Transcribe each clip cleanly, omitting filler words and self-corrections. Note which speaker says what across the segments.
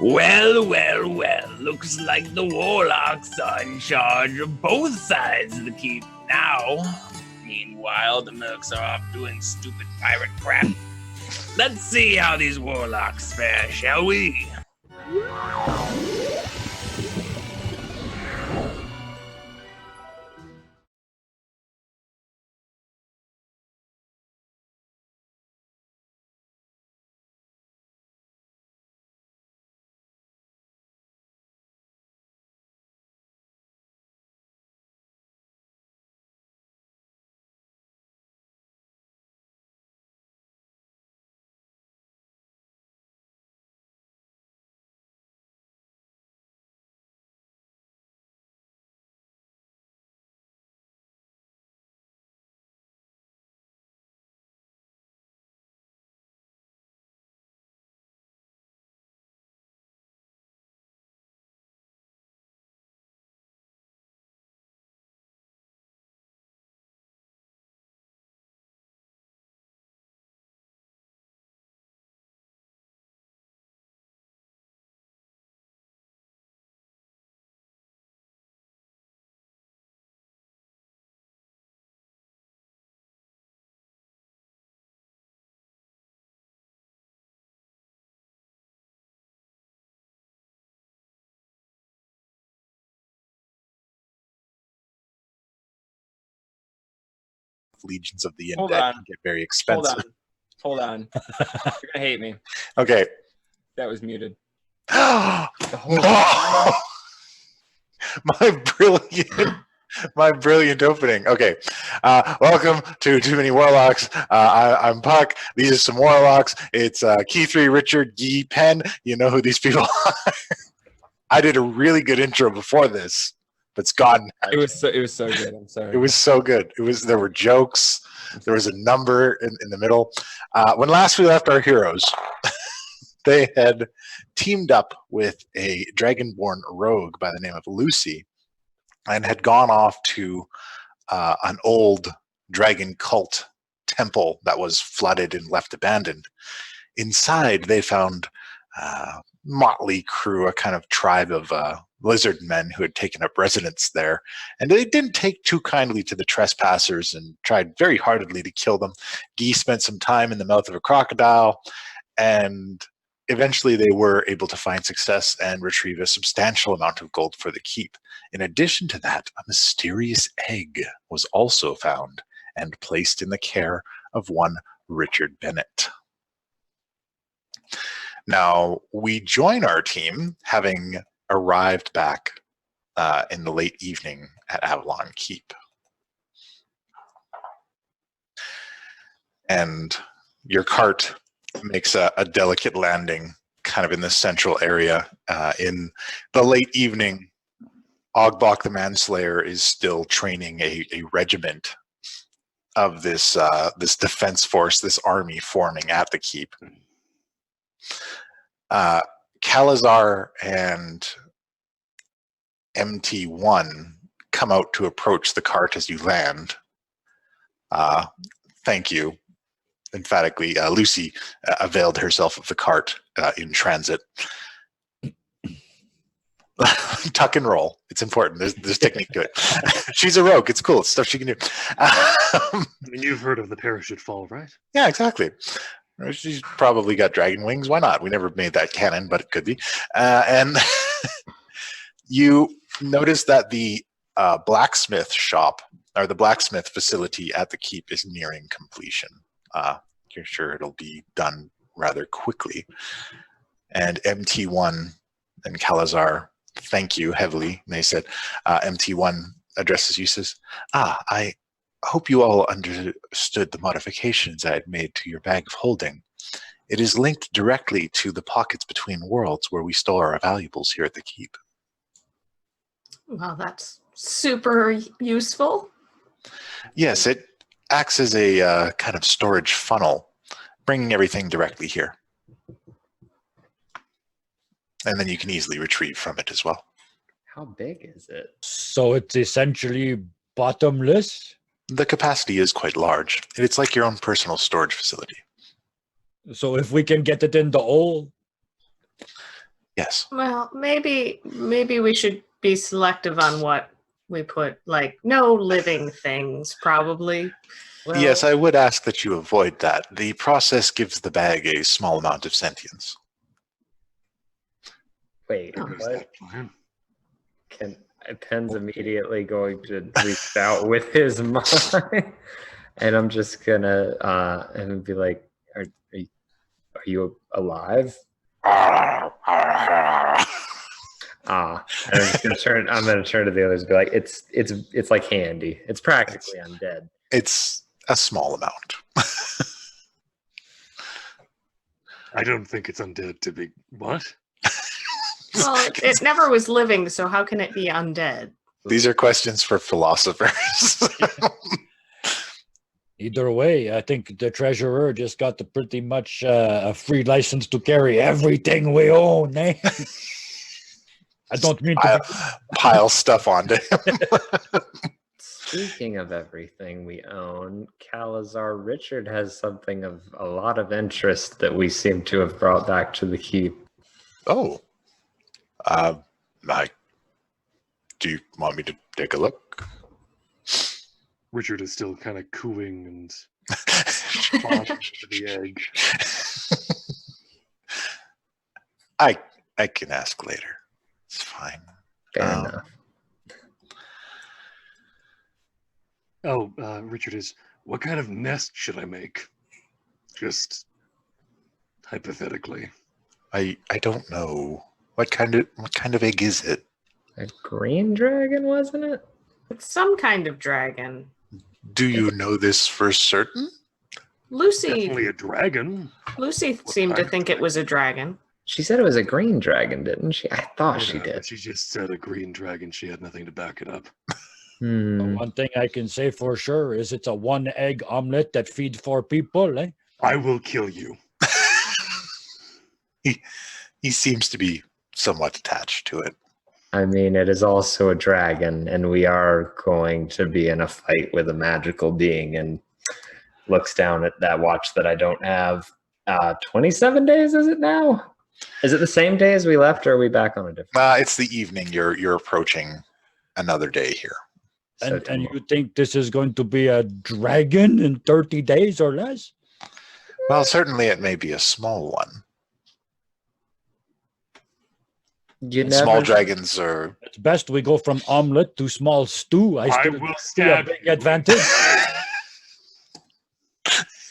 Speaker 1: Well, well, well. Looks like the Warlocks are in charge of both sides of the keep now. Meanwhile, the Mercs are off doing stupid pirate crap. Let's see how these Warlocks fare, shall we?
Speaker 2: Legions of the
Speaker 3: Hold
Speaker 2: Undead
Speaker 3: on.
Speaker 2: can get very expensive.
Speaker 3: Hold on. You're gonna hate me.
Speaker 2: Okay.
Speaker 3: That was muted.
Speaker 2: No! My brilliant opening. Okay. Welcome to Too Many Warlocks. I'm Puck. These are some Warlocks. It's Key 3, Richard, Guy, Penn. You know who these people are. I did a really good intro before this, but it's gone.
Speaker 3: It was so good. I'm sorry.
Speaker 2: It was so good. There were jokes. There was a number in the middle. When last we left our heroes, they had teamed up with a dragonborn rogue by the name of Lucy and had gone off to an old dragon cult temple that was flooded and left abandoned. Inside, they found motley crew, a kind of tribe of lizard men who had taken up residence there. And they didn't take too kindly to the trespassers and tried very heartedly to kill them. Guy spent some time in the mouth of a crocodile, and eventually they were able to find success and retrieve a substantial amount of gold for the keep. In addition to that, a mysterious egg was also found and placed in the care of one Richard Bennett. Now, we join our team having arrived back in the late evening at Avalon Keep. And your cart makes a delicate landing kind of in the central area. In the late evening, Ogbok the Manslayer is still training a regiment of this defense force, this army forming at the keep. Kalazar and MT1 come out to approach the cart as you land. Thank you. Emphatically, Lucy availed herself of the cart in transit. Tuck and roll. It's important. There's technique to it. She's a rogue. It's cool. It's stuff she can do.
Speaker 4: I mean, you've heard of the parachute fall, right?
Speaker 2: Yeah, exactly. She's probably got dragon wings. Why not? We never made that canon, but it could be. And you notice that the blacksmith shop, or the blacksmith facility at the keep, is nearing completion. You're sure it'll be done rather quickly. And MT1 and Kalazar thank you heavily. And they said, MT1 addresses you, says, I hope you all understood the modifications I had made to your bag of holding. It is linked directly to the pockets between worlds where we store our valuables here at the keep.
Speaker 5: Well, that's super useful.
Speaker 2: Yes, it acts as a kind of storage funnel, bringing everything directly here. And then you can easily retrieve from it as well.
Speaker 3: How big is it?
Speaker 6: So it's essentially bottomless?
Speaker 2: The capacity is quite large. It's like your own personal storage facility.
Speaker 6: So if we can get it in the hole?
Speaker 2: Yes.
Speaker 5: Well, maybe we should be selective on what we put. Like, no living things, probably.
Speaker 3: Well,
Speaker 2: Yes, I would ask that you avoid that. The process gives the bag a small amount of sentience.
Speaker 3: wait,
Speaker 4: There goes
Speaker 3: what?
Speaker 4: that plan.
Speaker 3: Pen's immediately going to reach out with his mind, and I'm just gonna and be like, "Are you alive?" And I'm just gonna turn. I'm gonna turn to the others and be like, "It's like handy. It's practically undead."
Speaker 2: It's a small amount.
Speaker 4: I don't think it's undead to be. What?
Speaker 5: Well, it never was living, so how can it be undead?
Speaker 2: These are questions for philosophers.
Speaker 6: Either way, I think the treasurer just got the pretty much a free license to carry everything we own, eh? I don't mean to
Speaker 2: pile stuff onto him.
Speaker 3: Speaking of everything we own, Calazar Richard has something of a lot of interest that we seem to have brought back to the keep.
Speaker 2: Oh. Do you want me to take a look?
Speaker 4: Richard is still kind of cooing and fawning for the egg.
Speaker 2: I can ask later. It's fine.
Speaker 3: Fair enough.
Speaker 4: Oh, Richard is. What kind of nest should I make? Just hypothetically.
Speaker 2: I don't know. What kind of egg is it?
Speaker 3: A green dragon, wasn't it?
Speaker 5: It's some kind of dragon.
Speaker 2: Do you know this for certain?
Speaker 5: Lucy
Speaker 4: Definitely a dragon.
Speaker 5: seemed to think it was a dragon.
Speaker 3: She said it was a green dragon, didn't she? I thought she
Speaker 4: Yeah,
Speaker 3: did.
Speaker 4: but she just said a green dragon. She had nothing to back it up.
Speaker 6: One thing I can say for sure is it's a 1-egg omelet that feeds 4 people, eh?
Speaker 4: I will kill you.
Speaker 2: He seems to be somewhat attached to it.
Speaker 3: I mean, it is also a dragon, and we are going to be in a fight with a magical being, and looks down at that watch that I don't have. 27 days, is it now? Is it the same day as we left, or are we back on a different?
Speaker 2: It's the evening. You're approaching another day here.
Speaker 3: So
Speaker 6: And you think this is going to be a dragon in 30 days or less?
Speaker 2: Well, certainly it may be a small one.
Speaker 3: You never
Speaker 2: Small dragons are
Speaker 6: It's best we go from omelet to small stew. I still
Speaker 4: will
Speaker 6: see a
Speaker 4: stab
Speaker 6: big
Speaker 4: you.
Speaker 6: advantage.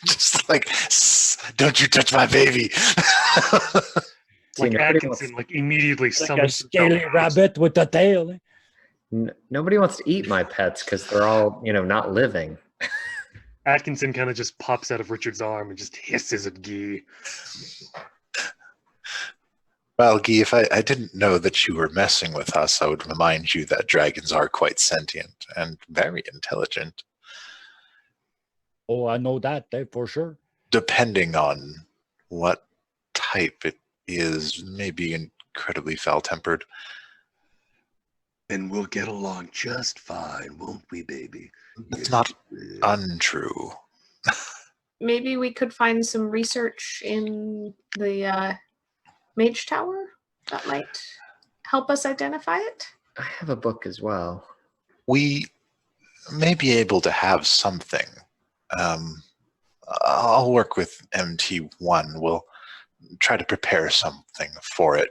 Speaker 2: just like, don't you touch my baby.
Speaker 3: See,
Speaker 4: Like
Speaker 3: nobody
Speaker 4: Atkinson, like immediately
Speaker 6: Like a
Speaker 4: summons
Speaker 6: scaly rabbit with a tail. Eh?
Speaker 3: Nobody wants to eat my pets because they're all, not living.
Speaker 4: Atkinson kind of just pops out of Richard's arm and just hisses at Guy.
Speaker 2: Well, Guy, if I didn't know that you were messing with us, I would remind you that dragons are quite sentient and very intelligent.
Speaker 6: Oh, I know that for sure.
Speaker 2: Depending on what type it is, maybe incredibly foul-tempered.
Speaker 4: And we'll get along just fine, won't we, baby?
Speaker 2: It's not untrue.
Speaker 5: Maybe we could find some research in the Mage Tower that might help us identify it.
Speaker 3: I have a book as well.
Speaker 2: We may be able to have something. I'll work with MT1. We'll try to prepare something for it.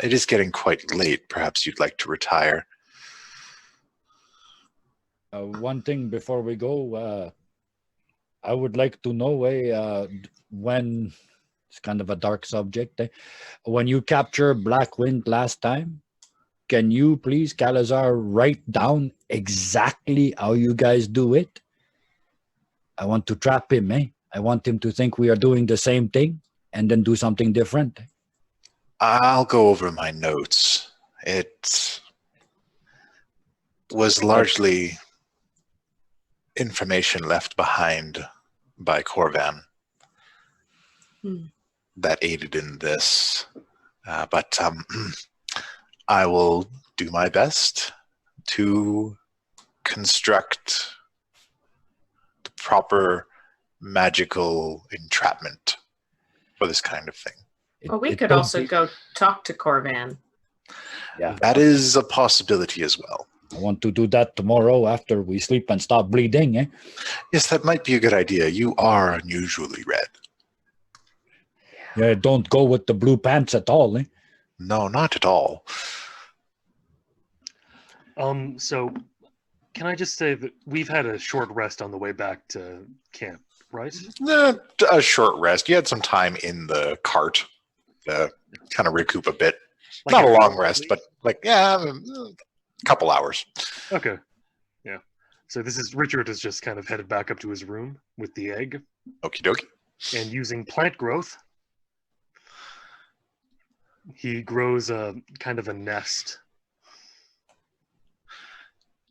Speaker 2: It is getting quite late. Perhaps you'd like to retire.
Speaker 6: One thing before we go, I would like to know when it's kind of a dark subject. When you capture Blackwind last time, can you please, Calazar, write down exactly how you guys do it? I want to trap him, eh? I want him to think we are doing the same thing and then do something different.
Speaker 2: I'll go over my notes. It was largely information left behind by Corvan that aided in this. But I will do my best to construct the proper magical entrapment for this kind of thing.
Speaker 5: Well, we
Speaker 6: it
Speaker 5: could
Speaker 6: don't
Speaker 5: also
Speaker 6: be-
Speaker 5: go talk to Corvan.
Speaker 6: Yeah,
Speaker 2: That is a possibility as well.
Speaker 6: I want to do that tomorrow after we sleep and stop bleeding. Eh?
Speaker 2: Yes, that might be a good idea. You are unusually red.
Speaker 6: Yeah, don't go with the blue pants at all. Eh?
Speaker 2: No, not at all.
Speaker 4: So can I just say that we've had a short rest on the way back to camp, right?
Speaker 2: A short rest. You had some time in the cart to kind of recoup a bit.
Speaker 4: Like
Speaker 2: Not a
Speaker 4: every
Speaker 2: long
Speaker 4: other
Speaker 2: rest,
Speaker 4: week?
Speaker 2: but like, yeah, a couple hours.
Speaker 4: Okay. Yeah. So Richard has just kind of headed back up to his room with the egg
Speaker 2: Okie dokie.
Speaker 4: and using plant growth. He grows a kind of a nest.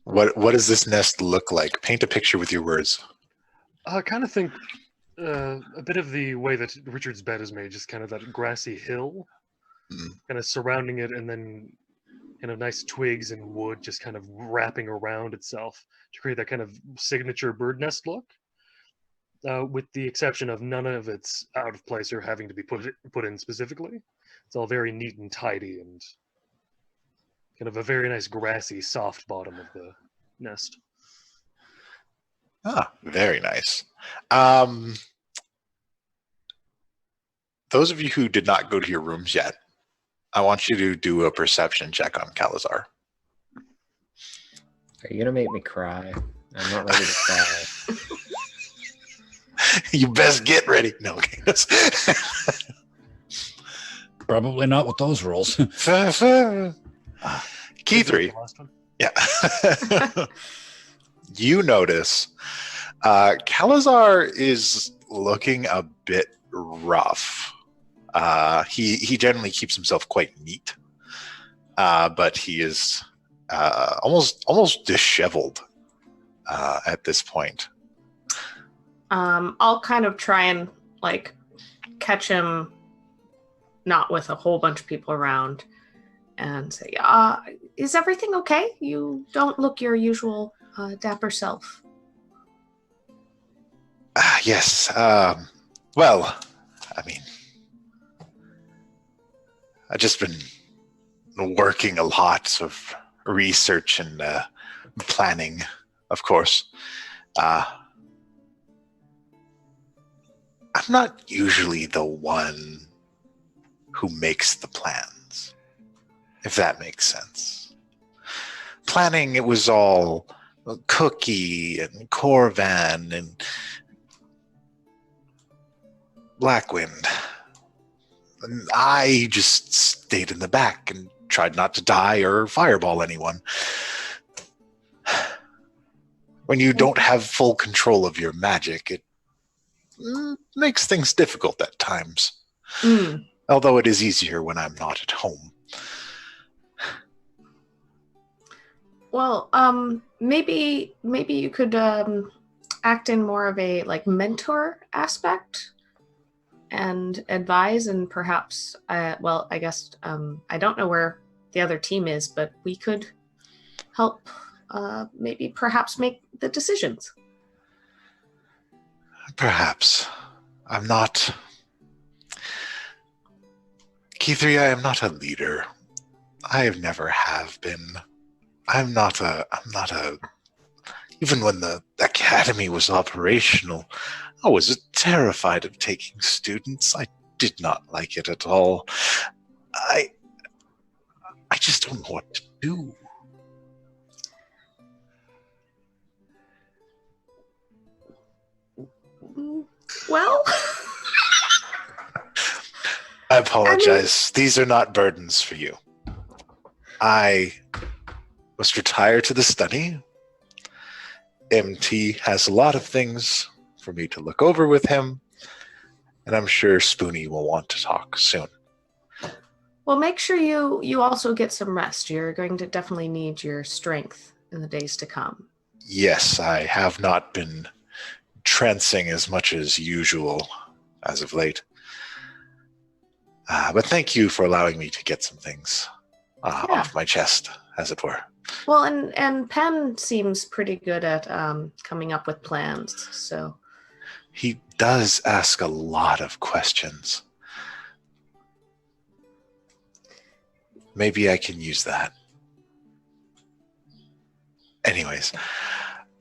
Speaker 2: What does this nest look like? Paint a picture with your words.
Speaker 4: I kind of think a bit of the way that Richard's bed is made, just kind of that grassy hill, kind of surrounding it, and then kind of nice twigs and wood just kind of wrapping around itself to create that kind of signature bird nest look. With the exception of none of it's out of place or having to be put in specifically. It's all very neat and tidy and kind of a very nice grassy, soft bottom of the nest.
Speaker 2: Ah, very nice. Those of you who did not go to your rooms yet, I want you to do a perception check on Calazar.
Speaker 3: Are you gonna make me cry? I'm not ready to cry.
Speaker 2: You best get ready. No, okay.
Speaker 6: Probably not with those rolls.
Speaker 2: Key three.
Speaker 4: The last one?
Speaker 2: Yeah. You notice Calazar is looking a bit rough. He generally keeps himself quite neat, but he is almost disheveled at this point.
Speaker 5: I'll kind of try and like catch him, not with a whole bunch of people around, and say, "Is everything okay? You don't look your usual dapper self."
Speaker 2: Yes. Well, I mean, I've just been working a lot of research and planning, of course. I'm not usually the one who makes the plans, if that makes sense. Planning, it was all Cookie and Corvan and Blackwind. And I just stayed in the back and tried not to die or fireball anyone. When you don't have full control of your magic, it makes things difficult at times. Although it is easier when I'm not at home.
Speaker 5: Well, maybe you could act in more of a like mentor aspect and advise, and perhaps I guess I don't know where the other team is, but we could help perhaps make the decisions.
Speaker 2: Perhaps. I'm not... Key3, I am not a leader. I have never have been. I'm not a... Even when the academy was operational, I was terrified of taking students. I did not like it at all. I just don't know what to do.
Speaker 5: Well,
Speaker 2: I apologize. These are not burdens for you. I must retire to the study. MT has a lot of things for me to look over with him, and I'm sure Spoonie will want to talk soon.
Speaker 5: well, make sure you also get some rest. You're going to definitely need your strength in the days to come.
Speaker 2: Yes, I have not been trancing as much as usual as of late. But thank you for allowing me to get some things off my chest, as it were.
Speaker 5: Well, and Penn seems pretty good at coming up with plans, so...
Speaker 2: He does ask a lot of questions. Maybe I can use that. Anyways,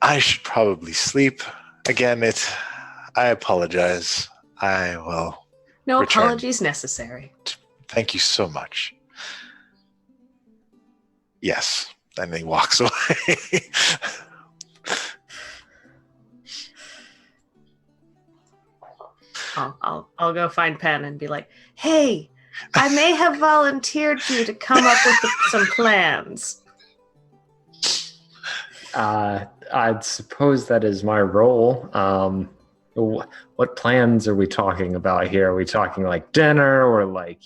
Speaker 2: I should probably sleep. Again, I apologize. I will
Speaker 5: No
Speaker 2: return.
Speaker 5: apologies necessary.
Speaker 2: Thank you so much. Yes. And he walks away.
Speaker 5: I'll go find Pen and be like, hey, I may have volunteered you to come up with some plans.
Speaker 3: I'd suppose that is my role. What plans are we talking about here? Are we talking like dinner or like,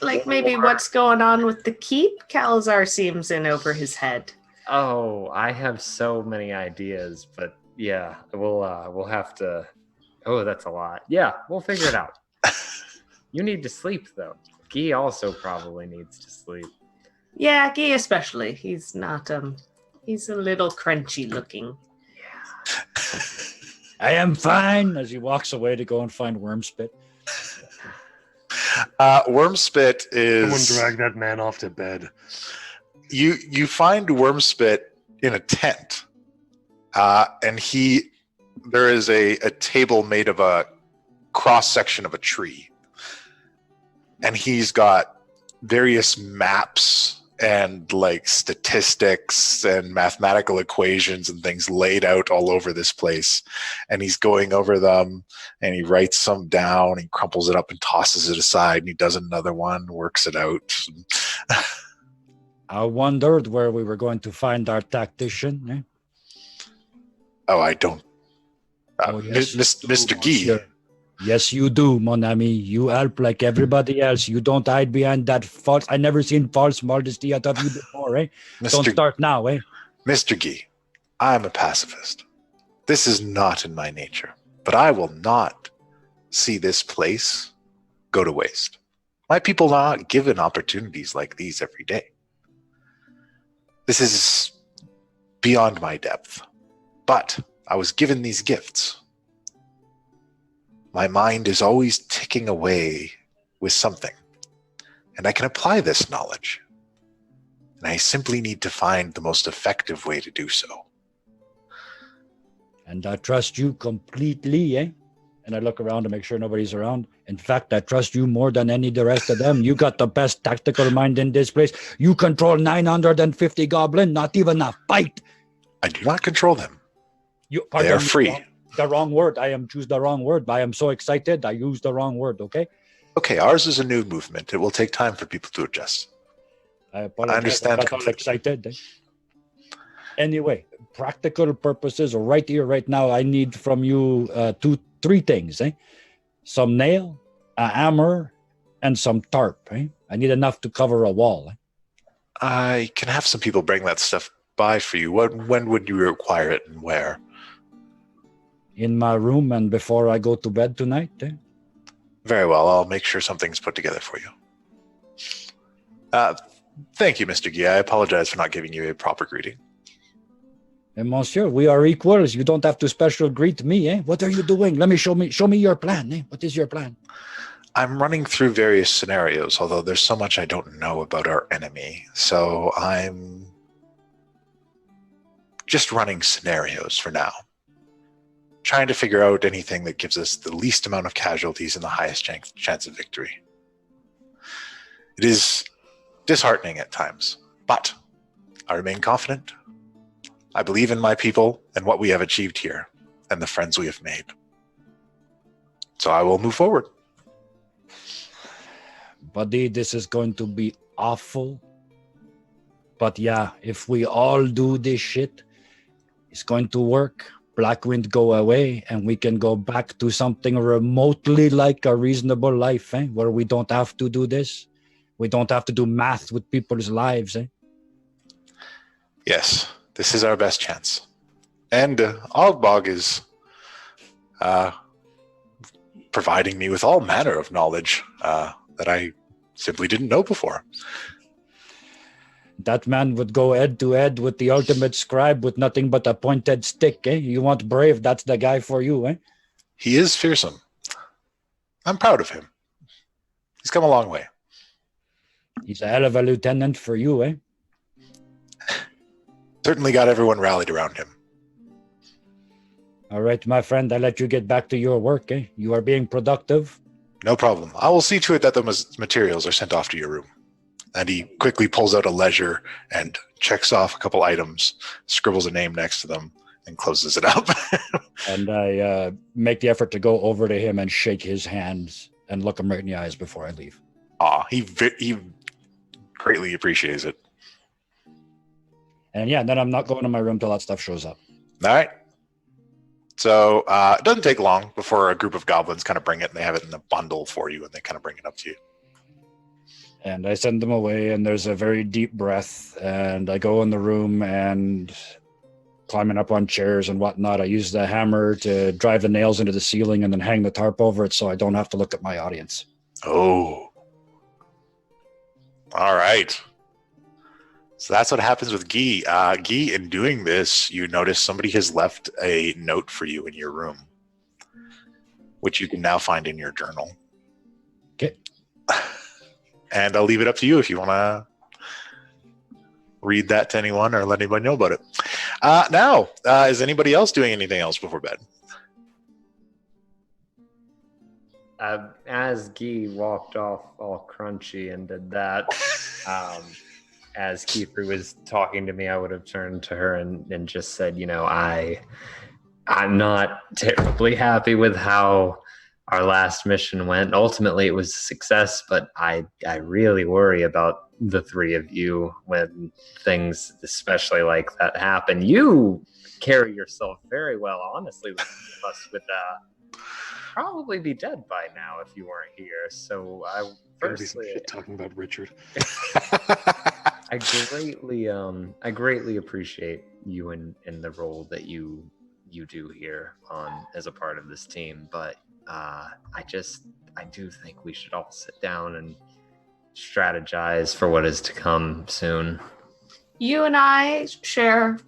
Speaker 5: like maybe what's going on with the keep? Calazar seems in over his head.
Speaker 3: Oh, I have so many ideas, but yeah, we'll have to. Oh, that's a lot. Yeah, we'll figure it out. You need to sleep though. Guy also probably needs to sleep.
Speaker 5: Yeah, Guy especially. He's not he's a little crunchy looking.
Speaker 3: Yeah.
Speaker 6: I am fine, as he walks away to go and find Wormspit.
Speaker 2: Wormspit is...
Speaker 4: Someone drag that man off to bed.
Speaker 2: You find Wormspit in a tent, and there is a table made of a cross section of a tree, and he's got various maps and like statistics and mathematical equations and things laid out all over this place, and he's going over them, and he writes some down, he crumples it up and tosses it aside, and he does another one, works it out.
Speaker 6: I wondered where we were going to find our tactician. Eh?
Speaker 2: Oh, I don't.
Speaker 6: Yes,
Speaker 2: Mr. Guy.
Speaker 6: Sure. Yes, you do, mon ami. You help like everybody else. You don't hide behind that false... I never seen false modesty out of you before, eh? Don't start now, eh?
Speaker 2: Mr. Guy, I'm a pacifist. This is not in my nature, but I will not see this place go to waste. My people are not given opportunities like these every day. This is beyond my depth, but I was given these gifts. My mind is always ticking away with something, and I can apply this knowledge. And I simply need to find the most effective way to do so.
Speaker 6: And I trust you completely, eh? And I look around to make sure nobody's around. In fact, I trust you more than any of the rest of them. You got the best tactical mind in this place. You control 950 goblin, not even a fight.
Speaker 2: I do not control them. They are free.
Speaker 6: The wrong word. I choose the wrong word. I am so excited. I use the wrong word. Okay.
Speaker 2: Okay. Ours is a new movement. It will take time for people to adjust.
Speaker 6: I apologize.
Speaker 2: I understand.
Speaker 6: I got all excited. Eh? Anyway, practical purposes, right here, right now, I need from you three things. Eh? Some nail, a hammer, and some tarp. Eh? I need enough to cover a wall. Eh?
Speaker 2: I can have some people bring that stuff by for you. When would you require it and where?
Speaker 6: In my room and before I go to bed tonight. Eh?
Speaker 2: Very well. I'll make sure something's put together for you. Thank you, Mr. Guy. I apologize for not giving you a proper greeting.
Speaker 6: And monsieur, we are equals. You don't have to special greet me. Eh? What are you doing? Let me show me your plan. Eh? What is your plan?
Speaker 2: I'm running through various scenarios, although there's so much I don't know about our enemy. So I'm just running scenarios for now. Trying to figure out anything that gives us the least amount of casualties and the highest chance of victory. It is disheartening at times, but I remain confident. I believe in my people and what we have achieved here and the friends we have made. So I will move forward.
Speaker 6: Buddy, this is going to be awful. But yeah, if we all do this shit, it's going to work. Blackwind go away, and we can go back to something remotely like a reasonable life, eh? Where we don't have to do this. We don't have to do math with people's lives, eh?
Speaker 2: Yes, this is our best chance. And Ogbog is providing me with all manner of knowledge that I simply didn't know before.
Speaker 6: That man would go head to head with the ultimate scribe with nothing but a pointed stick, eh? You want brave, that's the guy for you, eh?
Speaker 2: He is fearsome. I'm proud of him. He's come a long way.
Speaker 6: He's a hell of a lieutenant for you, eh?
Speaker 2: Certainly got everyone rallied around him.
Speaker 6: All right, my friend, I let you get back to your work, eh? You are being productive.
Speaker 2: No problem. I will see to it that the materials are sent off to your room. And he quickly pulls out a ledger and checks off a couple items, scribbles a name next to them, and closes it up.
Speaker 6: And I make the effort to go over to him and shake his hands and look him right in the eyes before I leave.
Speaker 2: He greatly appreciates it.
Speaker 6: And yeah, then I'm not going to my room till that stuff shows up.
Speaker 2: All right. So it doesn't take long before a group of goblins kind of bring it, and they have it in a bundle for you, and they kind of bring it up to you.
Speaker 6: And I send them away, and there's a very deep breath, and I go in the room and climbing up on chairs and whatnot. I use the hammer to drive the nails into the ceiling and then hang the tarp over it so I don't have to look at my audience.
Speaker 2: Oh. All right. So that's what happens with Guy. Guy, in doing this, you notice somebody has left a note for you in your room, which you can now find in your journal.
Speaker 6: Okay.
Speaker 2: And I'll leave it up to you if you want to read that to anyone or let anybody know about it. Now, is anybody else doing anything else before bed?
Speaker 3: As Guy walked off all crunchy and did that, as Kiefer was talking to me, I would have turned to her and just said, I'm not terribly happy with how our last mission went. Ultimately, it was a success, but I really worry about the three of you when things, especially like that, happen. You carry yourself very well, honestly. Us would probably be dead by now if you weren't here. So I firstly
Speaker 4: talking about Richard.
Speaker 3: I greatly appreciate you in the role that you do here as a part of this team, but I do think we should all sit down and strategize for what is to come soon.
Speaker 5: You and I share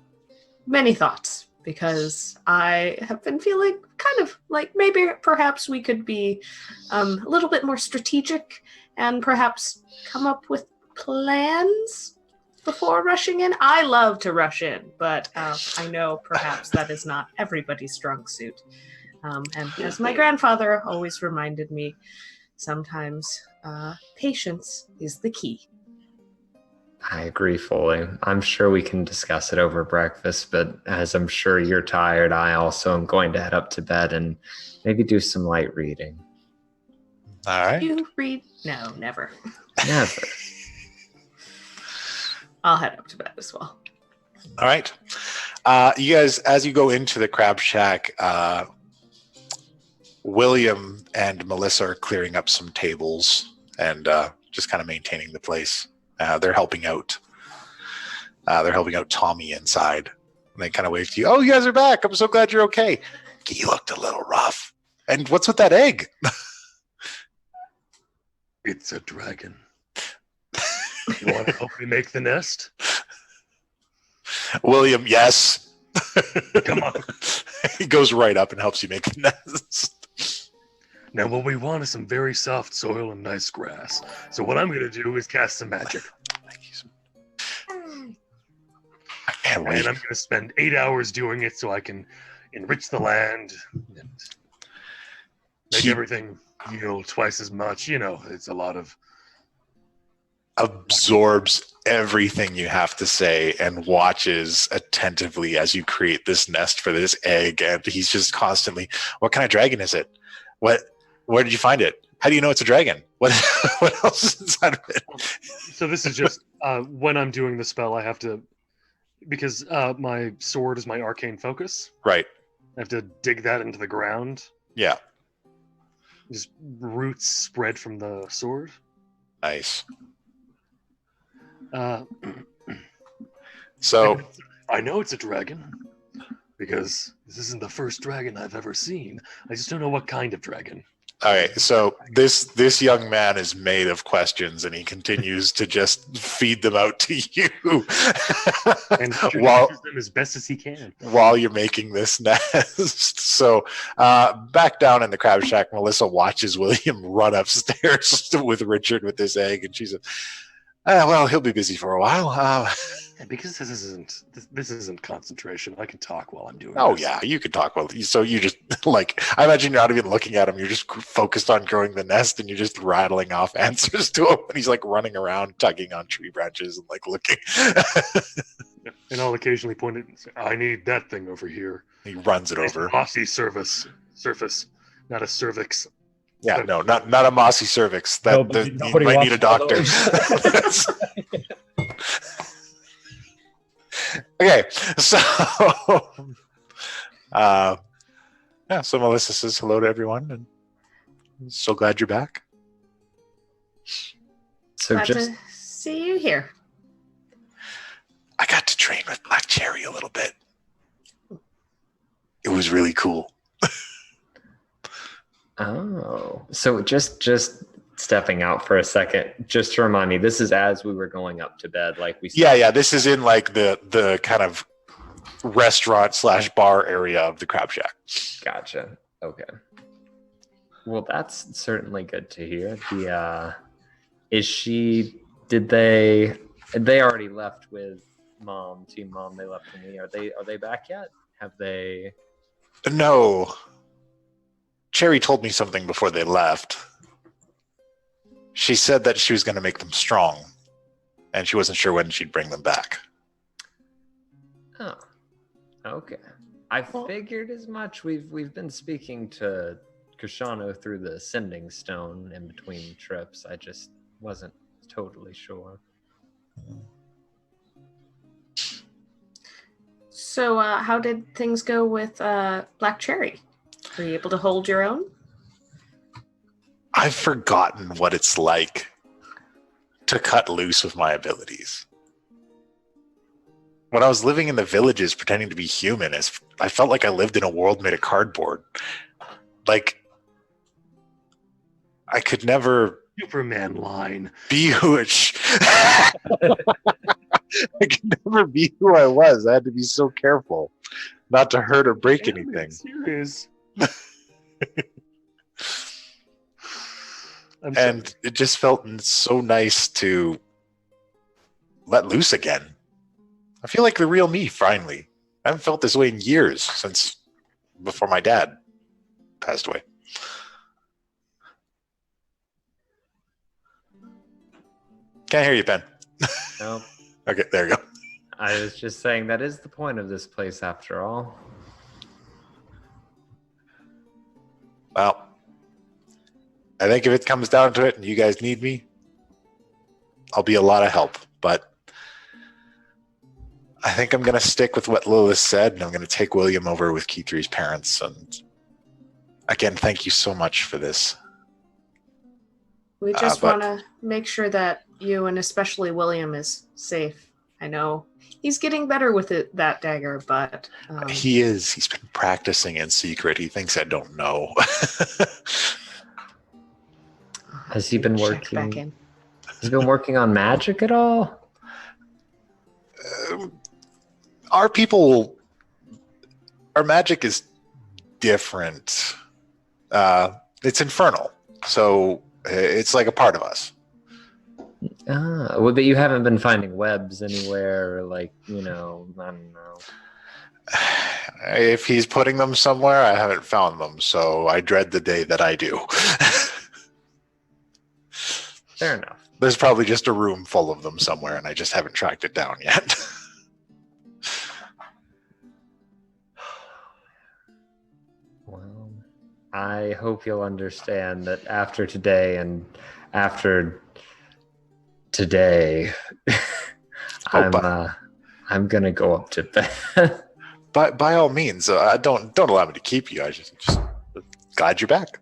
Speaker 5: many thoughts because I have been feeling kind of like maybe perhaps we could be a little bit more strategic and perhaps come up with plans before rushing in. I love to rush in, but I know perhaps that is not everybody's strong suit. And as my grandfather always reminded me, sometimes patience is the key.
Speaker 3: I agree fully. I'm sure we can discuss it over breakfast, but as I'm sure you're tired, I also am going to head up to bed and maybe do some light reading.
Speaker 2: All right.
Speaker 5: You read? No, never.
Speaker 3: Never.
Speaker 5: I'll head up to bed as well.
Speaker 2: All right. You guys, as you go into the crab shack, William and Melissa are clearing up some tables and just kind of maintaining the place. They're helping out. They're helping out Tommy inside. And they kind of wave to you. Oh, you guys are back. I'm so glad you're okay. He looked a little rough. And what's with that egg?
Speaker 4: It's a dragon. You want to help me make the nest?
Speaker 2: William, yes.
Speaker 4: Come on.
Speaker 2: He goes right up and helps you make the nest.
Speaker 4: Now, what we want is some very soft soil and nice grass. So what I'm going to do is cast some magic.
Speaker 2: I can't wait.
Speaker 4: And I'm going to spend 8 hours doing it so I can enrich the land and make everything yield twice as much. It's a lot of...
Speaker 2: Absorbs everything you have to say and watches attentively as you create this nest for this egg. And he's just constantly, what kind of dragon is it? Where did you find it? How do you know it's a dragon? What else is inside of it?
Speaker 4: So this is just when I'm doing the spell, I have to, because my sword is my arcane focus.
Speaker 2: Right.
Speaker 4: I have to dig that into the ground.
Speaker 2: Yeah.
Speaker 4: Just roots spread from the sword.
Speaker 2: Nice.
Speaker 4: So I know it's a dragon because this isn't the first dragon I've ever seen. I just don't know what kind of dragon.
Speaker 2: All right, so this young man is made of questions, and he continues to just feed them out to you,
Speaker 4: and answers them as best as he can
Speaker 2: while you're making this nest. So, back down in the crab shack, Melissa watches William run upstairs with Richard with this egg, and she says, Well, he'll be busy for a while.
Speaker 4: Yeah, because this isn't concentration. I can talk while I'm doing
Speaker 2: Oh
Speaker 4: this.
Speaker 2: yeah, you could talk well. So you just like, I imagine you're not even looking at him. You're just focused on growing the nest, and you're just rattling off answers to him. And he's like running around, tugging on tree branches and like looking.
Speaker 4: And I'll occasionally point it and say, I need that thing over here.
Speaker 2: He runs it
Speaker 4: Nice
Speaker 2: over.
Speaker 4: mossy surface, not a cervix.
Speaker 2: Yeah, no, not a mossy cervix.
Speaker 6: Nobody
Speaker 2: You might need a doctor. Okay, so yeah, so Melissa says hello to everyone, and I'm so glad you're back.
Speaker 3: So
Speaker 5: Glad
Speaker 3: just
Speaker 5: to see you here.
Speaker 2: I got to train with Black Cherry a little bit. It was really cool.
Speaker 3: Oh, so just stepping out for a second, just to remind me, this is as we were going up to bed, like we said.
Speaker 2: Yeah. This is in like the kind of restaurant/bar area of the Crab Shack.
Speaker 3: Gotcha. Okay. Well, that's certainly good to hear. Did they already left with Mom, Team Mom? They left with me. Are they back yet? Have they?
Speaker 2: No. Cherry told me something before they left. She said that she was going to make them strong, and she wasn't sure when she'd bring them back.
Speaker 3: Oh, okay. I figured as much. We've been speaking to Kashano through the Sending Stone in between trips. I just wasn't totally sure.
Speaker 5: So, how did things go with Black Cherry? Were you able to hold your own?
Speaker 2: I've forgotten what it's like to cut loose with my abilities. When I was living in the villages pretending to be human, I felt like I lived in a world made of cardboard. Like, I could never
Speaker 4: Superman line.
Speaker 2: be who I could never be who I was. I had to be so careful not to hurt or break anything.
Speaker 4: Serious.
Speaker 2: And it just felt so nice to let loose again. I feel like the real me, finally. I haven't felt this way in years, since before my dad passed away. Can't hear you, Ben.
Speaker 3: No,
Speaker 2: Okay, there you go.
Speaker 3: I was just saying that is the point of this place after all.
Speaker 2: Well, I think if it comes down to it and you guys need me, I'll be a lot of help. But I think I'm going to stick with what Lilith said, and I'm going to take William over with Key3's parents. And again, thank you so much for this.
Speaker 5: We just want to make sure that you, and especially William, is safe. I know he's getting better with that dagger, but...
Speaker 2: He is. He's been practicing in secret. He thinks I don't know.
Speaker 3: Has he been working? He's been working on magic at all?
Speaker 2: Our magic is different. It's infernal, so it's like a part of us.
Speaker 3: Well, but you haven't been finding webs anywhere, or like, I don't know.
Speaker 2: If he's putting them somewhere, I haven't found them, so I dread the day that I do.
Speaker 3: Fair enough.
Speaker 2: There's probably just a room full of them somewhere, and I just haven't tracked it down yet.
Speaker 3: Well, I hope you'll understand that after today and after today, I'm gonna go up to bed.
Speaker 2: By all means, don't allow me to keep you. I just glad you're back.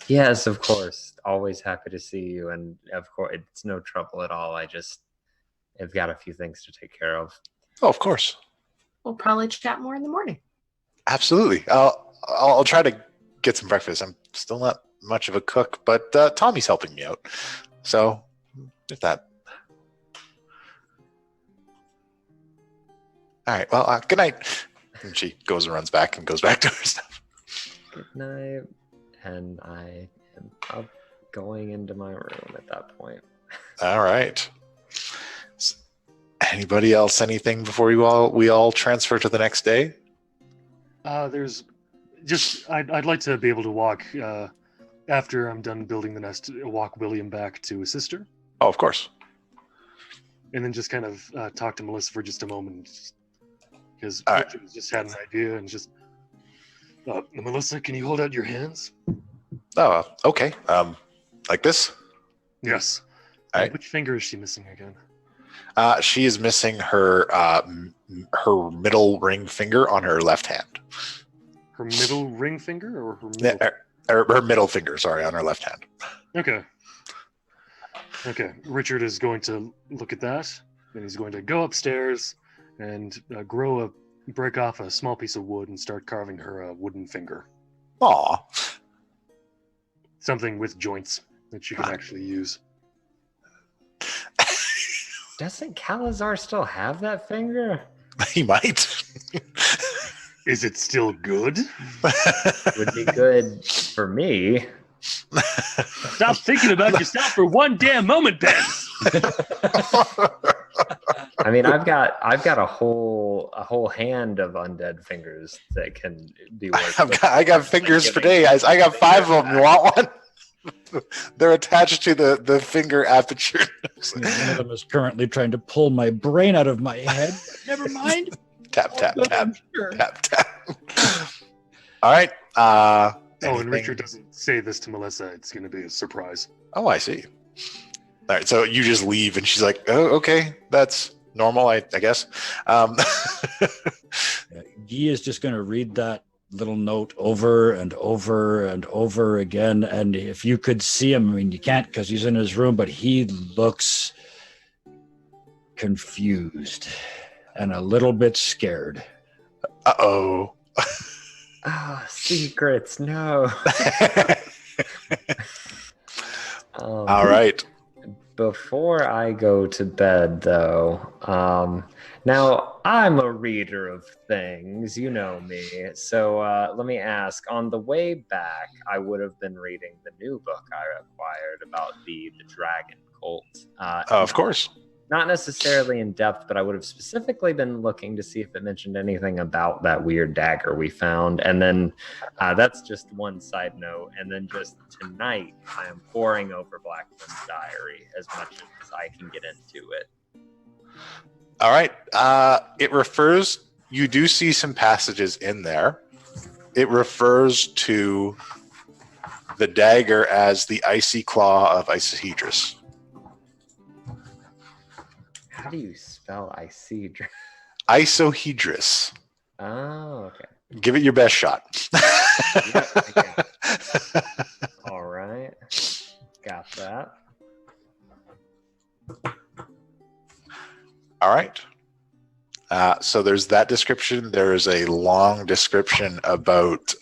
Speaker 3: Yes, of course. Always happy to see you, and of course, it's no trouble at all. I've got a few things to take care of.
Speaker 2: Oh, of course.
Speaker 5: We'll probably chat more in the morning.
Speaker 2: Absolutely. I'll try to get some breakfast. I'm still not much of a cook, but Tommy's helping me out. So, with that. All right. Well, good night. And she goes and runs back and goes back to her stuff.
Speaker 3: Good night. And I am up going into my room at that point.
Speaker 2: All right. Anybody else? Anything before we all transfer to the next day?
Speaker 4: There's just I'd like to be able to walk after I'm done building the nest. Walk William back to his sister,
Speaker 2: Oh, of course.
Speaker 4: and then just kind of talk to Melissa for just a moment, because
Speaker 2: All right.
Speaker 4: Richard just had an idea and just. Melissa, can you hold out your hands?
Speaker 2: Oh, okay. Like this?
Speaker 4: Yes.
Speaker 2: All right.
Speaker 4: Which finger is she missing again?
Speaker 2: She is missing her her middle ring finger on her left hand.
Speaker 4: Her middle ring finger or her middle?
Speaker 2: Her middle finger, sorry, on her left hand.
Speaker 4: Okay. Okay. Richard is going to look at that, and he's going to go upstairs and break off a small piece of wood and start carving her a wooden finger.
Speaker 2: Aw.
Speaker 4: Something with joints that she can actually use.
Speaker 3: Doesn't Calazar still have that finger?
Speaker 2: He might.
Speaker 4: Is it still good?
Speaker 3: Would be good for me.
Speaker 1: Stop thinking about yourself for one damn moment, Ben.
Speaker 3: I mean, I've got a whole hand of undead fingers that can be worked.
Speaker 2: I got fingers for days. I got 5 of them. You want one? They're attached to the finger aperture.
Speaker 6: One of them is currently trying to pull my brain out of my head. Never mind.
Speaker 2: Tap, tap,
Speaker 6: But
Speaker 2: tap,
Speaker 6: I'm sure.
Speaker 2: tap, tap. All right.
Speaker 4: Oh, and
Speaker 2: Anything?
Speaker 4: Richard doesn't say this to Melissa. It's going to be a surprise.
Speaker 2: Oh, I see. All right. So you just leave, and she's like, "Oh, okay, that's normal, I guess."
Speaker 6: Guy is just going to read that little note over and over and over again. And if you could see him, I mean, you can't because he's in his room, but he looks confused and a little bit scared.
Speaker 2: Uh-oh.
Speaker 3: Oh, secrets, no.
Speaker 2: All right.
Speaker 3: Before I go to bed, though, now I'm a reader of things, you know me. So let me ask, on the way back, I would have been reading the new book I acquired about the dragon cult.
Speaker 2: Of course.
Speaker 3: Not necessarily in depth, but I would have specifically been looking to see if it mentioned anything about that weird dagger we found. And then that's just one side note. And then just tonight, I am poring over Blackman's diary as much as I can get into it.
Speaker 2: All right. It refers, you do see some passages in there. It refers to the dagger as the icy claw of Isohedrus.
Speaker 3: How do you spell Isidra?
Speaker 2: Isohedrus.
Speaker 3: Oh, okay.
Speaker 2: Give it your best shot.
Speaker 3: Yep, I got it. All right. Got that.
Speaker 2: All right. So there's that description. There's a long description about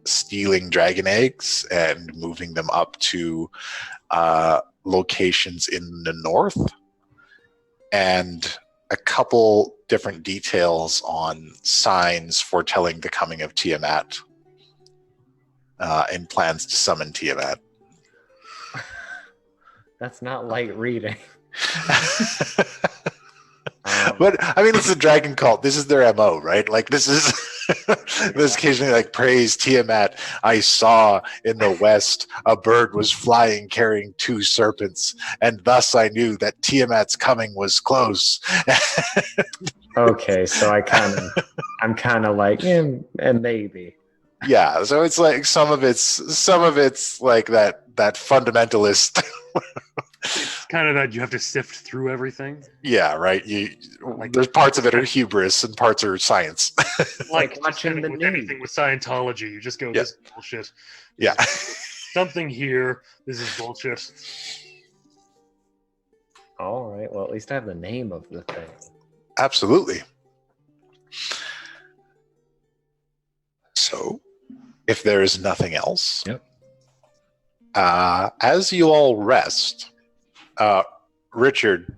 Speaker 2: stealing dragon eggs and moving them up to locations in the north, and a couple different details on signs foretelling the coming of Tiamat and plans to summon Tiamat.
Speaker 3: That's not light reading.
Speaker 2: But I mean, it's a dragon cult. This is their MO, right? Like this is this occasionally like praise Tiamat. I saw in the west a bird was flying carrying 2 serpents, and thus I knew that Tiamat's coming was close.
Speaker 3: Okay, so I'm kind of like, and maybe.
Speaker 2: Yeah, so it's like some of it's like that fundamentalist.
Speaker 4: It's kind of that you have to sift through everything.
Speaker 2: Yeah, right. There's parts of it are hubris and parts are science.
Speaker 3: Like
Speaker 4: just
Speaker 3: watching
Speaker 4: kind of
Speaker 3: the
Speaker 4: with
Speaker 3: news.
Speaker 4: anything with Scientology, you just go,
Speaker 2: Yeah.
Speaker 4: this is bullshit.
Speaker 2: Yeah.
Speaker 4: Something here, this is bullshit.
Speaker 3: All right, well, at least I have the name of the thing.
Speaker 2: Absolutely. So, if there is nothing else,
Speaker 6: Yep.
Speaker 2: As you all rest, Richard,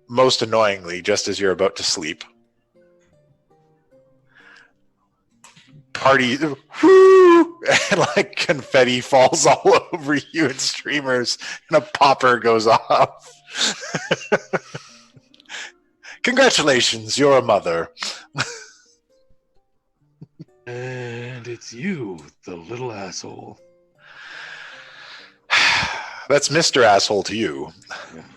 Speaker 2: most annoyingly, just as you're about to sleep, party, whoo, and like confetti falls all over you and streamers, and a popper goes off. Congratulations, you're a mother.
Speaker 4: And it's you, the little asshole.
Speaker 2: That's Mr. Asshole to you.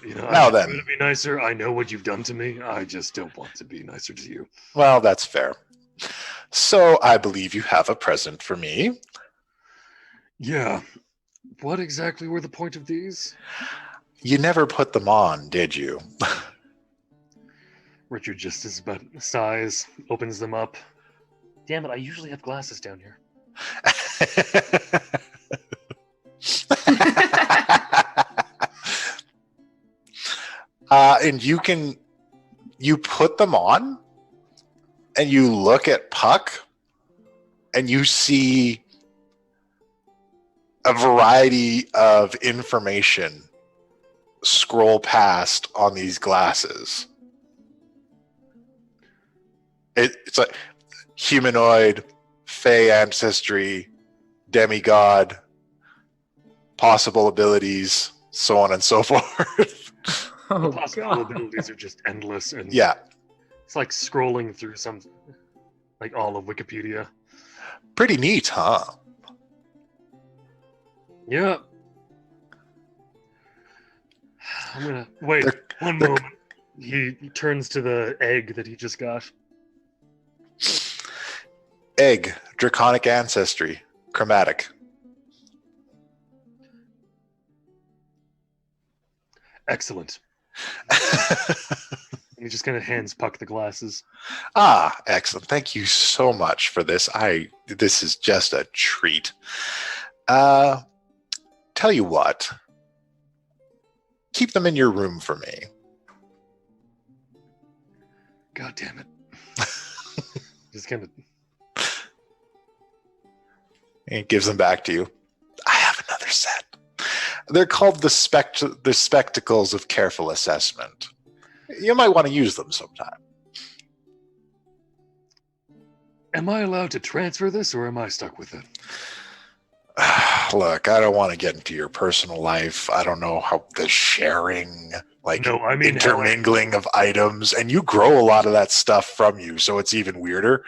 Speaker 4: You know,
Speaker 2: Now
Speaker 4: I'm
Speaker 2: then.
Speaker 4: trying to be nicer. I know what you've done to me. I just don't want to be nicer to you.
Speaker 2: Well, that's fair. So I believe you have a present for me.
Speaker 4: Yeah. What exactly were the point of these?
Speaker 2: You never put them on, did you?
Speaker 4: Richard just is about sighs, opens them up. Damn it, I usually have glasses down here.
Speaker 2: And you put them on and you look at Puck and you see a variety of information scroll past on these glasses. It's like humanoid, fey ancestry, demigod, possible abilities, so on and so forth.
Speaker 4: The possible abilities are just endless, and
Speaker 2: Yeah,
Speaker 4: it's like scrolling through like all of Wikipedia.
Speaker 2: pretty neat, huh?
Speaker 4: Yeah. I'm gonna wait one
Speaker 2: they're-
Speaker 4: moment. He turns to the egg that he just got.
Speaker 2: Egg, draconic ancestry, chromatic.
Speaker 4: Excellent. And he just kind of hands Puck the glasses.
Speaker 2: Excellent. Thank you so much for this. This is just a treat. Tell you what. Keep them in your room for me.
Speaker 4: God damn it. Just kind of.
Speaker 2: He gives them back to you. I have another set. They're called the Spectacles of Careful Assessment. You might want to use them sometime.
Speaker 4: Am I allowed to transfer this, or am I stuck with it?
Speaker 2: Look, I don't want to get into your personal life. I don't know how the sharing, like
Speaker 4: No, I mean
Speaker 2: intermingling of items, and you grow a lot of that stuff from you, so it's even weirder.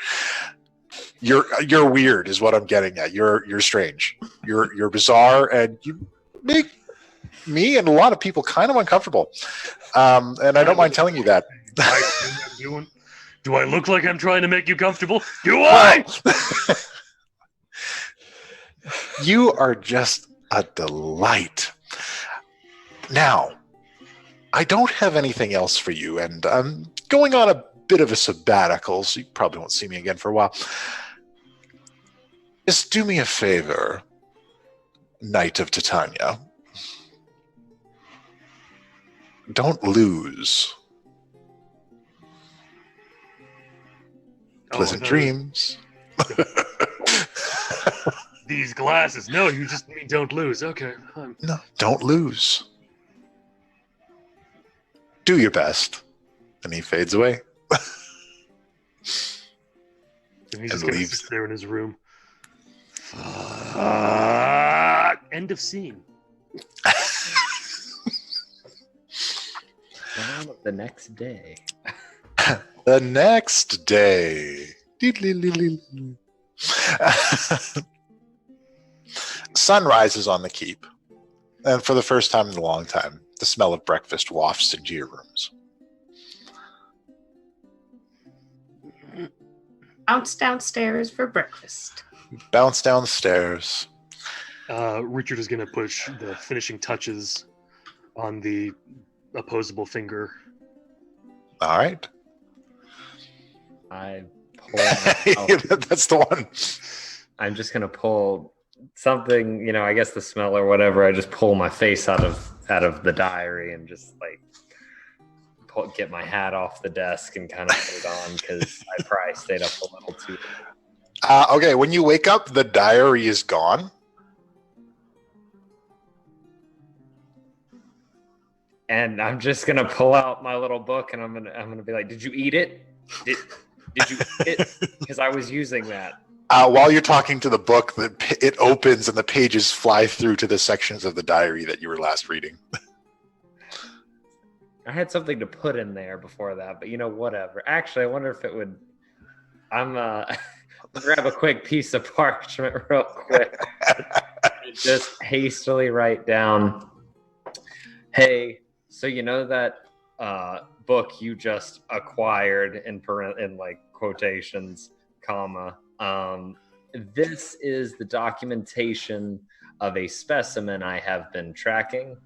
Speaker 2: You're weird, is what I'm getting at. You're strange. You're bizarre, and you make me and a lot of people kind of uncomfortable. And I don't mind telling you that.
Speaker 4: Do I look like I'm trying to make you comfortable? Do I?
Speaker 2: You are just a delight. Now, I don't have anything else for you, and I'm going on a bit of a sabbatical, so you probably won't see me again for a while. Just do me a favor, Knight of Titania. Don't lose. Pleasant dreams.
Speaker 4: These glasses. No, you just mean don't lose. Okay.
Speaker 2: No, don't lose. Do your best. And he fades away.
Speaker 4: And he's just
Speaker 2: And
Speaker 4: gonna
Speaker 2: leaves.
Speaker 4: sit there in his room. End of scene.
Speaker 3: The next day.
Speaker 2: The next day. Sun rises on the keep. And for the first time in a long time, the smell of breakfast wafts into your rooms.
Speaker 5: Bounce downstairs for breakfast.
Speaker 2: Bounce downstairs.
Speaker 4: Richard is gonna push the finishing touches on the opposable finger.
Speaker 2: All right.
Speaker 3: I pull
Speaker 2: That's the one.
Speaker 3: I'm just gonna pull something, I guess the smell or whatever. I just pull my face out of the diary and just like get my hat off the desk and kind of put it on because I probably stayed up a little too.
Speaker 2: Okay, when you wake up, the diary is gone.
Speaker 3: And I'm just gonna pull out my little book and I'm gonna be like, "Did you eat it? Did you eat it?" Because I was using that.
Speaker 2: While you're talking to the book, it opens and the pages fly through to the sections of the diary that you were last reading.
Speaker 3: I had something to put in there before that, but whatever. Actually, I wonder if it would. I'm grab a quick piece of parchment real quick. Just hastily write down, hey, so that book you just acquired in like quotations, comma. This is the documentation of a specimen I have been tracking.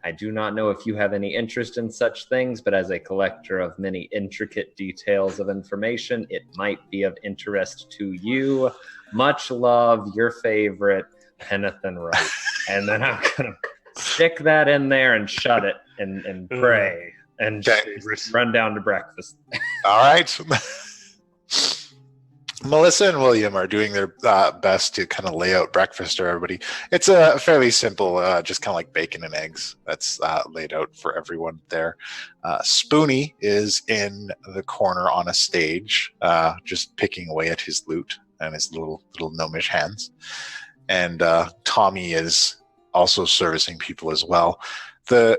Speaker 3: I do not know if you have any interest in such things, but as a collector of many intricate details of information, it might be of interest to you. Much love, your favorite, Penathan Wright. And then I'm going to stick that in there and shut it and pray and run down to breakfast.
Speaker 2: All right. Melissa and William are doing their best to kind of lay out breakfast for everybody. It's a fairly simple, just kind of like bacon and eggs that's laid out for everyone there. Spoonie is in the corner on a stage, just picking away at his lute and his little gnomish hands. And Tommy is also servicing people as well. The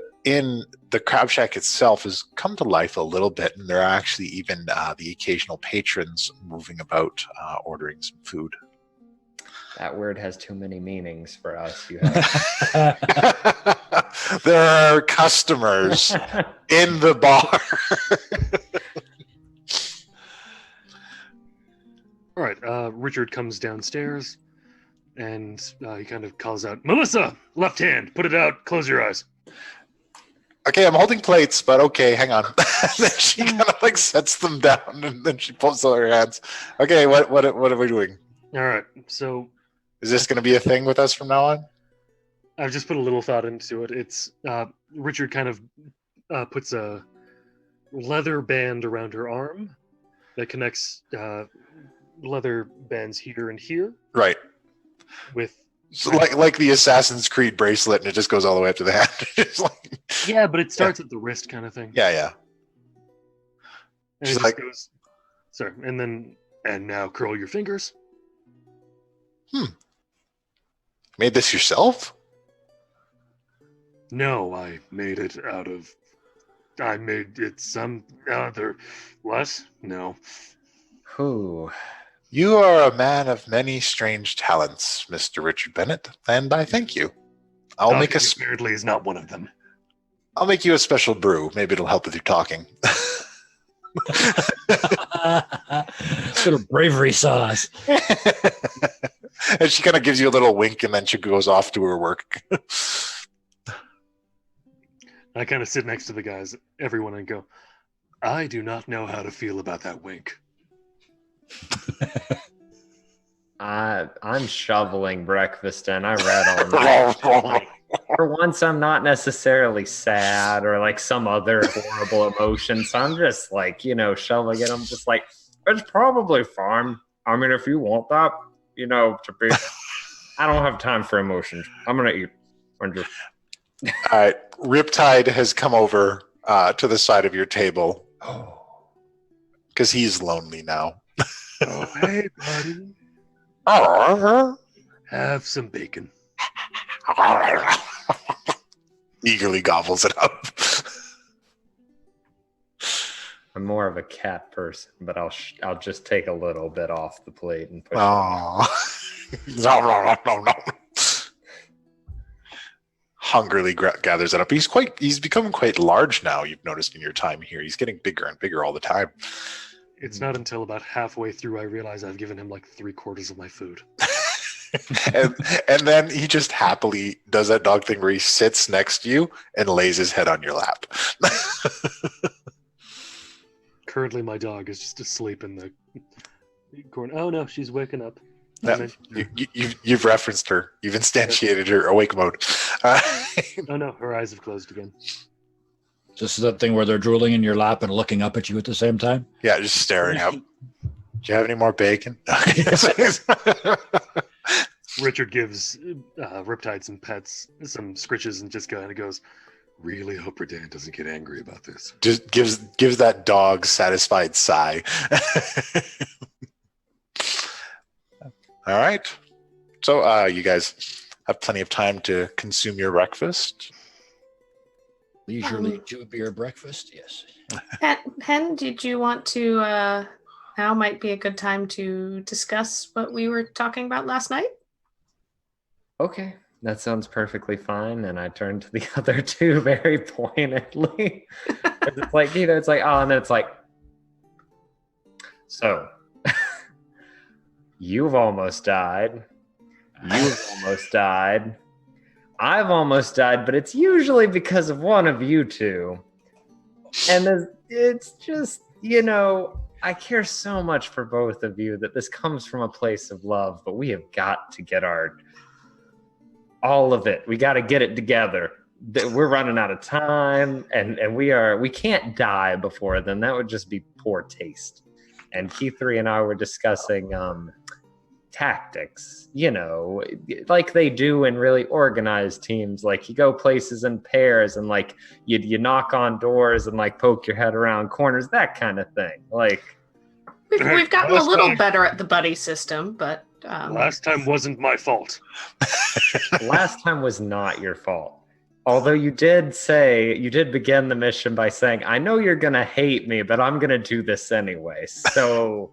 Speaker 2: Crab Shack itself has come to life a little bit, and there are actually even the occasional patrons moving about, ordering some food.
Speaker 3: That word has too many meanings for us.
Speaker 2: There are customers in the bar.
Speaker 4: All right, Richard comes downstairs, and he kind of calls out, Melissa, left hand, put it out, close your eyes.
Speaker 2: Okay, I'm holding plates, but okay, hang on. Then she kind of like sets them down, and then she pulls out her hands. Okay, what are we doing?
Speaker 4: All right, so
Speaker 2: Is this going to be a thing with us from now on?
Speaker 4: I've just put a little thought into it. It's Richard kind of puts a leather band around her arm that connects leather bands here and here.
Speaker 2: Right.
Speaker 4: With
Speaker 2: so like the Assassin's Creed bracelet, and it just goes all the way up to the hand.
Speaker 4: Yeah, but it starts at the wrist, kind of thing.
Speaker 2: Yeah.
Speaker 4: And
Speaker 2: She's
Speaker 4: it
Speaker 2: like,
Speaker 4: just goes, sorry, and now curl your fingers.
Speaker 2: Made this yourself?
Speaker 4: No, I made it some other less. No.
Speaker 3: Ooh.
Speaker 2: You are a man of many strange talents, Mr. Richard Bennett, and I thank you.
Speaker 4: Apparently is not one of them.
Speaker 2: I'll make you a special brew. Maybe it'll help with your talking.
Speaker 6: Little bravery sauce.
Speaker 2: And she kind of gives you a little wink, and then she goes off to her work.
Speaker 4: I kind of sit next to the guys, everyone, and go, I do not know how to feel about that wink.
Speaker 3: I'm shoveling breakfast and I read all night. For once, I'm not necessarily sad or like some other horrible emotion. So I'm just like, shoveling it. I'm just like, it's probably fine. I mean, if you want that, to be. I don't have time for emotions. I'm gonna eat. All
Speaker 2: right, Riptide has come over to the side of your table because he's lonely now.
Speaker 4: Oh, hey, buddy. Have some bacon.
Speaker 2: Eagerly gobbles it up.
Speaker 3: I'm more of a cat person, but I'll just take a little bit off the plate and push
Speaker 2: it. No. Hungrily gathers it up. He's becoming quite large now. You've noticed in your time here. He's getting bigger and bigger all the time.
Speaker 4: It's not until about halfway through I realize I've given him like 3/4 of my food.
Speaker 2: and then he just happily does that dog thing where he sits next to you and lays his head on your lap.
Speaker 4: Currently, my dog is just asleep in the corner. Oh no, she's waking up.
Speaker 2: Yeah, you've referenced her. You've instantiated her awake mode.
Speaker 4: Oh no, her eyes have closed again.
Speaker 6: This is that thing where they're drooling in your lap and looking up at you at the same time?
Speaker 2: Yeah, just staring up. Do you have any more bacon?
Speaker 4: Richard gives Riptide some scritches, and just kind of goes, really hope Redan doesn't get angry about this.
Speaker 2: Just gives that dog satisfied sigh. All right. So you guys have plenty of time to consume your breakfast.
Speaker 6: leisurely 2-beer breakfast. Yes.
Speaker 5: Pen, did you want to? Now might be a good time to discuss what we were talking about last night.
Speaker 3: Okay, that sounds perfectly fine. And I turn to the other two very pointedly. It's like, it's like, oh, and then it's like, so you've almost died. You've almost died. I've almost died, but it's usually because of one of you two. And it's just, I care so much for both of you that this comes from a place of love, but we have got to get all of it. We got to get it together. We're running out of time, and we can't die before then. That would just be poor taste. And Keith3 and I were discussing tactics, like they do in really organized teams. Like you go places in pairs, and like you knock on doors and like poke your head around corners, that kind of thing. Like
Speaker 5: we've gotten a little better at the buddy system, but
Speaker 4: last time wasn't my fault.
Speaker 3: Last time was not your fault. Although you did begin the mission by saying, I know you're going to hate me, but I'm going to do this anyway. So,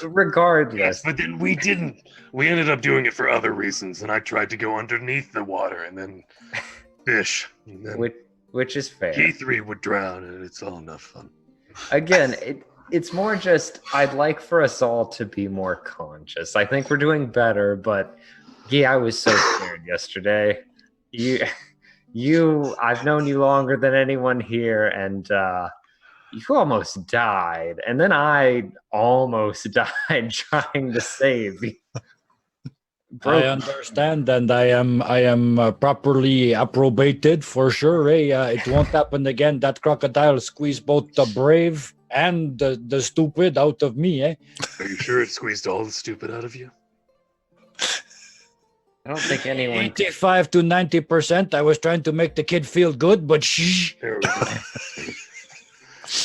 Speaker 3: regardless.
Speaker 4: Yes, but then we didn't. We ended up doing it for other reasons, and I tried to go underneath the water and then fish. And then
Speaker 3: which is fair.
Speaker 4: K3 would drown, and it's all enough fun.
Speaker 3: Again, it's more just, I'd like for us all to be more conscious. I think we're doing better, but yeah, I was so scared yesterday. I've known you longer than anyone here, and you almost died, and then I almost died trying to save you.
Speaker 6: I understand, and I am properly approbated for sure. It won't happen again. That crocodile squeezed both the brave and the stupid out of me.
Speaker 4: Are you sure it squeezed all the stupid out of you?
Speaker 3: I don't think anyone.
Speaker 6: 85 to 90%. I was trying to make the kid feel good, but shh.
Speaker 4: There we go.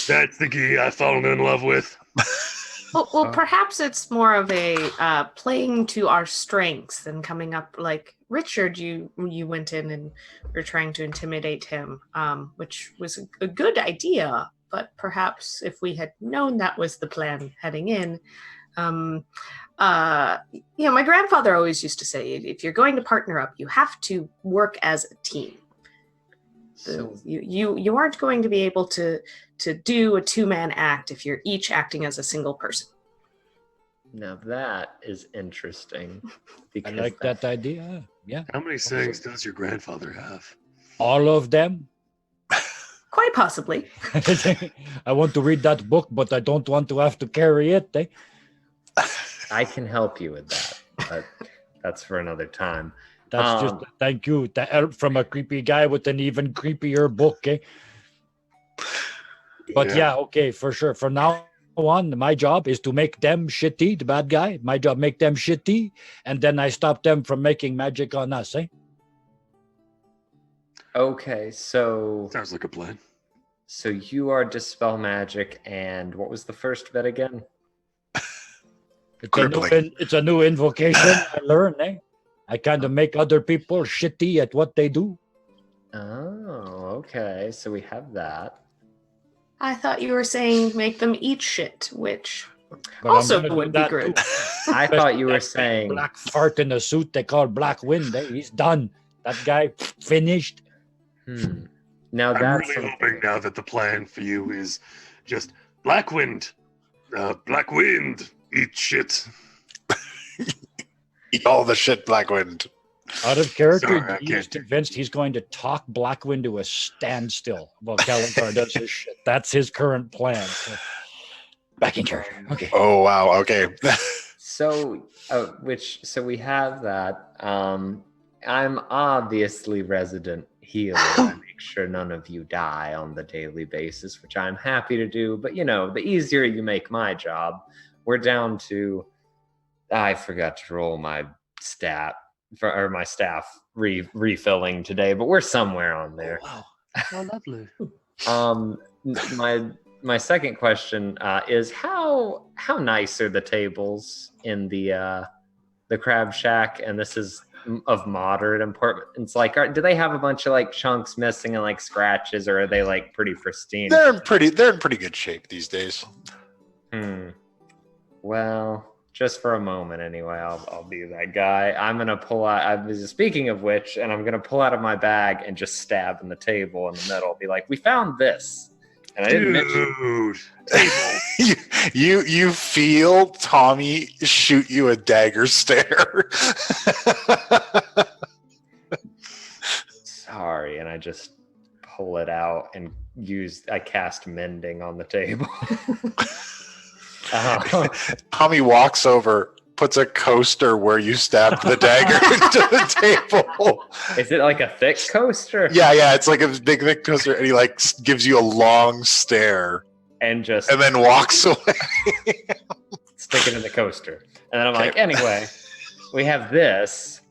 Speaker 4: That's the key I've fallen in love with.
Speaker 5: Well, perhaps it's more of a playing to our strengths than coming up like Richard. You went in and were trying to intimidate him, which was a good idea. But perhaps if we had known that was the plan heading in, my grandfather always used to say, if you're going to partner up, you have to work as a team. So you aren't going to be able to do a two-man act if you're each acting as a single person.
Speaker 3: Now that is interesting.
Speaker 6: I like that idea. Yeah.
Speaker 4: How many sayings does your grandfather have?
Speaker 6: All of them.
Speaker 5: Quite possibly.
Speaker 6: I want to read that book, but I don't want to have to carry it.
Speaker 3: I can help you with that, but that's for another time.
Speaker 6: That's just thank you from a creepy guy with an even creepier book. But yeah, okay, for sure. From now on, my job is to make them shitty, the bad guy. My job, make them shitty, and then I stop them from making magic on us.
Speaker 3: Okay, so
Speaker 4: sounds like a plan.
Speaker 3: So you are dispel magic, and what was the first bit again?
Speaker 6: It's a new invocation I learned. I kind of make other people shitty at what they do.
Speaker 3: Oh, okay. So we have that.
Speaker 5: I thought you were saying make them eat shit, which
Speaker 6: But
Speaker 5: also would be good.
Speaker 3: I thought you were saying
Speaker 6: black fart in a suit they call Black Wind. He's done. That guy finished.
Speaker 3: Now
Speaker 4: I'm really hoping now that the plan for you is just Black Wind. Black Wind, eat shit.
Speaker 2: Eat all the shit, Blackwind.
Speaker 6: Out of character,
Speaker 4: Sorry,
Speaker 6: he's convinced he's going to talk Blackwind to a standstill while Kalimdar does his shit. That's his current plan. So, back in character. Okay.
Speaker 2: Oh, wow. Okay.
Speaker 3: So we have that. I'm obviously resident healer. I make sure none of you die on the daily basis, which I'm happy to do. But, the easier you make my job, we're down to... I forgot to roll my staff refilling today, but we're somewhere on there.
Speaker 4: Oh, wow. Oh, lovely.
Speaker 3: My second question is how nice are the tables in the crab shack? And this is of moderate importance? Like, do they have a bunch of like chunks missing and like scratches, or are they like pretty pristine?
Speaker 2: They're in pretty good shape these days.
Speaker 3: Well, just for a moment anyway, I'll be that guy. I'm gonna pull out. Speaking of which, and I'm gonna pull out of my bag and just stab in the table in the middle. Be like, we found this, and I didn't mention.
Speaker 4: Table.
Speaker 2: you feel Tommy shoot you a dagger stare.
Speaker 3: Sorry, and I just pull it out and I cast mending on the table.
Speaker 2: Tommy walks over, puts a coaster where you stabbed the dagger into the table.
Speaker 3: Is it like a thick coaster?
Speaker 2: Yeah, it's like a big thick coaster, and he like gives you a long stare,
Speaker 3: and
Speaker 2: then walks away.
Speaker 3: Stick it in the coaster, and then I'm like, anyway, we have this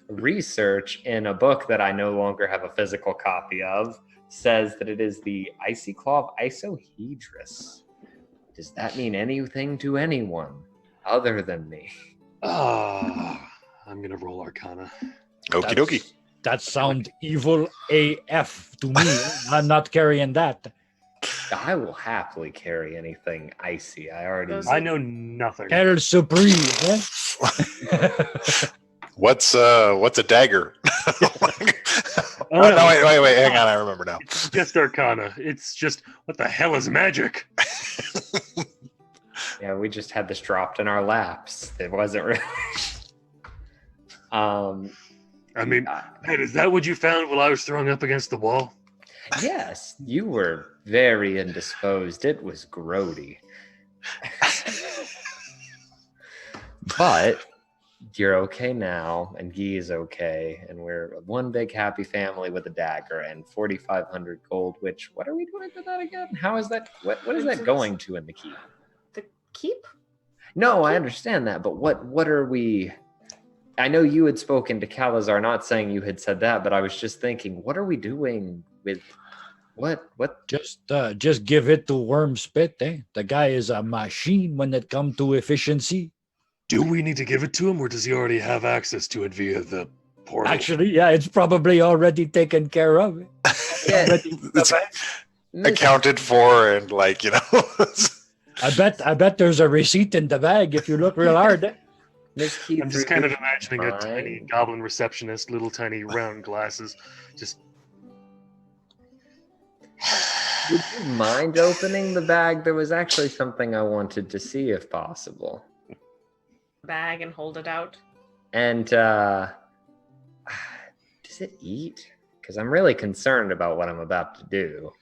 Speaker 3: research in a book that I no longer have a physical copy of. Says that it is the icy claw of isohedrus. Does that mean anything to anyone other than me?
Speaker 4: I'm gonna roll Arcana.
Speaker 2: Okie dokie.
Speaker 6: That sounds evil AF to me. I'm not carrying that.
Speaker 3: I will happily carry anything icy.
Speaker 4: I know nothing.
Speaker 6: El Supreme. Eh?
Speaker 2: What's a dagger? No, wait, hang on, I remember now.
Speaker 4: It's just Arcana. It's just, what the hell is magic?
Speaker 3: Yeah, we just had this dropped in our laps. It wasn't really.
Speaker 4: I mean, hey, is that what you found while I was throwing up against the wall?
Speaker 3: Yes, you were very indisposed. It was grody. But you're okay now, and Guy is okay, and we're one big happy family with a dagger and 4,500 gold. Which, what are we doing with that again? How is that? What is that going to in the keep?
Speaker 5: The keep?
Speaker 3: No, I understand that, but what are we? I know you had spoken to Calazar, not saying you had said that, but I was just thinking, what are we doing with what?
Speaker 6: Just give it to Wormspit. Eh? The guy is a machine when it comes to efficiency.
Speaker 4: Do we need to give it to him, or does he already have access to it via the portal?
Speaker 6: Actually, yeah, it's probably already taken care of.
Speaker 3: Yeah,
Speaker 2: It's accounted for, and like, you know.
Speaker 6: I bet there's a receipt in the bag if you look real hard. Eh?
Speaker 4: I'm just kind of imagining a tiny goblin receptionist, little tiny round glasses, just.
Speaker 3: Would you mind opening the bag? There was actually something I wanted to see, if possible.
Speaker 5: Bag and hold it out.
Speaker 3: And does it eat? Because I'm really concerned about what I'm about to do.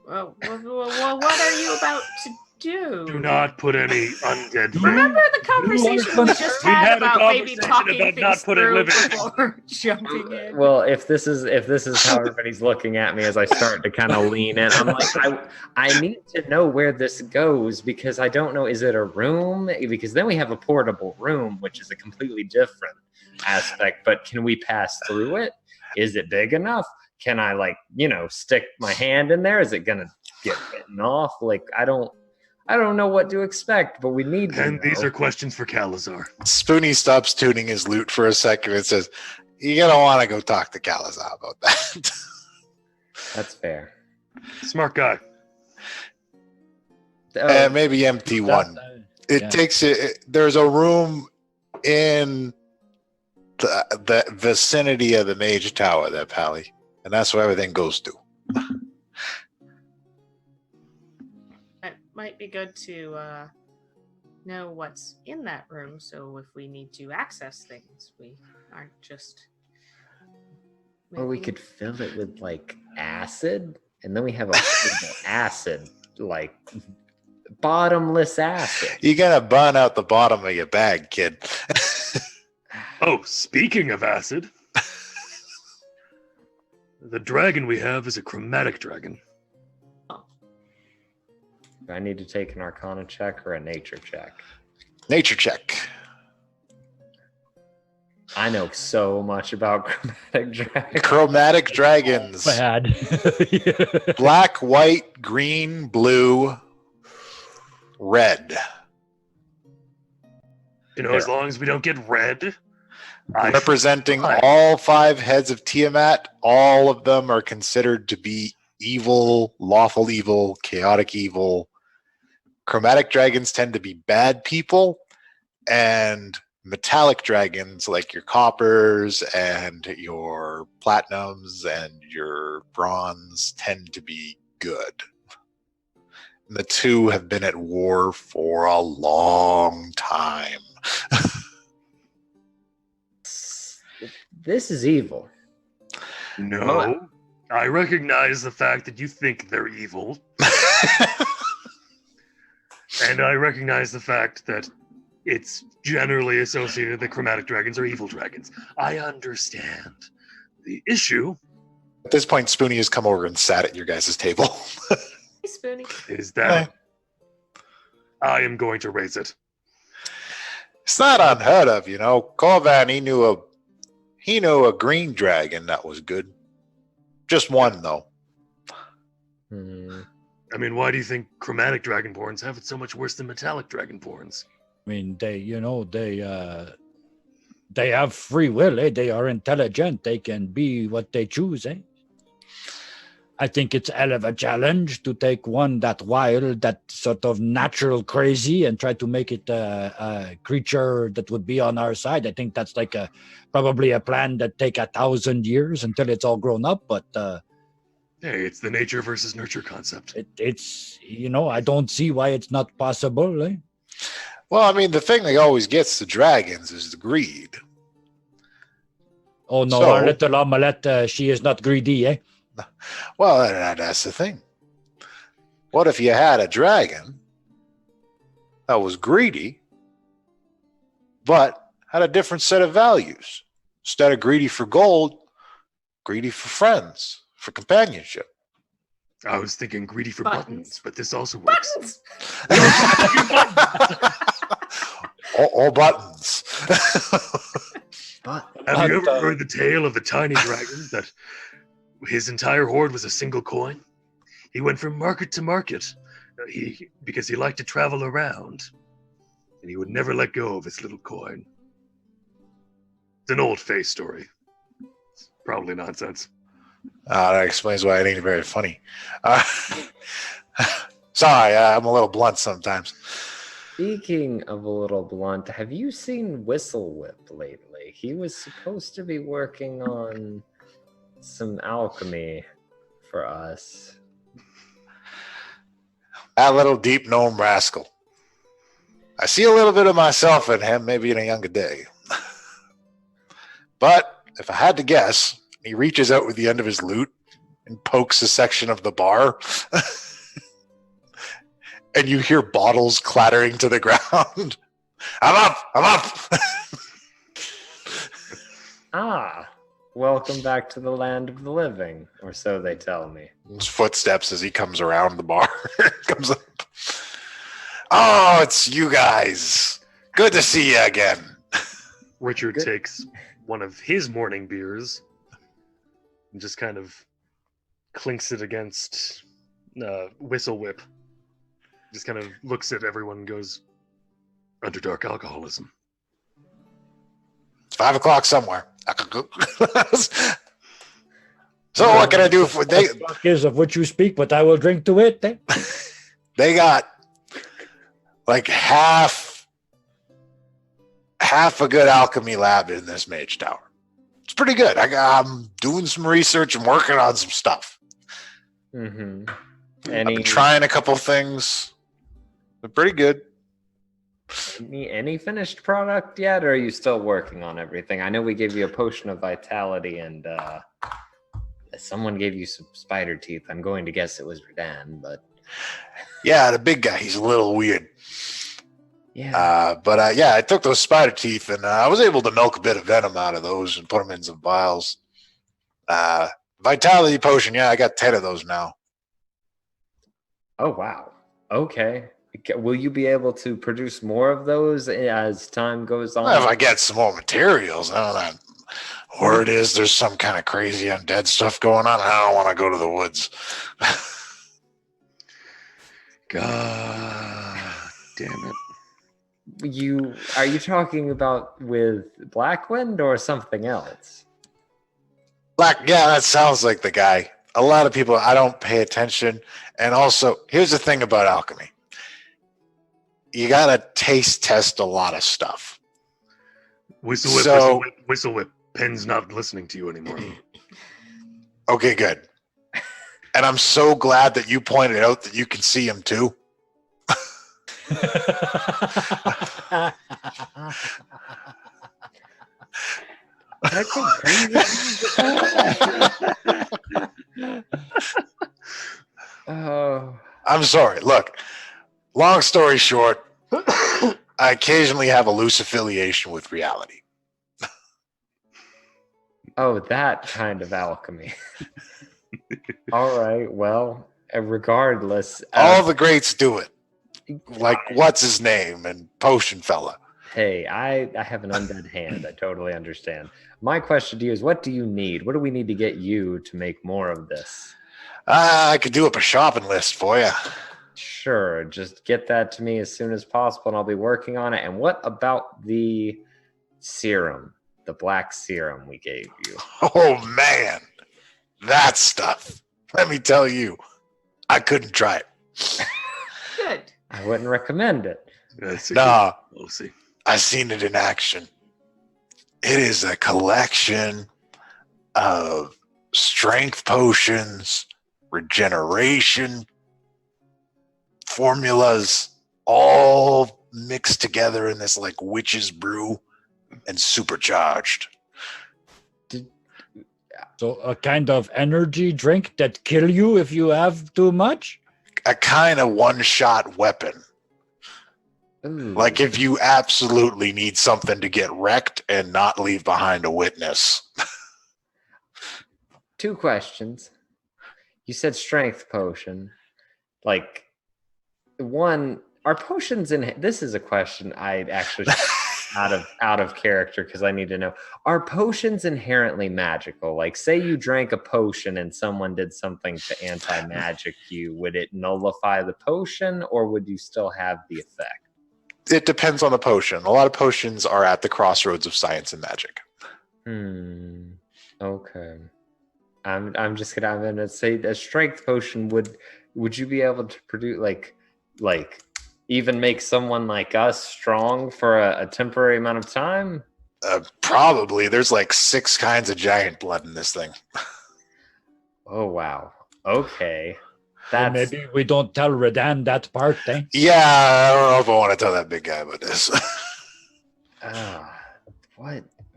Speaker 5: Well, what are you about to do?
Speaker 4: Do not put any undead.
Speaker 5: Remember the conversation we just had about maybe talking
Speaker 4: about
Speaker 5: things
Speaker 4: not putting
Speaker 5: through
Speaker 4: living.
Speaker 5: before jumping in?
Speaker 3: Well, if this is how everybody's looking at me as I start to kind of lean in, I'm like, I need to know where this goes, because I don't know. Is it a room? Because then we have a portable room, which is a completely different aspect. But can we pass through it? Is it big enough? Can I, like, stick my hand in there? Is it gonna get bitten off? Like, I don't know what to expect, but we need to
Speaker 4: And
Speaker 3: know.
Speaker 4: these are questions for Calazar.
Speaker 2: Spoonie stops tuning his lute for a second and says, "You're gonna want to go talk to Calazar about that."
Speaker 3: That's fair.
Speaker 4: Smart guy.
Speaker 2: Maybe empty one. It takes it. There's a room in the vicinity of the Mage Tower there, Pally, and that's where everything goes to.
Speaker 5: It might be good to know what's in that room, so if we need to access things, we aren't just.
Speaker 3: Or we could fill it with, like, acid, and then we have a acid, like, bottomless acid.
Speaker 2: You're gonna burn out the bottom of your bag, kid.
Speaker 4: Oh, speaking of acid, the dragon we have is a chromatic dragon.
Speaker 3: Do I need to take an Arcana check or a Nature check?
Speaker 2: Nature check.
Speaker 3: I know so much about chromatic dragons.
Speaker 2: Chromatic dragons.
Speaker 6: Bad.
Speaker 2: Black, white, green, blue, red.
Speaker 4: As long as we don't get red.
Speaker 2: Representing
Speaker 4: Fine.
Speaker 2: all 5 heads of Tiamat, all of them are considered to be evil, lawful evil, chaotic evil. Chromatic dragons tend to be bad people, and metallic dragons like your coppers and your platinums and your bronze tend to be good. And the two have been at war for a long time.
Speaker 3: This is evil.
Speaker 4: No. I recognize the fact that you think they're evil. And I recognize the fact that it's generally associated that chromatic dragons are evil dragons. I understand. The issue
Speaker 2: At this point, Spoonie has come over and sat at your guys' table.
Speaker 5: Hey, Spoonie.
Speaker 4: is that I am going to raise it.
Speaker 2: It's not unheard of, you know. Corvan, he knew a green dragon that was good. Just one, though.
Speaker 4: I mean, why do you think chromatic dragonborns have it so much worse than metallic dragonborns?
Speaker 6: I mean, they have free will, eh? They are intelligent. They can be what they choose, eh? I think it's a hell of a challenge to take one that wild, that sort of natural crazy, and try to make it a creature that would be on our side. I think that's like probably a plan that take 1,000 years until it's all grown up. But
Speaker 4: Hey, it's the nature versus nurture concept.
Speaker 6: it's I don't see why it's not possible, eh?
Speaker 2: Well, I mean, the thing that always gets the dragons is the greed.
Speaker 6: Oh no,
Speaker 2: So-
Speaker 6: our little omelette, she is not greedy, eh?
Speaker 2: Well, that's the thing. What if you had a dragon that was greedy, but had a different set of values? Instead of greedy for gold, greedy for friends, for companionship.
Speaker 4: I was thinking greedy for
Speaker 5: Buttons.
Speaker 4: buttons, but this also works.
Speaker 5: Buttons!
Speaker 2: All buttons.
Speaker 4: Have you ever heard the tale of the tiny dragon that his entire hoard was a single coin? He went from market to market because he liked to travel around, and he would never let go of his little coin. It's an old face story. It's probably nonsense.
Speaker 2: That explains why it ain't very funny. Sorry, I'm a little blunt sometimes.
Speaker 3: Speaking of a little blunt, have you seen Whistle Whip lately? He was supposed to be working on some alchemy for us.
Speaker 2: That little deep gnome rascal. I see a little bit of myself in him, maybe in a younger day. But if I had to guess, he reaches out with the end of his lute and pokes a section of the bar. And you hear bottles clattering to the ground. I'm up.
Speaker 3: Ah, welcome back to the land of the living, or so they tell me.
Speaker 2: His footsteps as he comes around the bar. Comes up. Oh, it's you guys. Good to see you again.
Speaker 4: Richard
Speaker 3: Good.
Speaker 4: takes one of his morning beers and just kind of clinks it against Whistle Whip. Just kind of looks at everyone and goes, "Underdark alcoholism."
Speaker 2: It's 5 o'clock somewhere. So what can I do for they?
Speaker 6: What the fuck is of which you speak, but I will drink to it, eh?
Speaker 2: They got like half a good alchemy lab in this mage tower. It's pretty good. I'm doing some research and working on some stuff.
Speaker 3: Mm-hmm.
Speaker 2: I've been trying a couple things. They're pretty good.
Speaker 3: Any finished product yet, or are you still working on everything? I know we gave you a potion of vitality, and someone gave you some spider teeth. I'm going to guess it was Redan, but
Speaker 2: Yeah, the big guy. He's a little weird.
Speaker 3: yeah.
Speaker 2: But I took those spider teeth and I was able to milk a bit of venom out of those and put them in some vials. Vitality potion. Yeah, I got 10 of those now.
Speaker 3: Oh wow. Okay. Will you be able to produce more of those as time goes on?
Speaker 2: Well, if I get some more materials, I don't know. Word is there's some kind of crazy undead stuff going on. I don't want to go to the woods.
Speaker 4: God damn it.
Speaker 3: Are you talking about with Blackwind or something else?
Speaker 2: Yeah, that sounds like the guy. A lot of people, I don't pay attention. And also, here's the thing about alchemy. You gotta taste test a lot of stuff.
Speaker 4: Whistle whip,
Speaker 2: So-
Speaker 4: whistle whip, whistle whip. Pen's not listening to you anymore.
Speaker 2: Okay, good. And I'm so glad that you pointed out that you can see him too.
Speaker 3: Can I go crazy? Oh,
Speaker 2: I'm sorry. Look, long story short, I occasionally have a loose affiliation with reality.
Speaker 3: oh, that kind of alchemy. All right. Well, regardless,
Speaker 2: All the greats do it. Like, what's his name? And Potion Fella.
Speaker 3: hey, I have an undead hand. I totally understand. My question to you is, what do you need? What do we need to get you to make more of this?
Speaker 2: I could do up a shopping list for you.
Speaker 3: Sure, just get that to me as soon as possible, and I'll be working on it. And what about the serum, the black serum we gave you?
Speaker 2: Oh, man. That stuff. Let me tell you, I couldn't try it.
Speaker 5: Good.
Speaker 3: I wouldn't recommend it.
Speaker 4: That's a
Speaker 2: Nah,
Speaker 4: good policy.
Speaker 2: I seen it in action. It is a collection of strength potions, regeneration formulas, all mixed together in this like witch's brew and supercharged.
Speaker 6: So a kind of energy drink that kill you if you have too much?
Speaker 2: A kind of one-shot weapon.
Speaker 3: Ooh.
Speaker 2: Like if you absolutely need something to get wrecked and not leave behind a witness.
Speaker 3: 2 questions. You said strength potion. Like, one, are potions in this is a question I actually out of character because I need to know. Are potions inherently magical? Like, say you drank a potion and someone did something to anti-magic you, would it nullify the potion or would you still have the effect?
Speaker 2: It depends on the potion. A lot of potions are at the crossroads of science and magic.
Speaker 3: Okay. I'm gonna say a strength potion would you be able to produce like even make someone like us strong for a temporary amount of time?
Speaker 2: Probably. There's like 6 kinds of giant blood in this thing.
Speaker 3: Oh wow. Okay.
Speaker 6: Well,
Speaker 3: That's
Speaker 6: maybe we don't tell Redan that part, eh?
Speaker 2: Yeah, I don't know if I want to tell that big guy about this.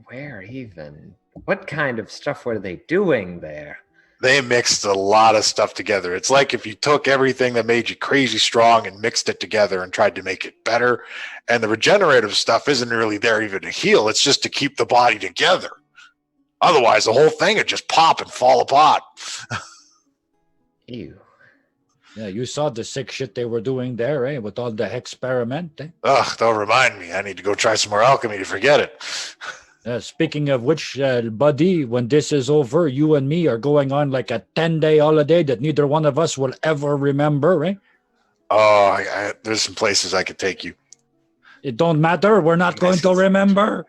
Speaker 3: where even? What kind of stuff were they doing there?
Speaker 2: They mixed a lot of stuff together. It's like if you took everything that made you crazy strong and mixed it together and tried to make it better. And the regenerative stuff isn't really there even to heal. It's just to keep the body together. Otherwise, the whole thing would just pop and fall apart.
Speaker 3: Ew.
Speaker 6: Yeah, you saw the sick shit they were doing there, eh? With all the experiment, eh?
Speaker 2: Ugh, don't remind me. I need to go try some more alchemy to forget it.
Speaker 6: Speaking of which, buddy, when this is over, you and me are going on like a 10-day holiday that neither one of us will ever remember, eh?
Speaker 2: Oh, there's some places I could take you.
Speaker 6: It don't matter. We're not going to remember.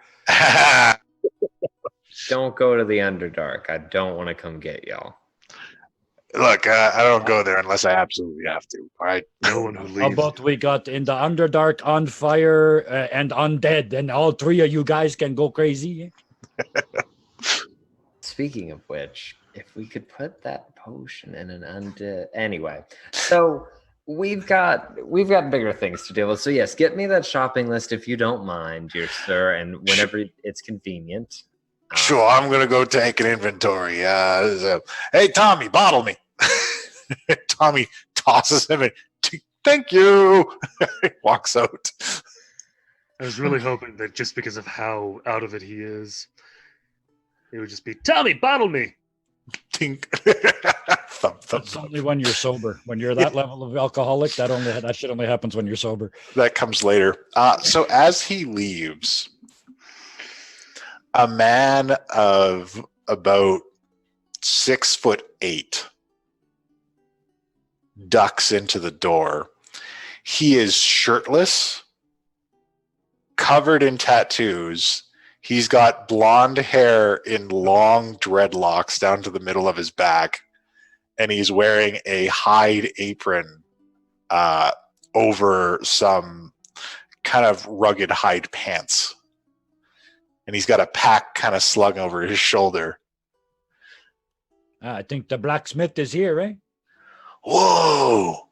Speaker 3: Don't go to the Underdark. I don't want to come get y'all.
Speaker 2: Look, I don't go there unless I absolutely have to. All right.
Speaker 4: No one who leaves.
Speaker 6: How about we got in the Underdark, on fire, and undead, and all 3 of you guys can go crazy. Eh?
Speaker 3: Speaking of which, if we could put that potion in an undead anyway. So we've got bigger things to deal with. So yes, get me that shopping list if you don't mind, dear sir, and whenever it's convenient.
Speaker 2: Sure, I'm going to go take an inventory. Hey, Tommy, bottle me. Tommy tosses him and, thank you. He walks out.
Speaker 4: I was really hoping that just because of how out of it he is, it would just be, Tommy, bottle me.
Speaker 2: Tink. Thump, thump,
Speaker 6: That's
Speaker 2: thump.
Speaker 6: only when you're sober. When you're that level of alcoholic, that shit only happens when you're sober.
Speaker 2: That comes later. So as he leaves, a man of about 6'8" ducks into the door. He is shirtless, covered in tattoos. He's got blonde hair in long dreadlocks down to the middle of his back, and he's wearing a hide apron over some kind of rugged hide pants. And he's got a pack kind of slung over his shoulder.
Speaker 6: I think the blacksmith is here, eh?
Speaker 2: Whoa!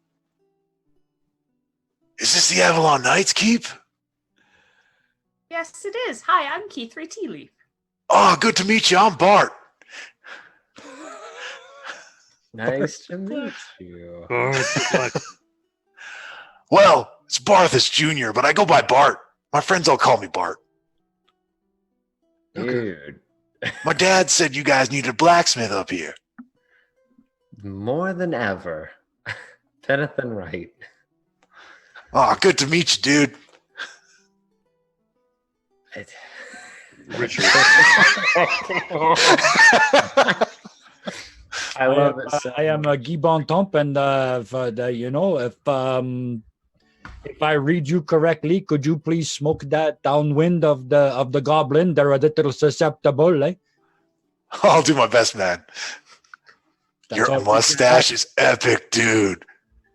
Speaker 2: Is this the Avalon Knights Keep?
Speaker 5: Yes, it is. Hi, I'm Keith Tea Leaf.
Speaker 2: Oh, good to meet you. I'm Bart.
Speaker 3: Nice to meet you.
Speaker 2: Well, it's Barthus Jr., but I go by Bart. My friends all call me Bart.
Speaker 3: Dude.
Speaker 2: My dad said you guys needed a blacksmith up here.
Speaker 3: More than ever. Better than right.
Speaker 2: Oh, good to meet you, dude.
Speaker 4: Richard.
Speaker 3: I love it. So
Speaker 6: I am a Guy Bontemps, and if I read you correctly, could you please smoke that downwind of the goblin? They're a little susceptible, eh?
Speaker 2: I'll do my best, man.
Speaker 6: That's all
Speaker 2: Your
Speaker 6: we
Speaker 2: mustache
Speaker 6: can
Speaker 2: is epic, dude.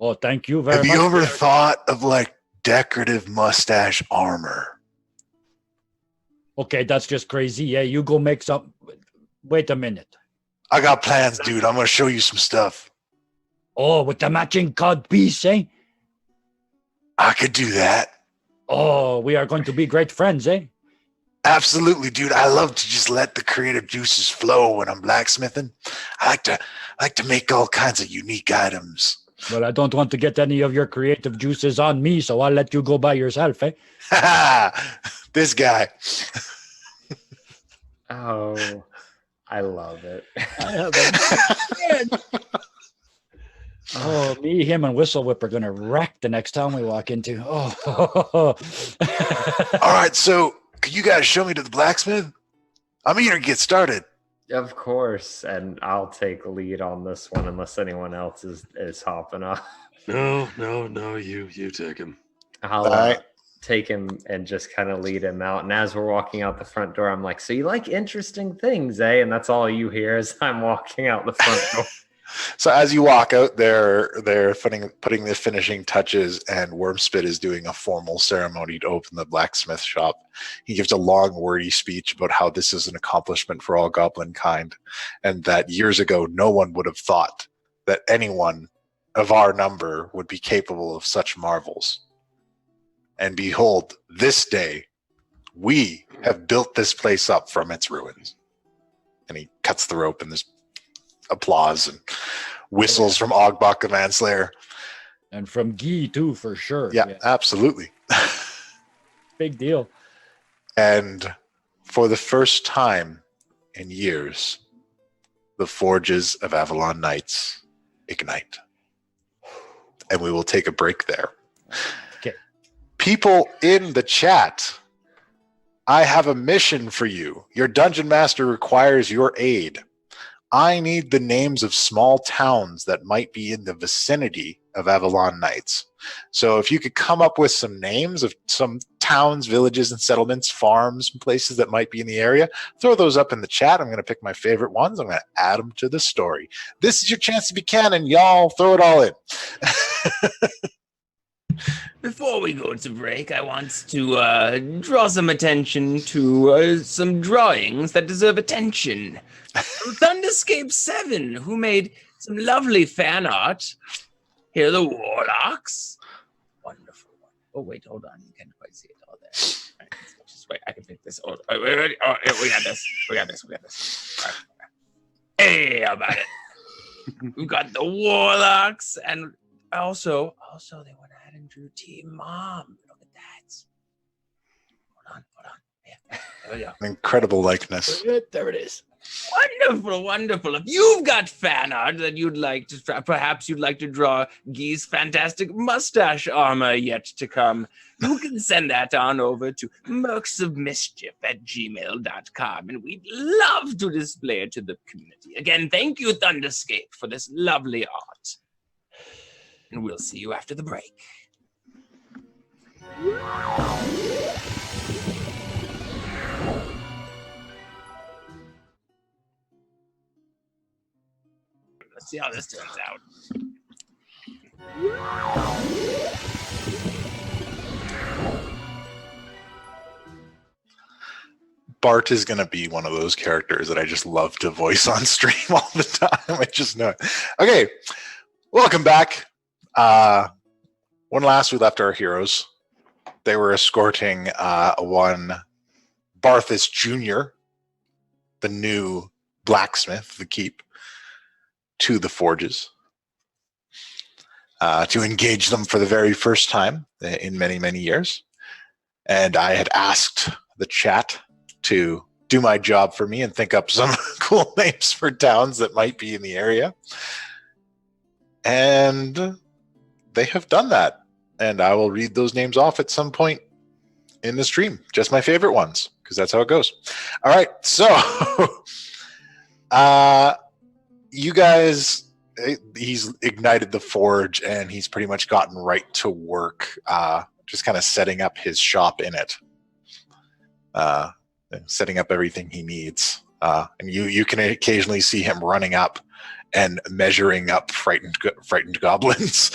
Speaker 6: Oh, thank you very
Speaker 2: Have
Speaker 6: much.
Speaker 2: you ever thought of like decorative mustache armor?
Speaker 6: Okay, that's just crazy. Yeah, you go make some. Wait a minute.
Speaker 2: I got plans, dude. I'm going to show you some stuff.
Speaker 6: Oh, with the matching cod piece, eh?
Speaker 2: I could do that.
Speaker 6: Oh, we are going to be great friends, eh?
Speaker 2: Absolutely, dude. I love to just let the creative juices flow when I'm blacksmithing. I like to make all kinds of unique items.
Speaker 6: Well, I don't want to get any of your creative juices on me, so I'll let you go by yourself, eh?
Speaker 2: This guy.
Speaker 3: Oh, I love it.
Speaker 6: Oh, me, him, and Whistle Whip are going to wreck the next town we walk into. Oh.
Speaker 2: All right, so could you guys show me to the blacksmith? I'm eager to get started.
Speaker 3: Of course, and I'll take lead on this one unless anyone else is hopping up.
Speaker 4: No, you take him.
Speaker 3: I'll
Speaker 2: Right.
Speaker 3: take him and just kind of lead him out. And as we're walking out the front door, I'm like, so you like interesting things, eh? And that's all you hear as I'm walking out the front door.
Speaker 2: So as you walk out, they're putting the finishing touches, and Wormspit is doing a formal ceremony to open the blacksmith shop. He gives a long, wordy speech about how this is an accomplishment for all goblin kind, and that years ago no one would have thought that anyone of our number would be capable of such marvels. And behold, this day we have built this place up from its ruins. And he cuts the rope, and there's applause and whistles from Ogbok the Manslayer.
Speaker 6: And from Guy, too, for sure.
Speaker 2: Yeah, absolutely.
Speaker 6: Big deal.
Speaker 2: And for the first time in years, the forges of Avalon Knights ignite. And we will take a break there.
Speaker 6: Okay.
Speaker 2: People in the chat, I have a mission for you. Your dungeon master requires your aid. I need the names of small towns that might be in the vicinity of Avalon Knights. So if you could come up with some names of some towns, villages, and settlements, farms, and places that might be in the area, throw those up in the chat. I'm going to pick my favorite ones. I'm going to add them to the story. This is your chance to be canon, y'all. Throw it all in.
Speaker 1: Before we go to break, I want to draw some attention to some drawings that deserve attention. Thunderscape 7, who made some lovely fan art. Here are the Warlocks. Wonderful. Oh, wait, hold on. You can't quite see it all there. All right, just wait. I can pick this. Oh, wait. Oh, we got this. We got this. All right. Hey, how about it? We've got the Warlocks, and also they went ahead and drew Team Mom. Look at that. Hold on. Yeah, there we go.
Speaker 2: An incredible likeness.
Speaker 6: There it is.
Speaker 1: Wonderful. If you've got fan art that you'd like to, perhaps you'd like to draw Guy's fantastic mustache armor yet to come, you can send that on over to mercsofmischief@gmail.com, and we'd love to display it to the community. Again, thank you, Thunderscape, for this lovely art. And we'll see you after the break. Let's see how this turns out.
Speaker 2: Bart is going to be one of those characters that I just love to voice on stream all the time. I just know it. Okay, welcome back. When last we left our heroes, they were escorting one Barthas Jr., the new blacksmith, the keep, to the forges to engage them for the very first time in many, many years. And I had asked the chat to do my job for me and think up some cool names for towns that might be in the area. And they have done that. And I will read those names off at some point in the stream. Just my favorite ones, because that's how it goes. All right, so you guys, he's ignited the forge and he's pretty much gotten right to work, just kind of setting up his shop in it. Setting up everything he needs. And you can occasionally see him running up and measuring up frightened goblins.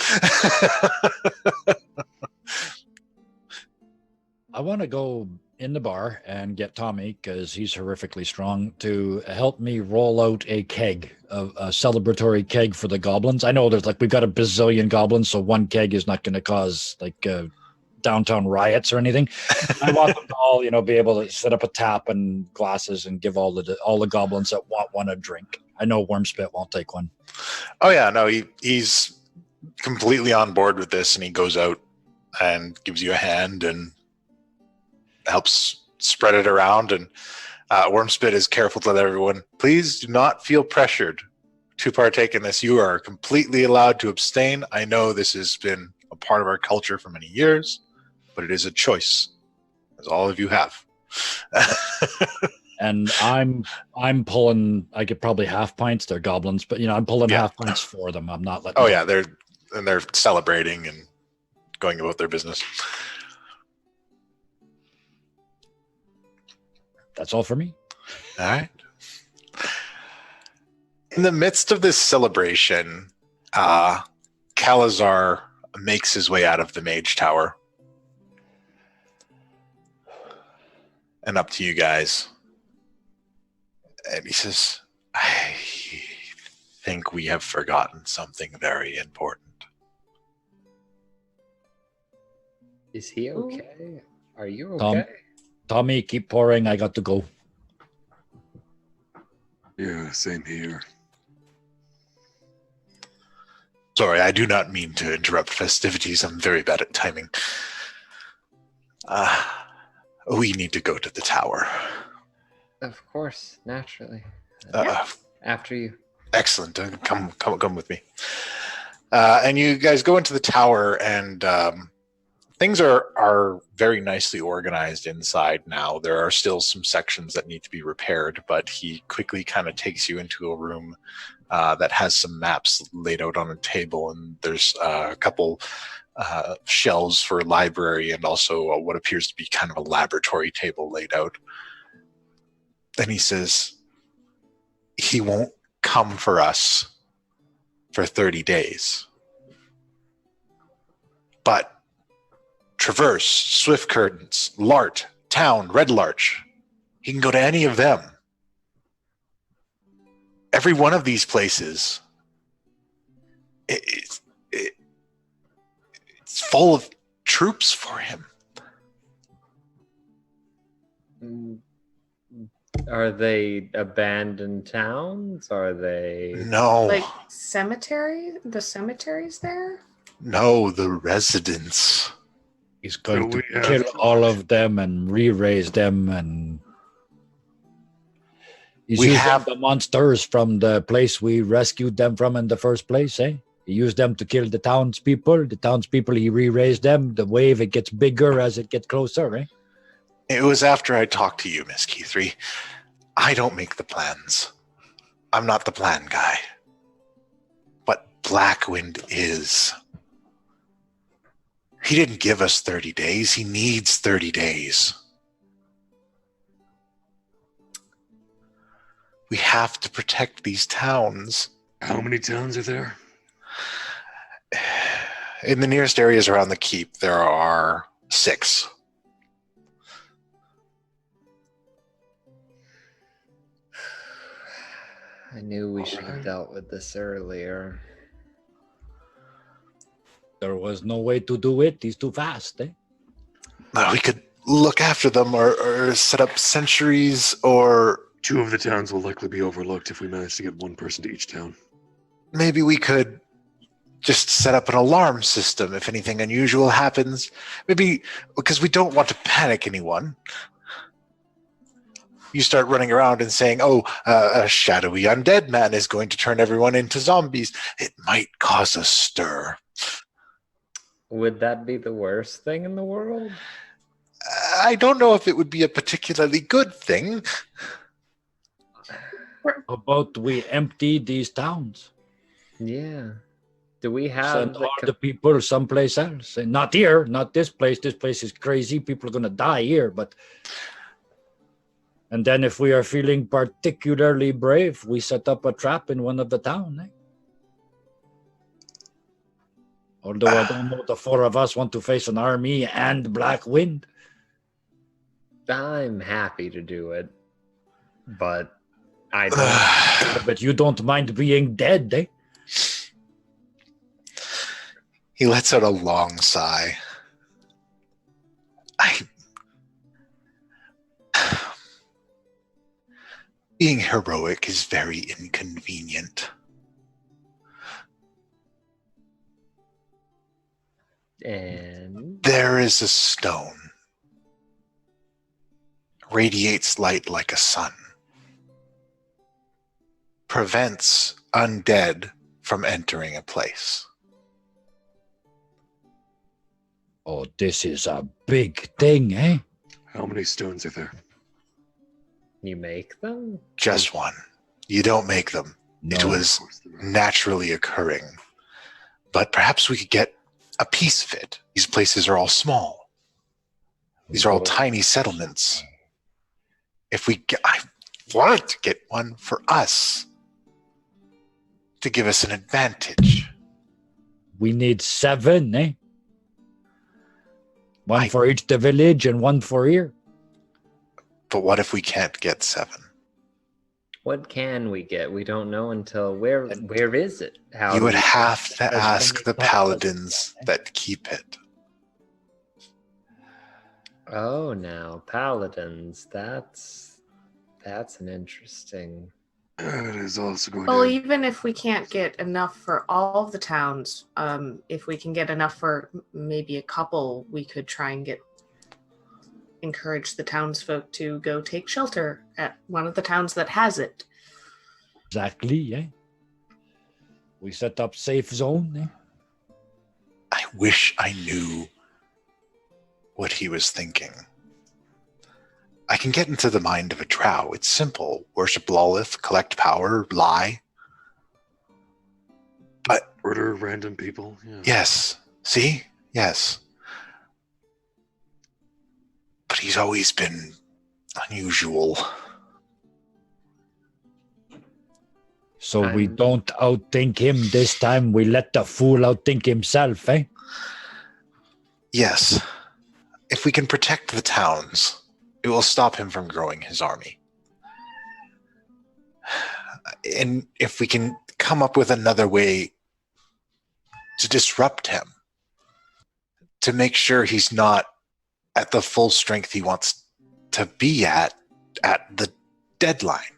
Speaker 6: I want to go in the bar and get Tommy, because he's horrifically strong, to help me roll out a keg, a celebratory keg for the goblins. I know we've got a bazillion goblins, so one keg is not going to cause downtown riots or anything. I want them to all, be able to set up a tap and glasses and give all the goblins that want one a drink. I know Wormspit won't take one.
Speaker 2: Oh yeah, no, he's completely on board with this, and he goes out and gives you a hand and helps spread it around. And Wormspit is careful to let everyone, please do not feel pressured to partake in this. You are completely allowed to abstain. I know this has been a part of our culture for many years, but it is a choice, as all of you have.
Speaker 6: And I'm pulling. I could probably half pints. They're goblins, but I'm pulling half pints for them. I'm not letting.
Speaker 2: Oh yeah, they're celebrating and going about their business.
Speaker 6: That's all for me.
Speaker 2: All right. In the midst of this celebration, Calazar makes his way out of the Mage Tower and up to you guys. And he says, I think we have forgotten something very important.
Speaker 3: Is he okay? Are you okay?
Speaker 6: Tommy, keep pouring. I got to go.
Speaker 7: Yeah, same here.
Speaker 2: Sorry, I do not mean to interrupt festivities. I'm very bad at timing. We need to go to the tower.
Speaker 3: Of course, naturally. After you.
Speaker 2: Excellent. Come with me. And you guys go into the tower, and things are very nicely organized inside now. There are still some sections that need to be repaired, but he quickly kind of takes you into a room that has some maps laid out on a table, and there's a couple shelves for a library, and also what appears to be kind of a laboratory table laid out. Then he says, he won't come for us for 30 days. But Traverse, Swift Curtains, Lart, Town, Red Larch, he can go to any of them. Every one of these places, it's full of troops for him.
Speaker 3: Are they abandoned towns? Are they...
Speaker 2: No.
Speaker 5: Like cemetery? The cemeteries there?
Speaker 2: No, the residents.
Speaker 6: He's going
Speaker 4: So
Speaker 6: to
Speaker 4: we
Speaker 6: kill
Speaker 4: have-
Speaker 6: all of them and re-raise them, and he's
Speaker 2: We
Speaker 6: used
Speaker 2: have-
Speaker 6: the monsters from the place we rescued them from in the first place, eh? He used them to kill the townspeople. The townspeople, he re-raised them. The wave, it gets bigger as it gets closer, eh?
Speaker 2: It was after I talked to you, Miss Key3. I don't make the plans. I'm not the plan guy. But Blackwind is. He didn't give us 30 days. He needs 30 days. We have to protect these towns.
Speaker 7: How many towns are there?
Speaker 2: In the nearest areas around the keep, there are 6.
Speaker 3: I knew we should have
Speaker 7: Alright.
Speaker 3: dealt with this earlier.
Speaker 6: There was no way to do it. He's too fast, eh?
Speaker 2: We could look after them or set up sentries or
Speaker 7: 2 of the towns will likely be overlooked if we manage to get 1 person to each town.
Speaker 2: maybe we could just set up an alarm system if anything unusual happens. Maybe because we don't want to panic anyone. You start running around and saying, a shadowy undead man is going to turn everyone into zombies. It might cause a stir.
Speaker 3: Would that be the worst thing in the world?
Speaker 2: I don't know if it would be a particularly good thing.
Speaker 6: How about we empty these towns?
Speaker 3: Yeah. Do we have
Speaker 6: Send all the people someplace else. And not here, not this place. This place is crazy. People are going to die here. And then if we are feeling particularly brave, we set up a trap in one of the towns. Eh? Although I don't know the 4 of us want to face an army and Black Wind.
Speaker 3: I'm happy to do it, but I don't.
Speaker 6: But you don't mind being dead, eh?
Speaker 2: He lets out a long sigh. Being heroic is very inconvenient.
Speaker 3: And
Speaker 2: There is a stone. Radiates light like a sun. Prevents undead from entering a place.
Speaker 6: Oh, this is a big thing, eh?
Speaker 7: How many stones are there?
Speaker 3: you make them?
Speaker 2: Just one. You don't make them. It
Speaker 6: No.
Speaker 2: was naturally occurring. But perhaps we could get a piece of it. These places are all small. These are all tiny settlements. I want to get one for us to give us an advantage.
Speaker 6: We need 7, eh? One for each the village and one for here.
Speaker 2: But what if we can't get 7?
Speaker 3: What can we get? We don't know until where is it? How
Speaker 2: You
Speaker 3: do
Speaker 2: would
Speaker 3: we-
Speaker 2: have to
Speaker 6: As
Speaker 2: ask
Speaker 6: many
Speaker 2: the
Speaker 6: towns as
Speaker 2: paladins
Speaker 6: we can.
Speaker 2: that keep it.
Speaker 3: Oh, now paladins. That's an interesting.
Speaker 7: It is also going
Speaker 5: Well,
Speaker 7: to...
Speaker 5: even if we can't get enough for all of the towns, if we can get enough for maybe a couple, we could try and encourage the townsfolk to go take shelter at one of the towns that has it.
Speaker 6: Exactly, eh? We set up safe zone, eh?
Speaker 2: I wish I knew what he was thinking. I can get into the mind of a drow. It's simple. Worship Lolith, collect power, lie. But
Speaker 7: Murder random people? Yeah.
Speaker 2: yes, see? Yes. But he's always been unusual.
Speaker 6: So we
Speaker 3: I'm-
Speaker 6: don't outthink him this time. We let the fool outthink himself, eh?
Speaker 2: Yes. If we can protect the towns, it will stop him from growing his army. And if we can come up with another way to disrupt him, to make sure he's not at the full strength he wants to be at the deadline.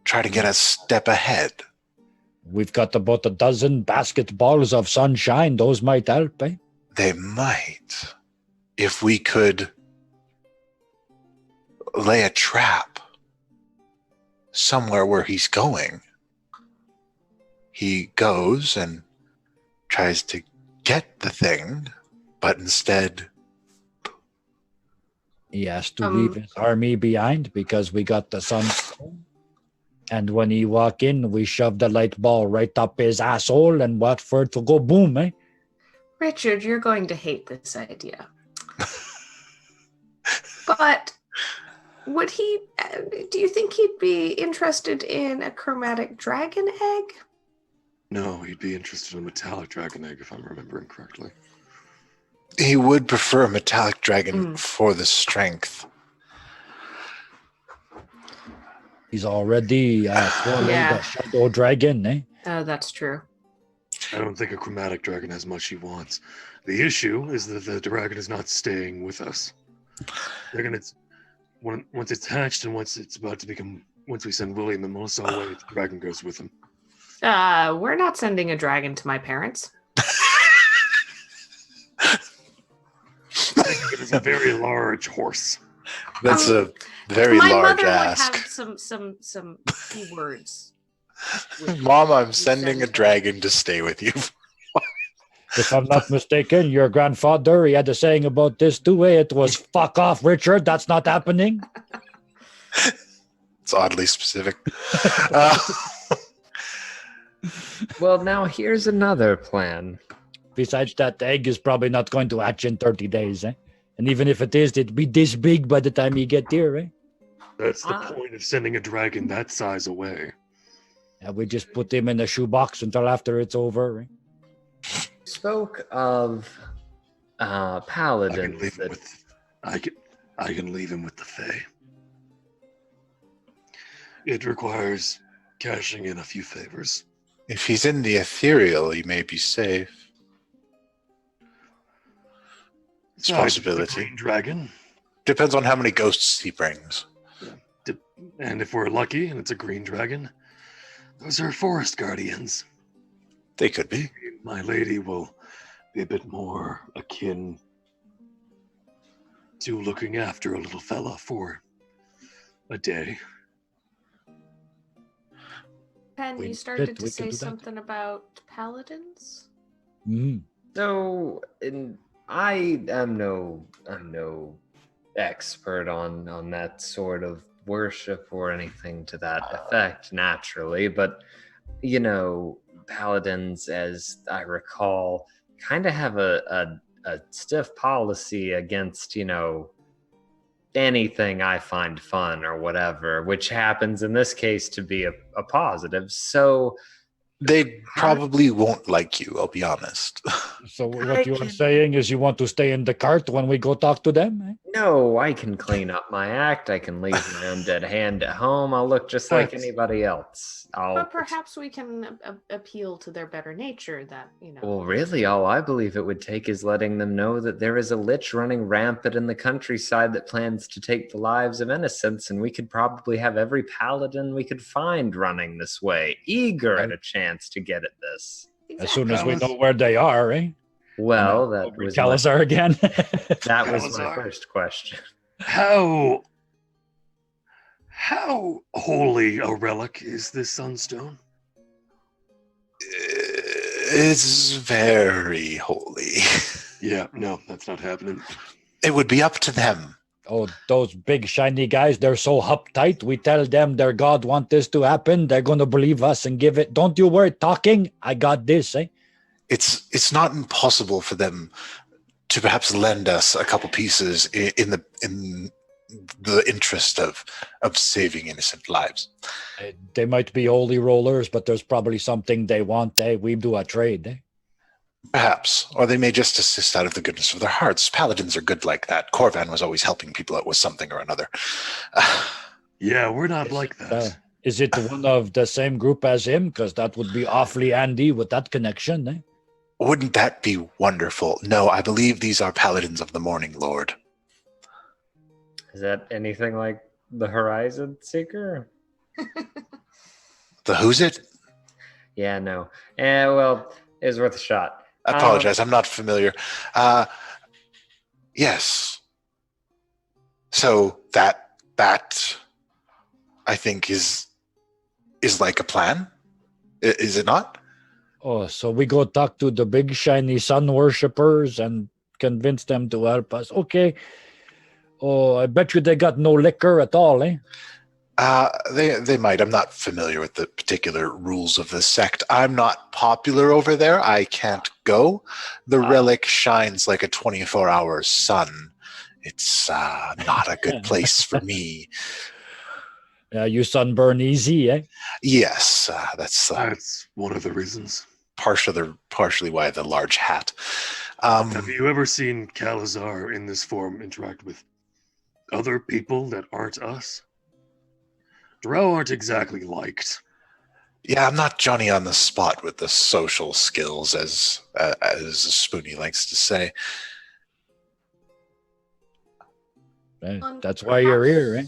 Speaker 2: Try to get a step ahead.
Speaker 6: We've got about a dozen basketballs of sunshine. Those might help, eh?
Speaker 2: They might. If we could lay a trap somewhere where he's going. He goes and tries to get the thing, but instead
Speaker 6: He has to leave his army behind because we got the sunstone. And when he walk in, we shove the light ball right up his asshole and watch for it to go boom, eh?
Speaker 5: Richard, you're going to hate this idea. But Would he? Do you think he'd be interested in a chromatic dragon egg?
Speaker 7: No, he'd be interested in a metallic dragon egg, if I'm remembering correctly.
Speaker 2: He would prefer a metallic dragon for the strength.
Speaker 6: He's already swallowed a shadow dragon, eh?
Speaker 5: Oh, that's true.
Speaker 7: I don't think a chromatic dragon has much he wants. The issue is that the dragon is not staying with us. Once it's hatched and once we send William and Melissa away, the dragon goes with him.
Speaker 5: We're not sending a dragon to my parents.
Speaker 7: It is a very large horse.
Speaker 2: That's a very large
Speaker 5: My mother
Speaker 2: ask.
Speaker 5: would have some key words.
Speaker 2: Mom, I'm sending a dragon to stay with you.
Speaker 6: If I'm not mistaken, your grandfather, he had a saying about this too, eh? It was, fuck off, Richard, that's not happening.
Speaker 2: It's oddly specific.
Speaker 3: Well, now here's another plan.
Speaker 6: Besides that, the egg is probably not going to hatch in 30 days, eh? And even if it is, it'd be this big by the time you get there, eh?
Speaker 7: That's the point of sending a dragon that size away.
Speaker 6: And we just put him in a shoebox until after it's over, eh?
Speaker 3: Spoke of paladins.
Speaker 7: I can leave him with the Fae. It requires cashing in a few favors.
Speaker 2: If he's in the ethereal, he may be safe. It's a possibility.
Speaker 7: Green dragon.
Speaker 2: Depends on how many ghosts he brings.
Speaker 7: And if we're lucky and it's a green dragon, those are forest guardians.
Speaker 2: They could be.
Speaker 7: My lady will be a bit more akin to looking after a little fella for a day.
Speaker 5: Pen, you started to say something about paladins?
Speaker 3: So, I am no expert on that sort of worship or anything to that effect, naturally, but paladins, as I recall, kind of have a stiff policy against anything I find fun or whatever, which happens in this case to be a positive. So
Speaker 2: they probably won't like you, I'll be honest.
Speaker 6: So what you are saying is you want to stay in the cart when we go talk to them? Eh?
Speaker 3: No, I can clean up my act. I can leave my own dead hand at home. I'll look just like anybody else.
Speaker 5: But perhaps we can appeal to their better nature that,
Speaker 3: Well, really, all I believe it would take is letting them know that there is a lich running rampant in the countryside that plans to take the lives of innocents, and we could probably have every paladin we could find running this way, eager at a chance to get at this.
Speaker 5: Exactly.
Speaker 6: As soon as we know where they are, eh?
Speaker 3: Well, that was
Speaker 6: Calazar again.
Speaker 3: That was my first question.
Speaker 7: How holy a relic is this sunstone?
Speaker 2: It's very holy.
Speaker 7: Yeah, no, that's not happening.
Speaker 2: It would be up to them.
Speaker 6: Oh, those big shiny guys, they're so uptight. We tell them their God want this to happen. They're going to believe us and give it. Don't you worry, talking. I got this, eh?
Speaker 2: It's not impossible for them to perhaps lend us a couple pieces in the interest of saving innocent lives.
Speaker 6: They might be holy rollers, but there's probably something they want, eh? We do a trade, eh?
Speaker 2: Perhaps. Or they may just assist out of the goodness of their hearts. Paladins are good like that. Corvan was always helping people out with something or another.
Speaker 7: Yeah, we're not like that.
Speaker 6: Is it one of the same group as him? Because that would be awfully handy with that connection, eh?
Speaker 2: Wouldn't that be wonderful? No, I believe these are Paladins of the Morning Lord.
Speaker 3: Is that anything like the Horizon Seeker?
Speaker 2: The who's it?
Speaker 3: Yeah, no. Well, it was worth a shot.
Speaker 2: I apologize, I'm not familiar. Yes. So that I think is like a plan. Is it not?
Speaker 6: Oh, so we go talk to the big shiny sun worshippers and convince them to help us. Okay. Oh, I bet you they got no liquor at all, eh?
Speaker 2: They might. I'm not familiar with the particular rules of the sect. I'm not popular over there. I can't go. The relic shines like a 24-hour sun It's not a good place for me.
Speaker 6: You sunburn easy, eh?
Speaker 2: Yes, that's
Speaker 7: That's one of the reasons.
Speaker 2: partially why the large hat.
Speaker 7: Have you ever seen Calazar in this form interact with other people that aren't us? Drow aren't exactly liked.
Speaker 2: Yeah, I'm not Johnny on the spot with the social skills, as Spoonie likes to say.
Speaker 6: That's why you're here, eh?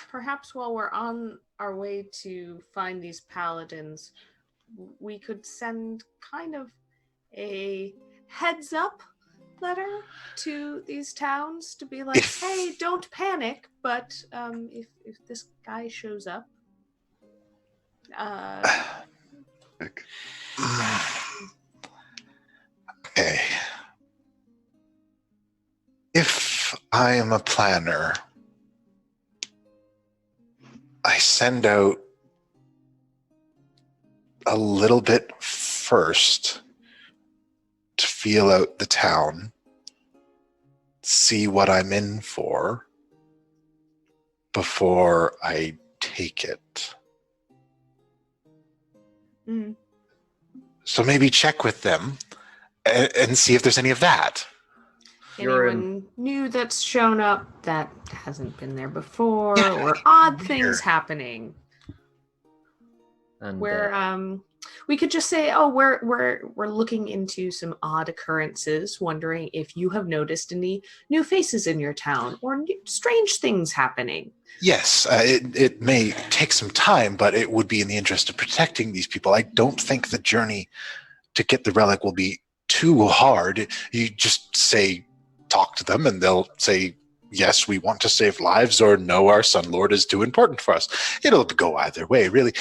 Speaker 5: Perhaps while we're on our way to find these paladins, we could send kind of a heads up letter to these towns to be like, hey, don't panic, but if this guy shows up,
Speaker 2: okay. If I am a planner, I send out a little bit first to feel out the town, see what I'm in for before I take it.
Speaker 5: Mm.
Speaker 2: So maybe check with them and see if there's any of that.
Speaker 5: Anyone new that's shown up that hasn't been there before, or odd things happening.
Speaker 3: And
Speaker 5: Where we could just say, oh, we're looking into some odd occurrences, wondering if you have noticed any new faces in your town or strange things happening.
Speaker 2: Yes, it may take some time, but it would be in the interest of protecting these people. I don't think the journey to get the relic will be too hard. You just talk to them, and they'll say, yes, we want to save lives, or no, our Sun Lord is too important for us. It'll go either way, really.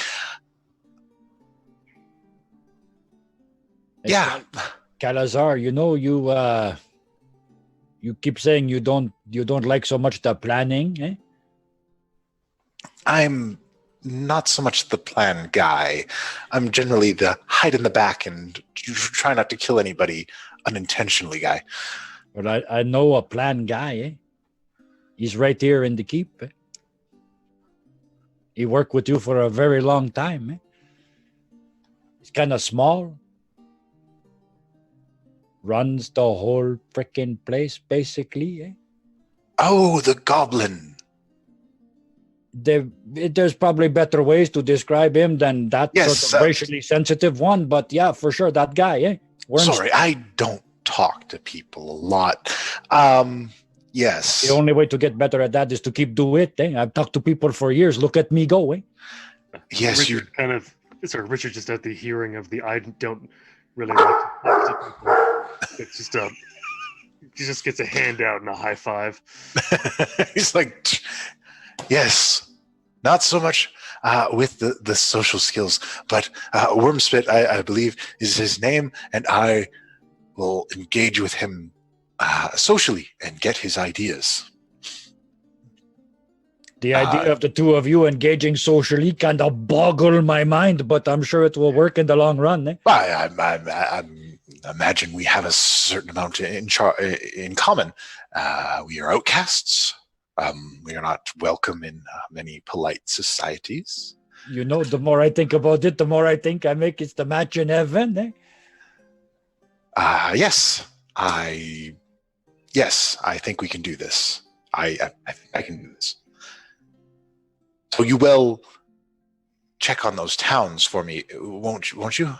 Speaker 2: Yeah.
Speaker 6: Calazar, you keep saying you don't like so much the planning, eh?
Speaker 2: I'm not so much the plan guy. I'm generally the hide in the back and try not to kill anybody unintentionally guy.
Speaker 6: But I know a plan guy, eh? He's right here in the keep, eh? He worked with you for a very long time, eh? He's kind of small. Runs the whole frickin' place, basically, eh?
Speaker 2: Oh, the goblin.
Speaker 6: There's probably better ways to describe him than that sort of racially sensitive one, but yeah, for sure, that guy, eh?
Speaker 2: Sorry, I don't talk to people a lot. Yes.
Speaker 6: The only way to get better at that is to keep doing it, eh? I've talked to people for years. Look at me go, eh?
Speaker 2: Yes,
Speaker 4: Richard just at the hearing of the I don't really like to talk to people. It's just he just gets a handout and a high five.
Speaker 2: He's like, yes, not so much with the social skills, but Wormspit, I believe, is his name, and I will engage with him socially and get his ideas.
Speaker 6: The idea of the two of you engaging socially kind of boggled my mind, but I'm sure it will work in the long run, eh?
Speaker 2: I imagine we have a certain amount in common. We are outcasts. We are not welcome in many polite societies.
Speaker 6: The more I think about it, the more I think I make it's the match in heaven, eh?
Speaker 2: Yes, I think we can do this. I think I can do this. So you will check on those towns for me, won't you?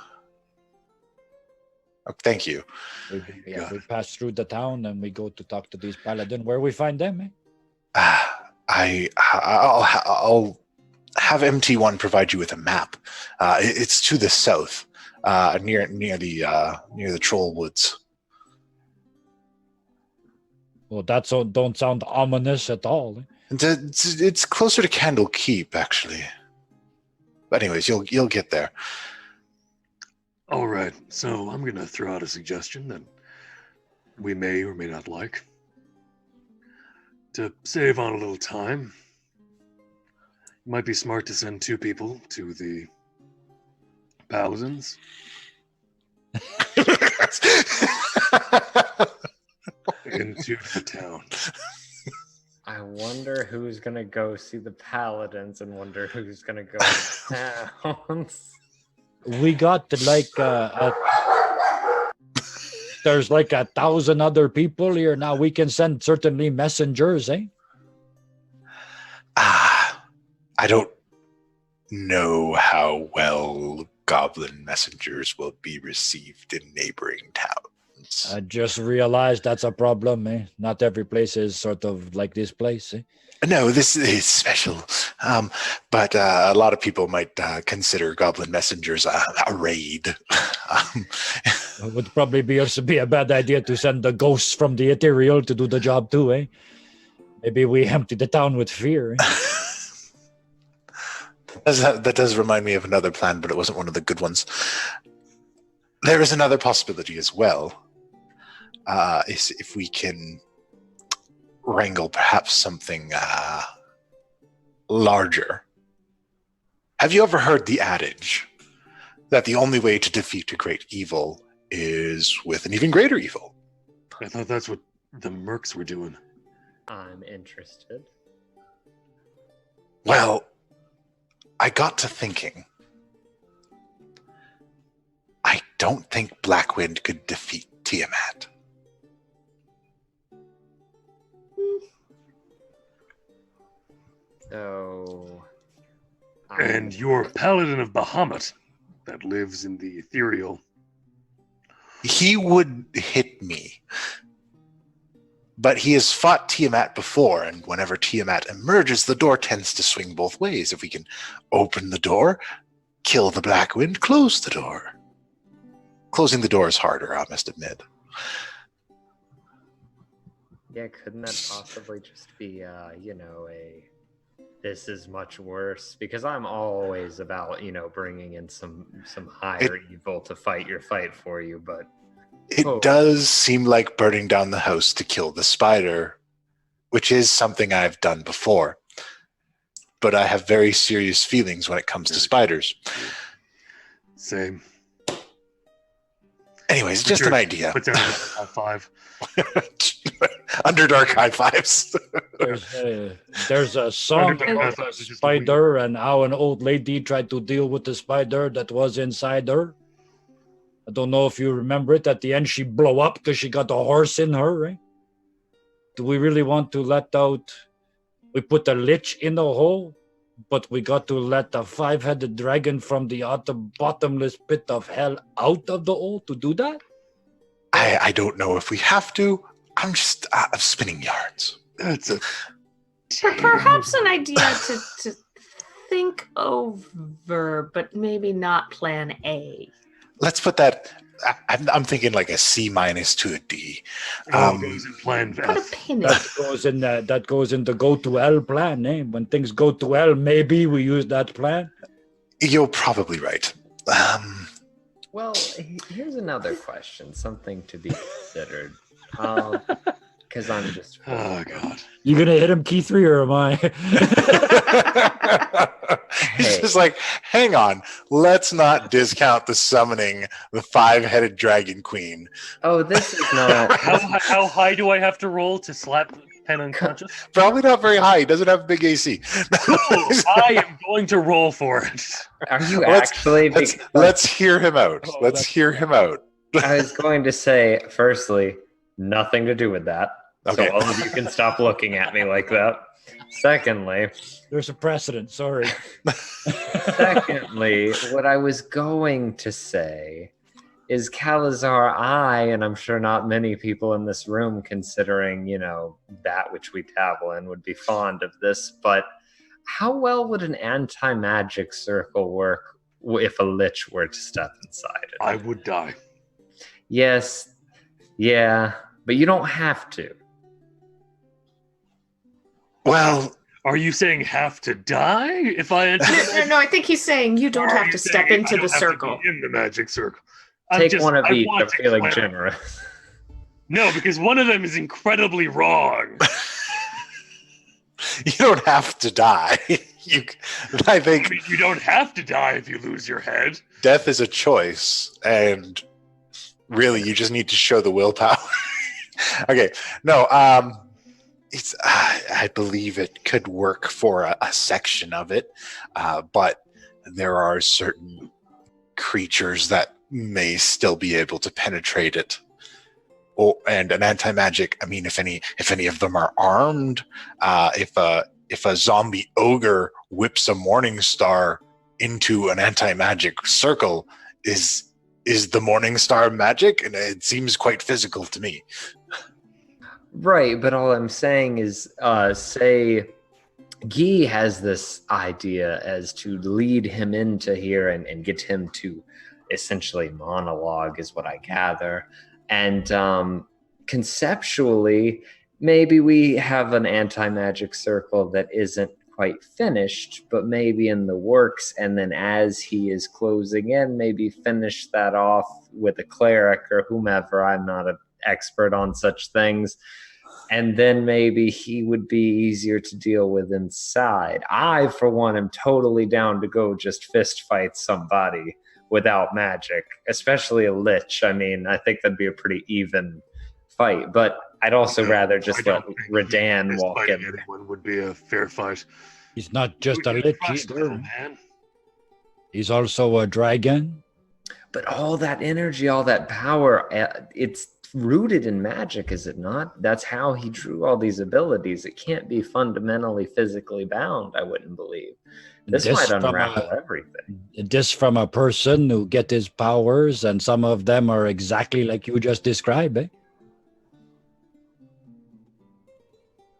Speaker 2: Oh, thank you.
Speaker 6: We pass through the town and we go to talk to these paladin. Where we find them, eh?
Speaker 2: I'll have MT1 provide you with a map. It's to the south, near the Troll Woods.
Speaker 6: Well, that don't sound ominous at all. Eh?
Speaker 2: It's closer to Candle Keep, actually. But anyways, you'll get there.
Speaker 7: All right, so I'm going to throw out a suggestion that we may or may not like. To save on a little time, it might be smart to send 2 people to the Paladins. into the town.
Speaker 3: I wonder who's gonna go see the paladins and wonder who's gonna go to the towns.
Speaker 6: We got like there's like 1,000 other people here now. We can send certainly messengers, eh?
Speaker 2: I don't know how well goblin messengers will be received in neighboring towns.
Speaker 6: I just realized that's a problem, eh? Not every place is sort of like this place, eh?
Speaker 2: No, this is special. But a lot of people might consider goblin messengers a raid.
Speaker 6: It would probably be also be a bad idea to send the ghosts from the ethereal to do the job too, eh? Maybe we empty the town with fear, eh?
Speaker 2: That does remind me of another plan, but it wasn't one of the good ones. There is another possibility as well. Is if we can wrangle perhaps something larger. Have you ever heard the adage that the only way to defeat a great evil is with an even greater evil?
Speaker 7: I thought that's what the mercs were doing.
Speaker 3: I'm interested.
Speaker 2: Well, I got to thinking. I don't think Blackwind could defeat Tiamat.
Speaker 3: So...
Speaker 7: And your paladin of Bahamut that lives in the ethereal.
Speaker 2: He would hit me. But he has fought Tiamat before, and whenever Tiamat emerges, the door tends to swing both ways. If we can open the door, kill the Blackwind, close the door. Closing the door is harder, I must admit.
Speaker 3: Yeah, couldn't that possibly just be, this is much worse? Because I'm always about, bringing in some higher evil to fight your fight for you, but...
Speaker 2: It does seem like burning down the house to kill the spider, which is something I've done before. But I have very serious feelings when it comes to spiders.
Speaker 7: Same.
Speaker 2: Anyways, just an idea.
Speaker 7: Put down a high five.
Speaker 2: Underdark high fives.
Speaker 6: There's a song about a spider and how an old lady tried to deal with the spider that was inside her. I don't know if you remember it. At the end, she blew up because she got a horse in her, right? Do we really want to let out... We put a lich in the hole, but we got to let the 5-headed dragon from the bottomless pit of hell out of the hole to do that?
Speaker 2: I don't know if we have to. I'm just spinning yards.
Speaker 5: Perhaps an idea to think over, but maybe not plan A.
Speaker 2: Let's put that. I'm thinking like a C- to a D.
Speaker 7: Plan
Speaker 5: Put a pin in it.
Speaker 6: That goes in the go to L plan, eh? When things go to L, maybe we use that plan.
Speaker 2: You're probably right.
Speaker 3: Well, here's another question, something to be considered. Because I'm just...
Speaker 7: Oh, God.
Speaker 6: You gonna hit him, Key3, or am I?
Speaker 2: He's just like, hang on, let's not discount the summoning the 5-headed dragon queen.
Speaker 3: Oh, this is not...
Speaker 4: How high do I have to roll to slap Pen unconscious?
Speaker 2: Probably not very high. He doesn't have big AC.
Speaker 4: Cool. I am going to roll for it.
Speaker 3: Are you actually...
Speaker 2: Let's hear him out.
Speaker 6: Oh,
Speaker 2: let's hear him out.
Speaker 3: I was going to say, firstly, nothing to do with that.
Speaker 2: Okay.
Speaker 3: So all of you can stop looking at me like that. Secondly...
Speaker 6: There's a precedent, sorry.
Speaker 3: Secondly, what I was going to say is Calazar, and I'm sure not many people in this room, considering, that which we dabble in, would be fond of this, but how well would an anti-magic circle work if a lich were to step inside it?
Speaker 7: I would die.
Speaker 3: Yes, yeah, but you don't have to.
Speaker 2: Well...
Speaker 4: Are you saying have to die if I enter?
Speaker 5: No, I think he's saying you don't have to step into the circle.
Speaker 4: In the magic circle.
Speaker 3: Take one of each. I'm feeling generous.
Speaker 4: No, because one of them is incredibly wrong.
Speaker 2: You don't have to die. I think
Speaker 4: you don't have to die if you lose your head.
Speaker 2: Death is a choice, and really, you just need to show the willpower. Okay, no, it's I believe it could work for a section of it, but there are certain creatures that may still be able to penetrate it. Oh, and an anti-magic, I mean, if any of them are armed, if a zombie ogre whips a morning star into an anti-magic circle, is the morning star magic? And it seems quite physical to me.
Speaker 3: Right, but all I'm saying is, say Guy has this idea as to lead him into here and get him to essentially monologue, is what I gather. And conceptually, maybe we have an anti-magic circle that isn't quite finished, but maybe in the works. And then as he is closing in, maybe finish that off with a cleric or whomever. I'm not an expert on such things. And then maybe he would be easier to deal with inside. I, for one, am totally down to go just fist fight somebody without magic, especially a lich. I mean, I think that'd be a pretty even fight. But I'd also rather just let Redan walk in.
Speaker 7: Anyone would be a fair fight.
Speaker 6: He's not just a lich either.
Speaker 7: Man.
Speaker 6: He's also a dragon.
Speaker 3: But all that energy, all that power, it's rooted in magic, is it not? That's how he drew all these abilities. It can't be fundamentally physically bound, I wouldn't believe. This might unravel everything.
Speaker 6: This from a person who get his powers, and some of them are exactly like you just described, eh?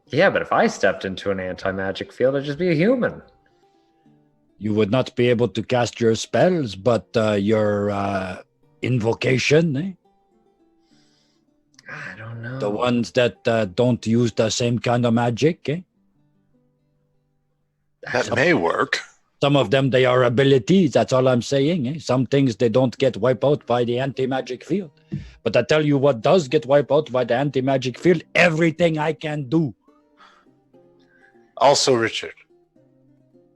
Speaker 3: Yeah, but if I stepped into an anti-magic field, I'd just be a human.
Speaker 6: You would not be able to cast your spells, but your invocation, eh?
Speaker 3: I don't know.
Speaker 6: The ones that don't use the same kind of magic, eh?
Speaker 2: That may work.
Speaker 6: Some of them, they are abilities. That's all I'm saying. Eh? Some things, they don't get wiped out by the anti-magic field. But I tell you what does get wiped out by the anti-magic field, everything I can do.
Speaker 2: Also, Richard.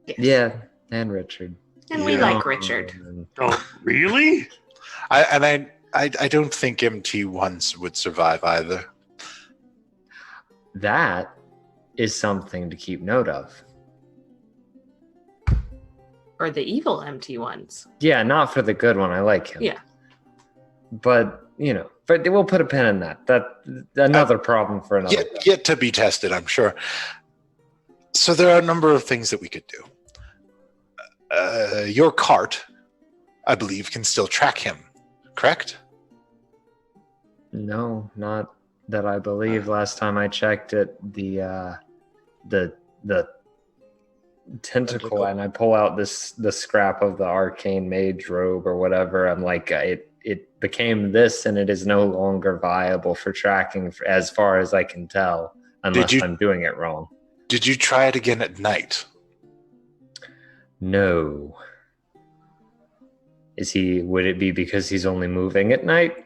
Speaker 5: Yes.
Speaker 3: Yeah, and Richard.
Speaker 5: And we like Richard.
Speaker 7: Oh, really?
Speaker 2: I don't think MT1s would survive either.
Speaker 3: That is something to keep note of.
Speaker 5: Or the evil empty ones.
Speaker 3: Yeah, not for the good one. I like him.
Speaker 5: Yeah.
Speaker 3: But, but we'll put a pin in that. That's another problem for another day.
Speaker 2: Yet to be tested, I'm sure. So there are a number of things that we could do. Your cart, I believe, can still track him, correct?
Speaker 3: No, not that I believe. Last time I checked it, the tentacle, and I pull out the scrap of the arcane mage robe or whatever. I'm like, it became this, and it is no longer viable for tracking, as far as I can tell, unless I'm doing it wrong.
Speaker 2: Did you try it again at night?
Speaker 3: No. Would it be because he's only moving at night?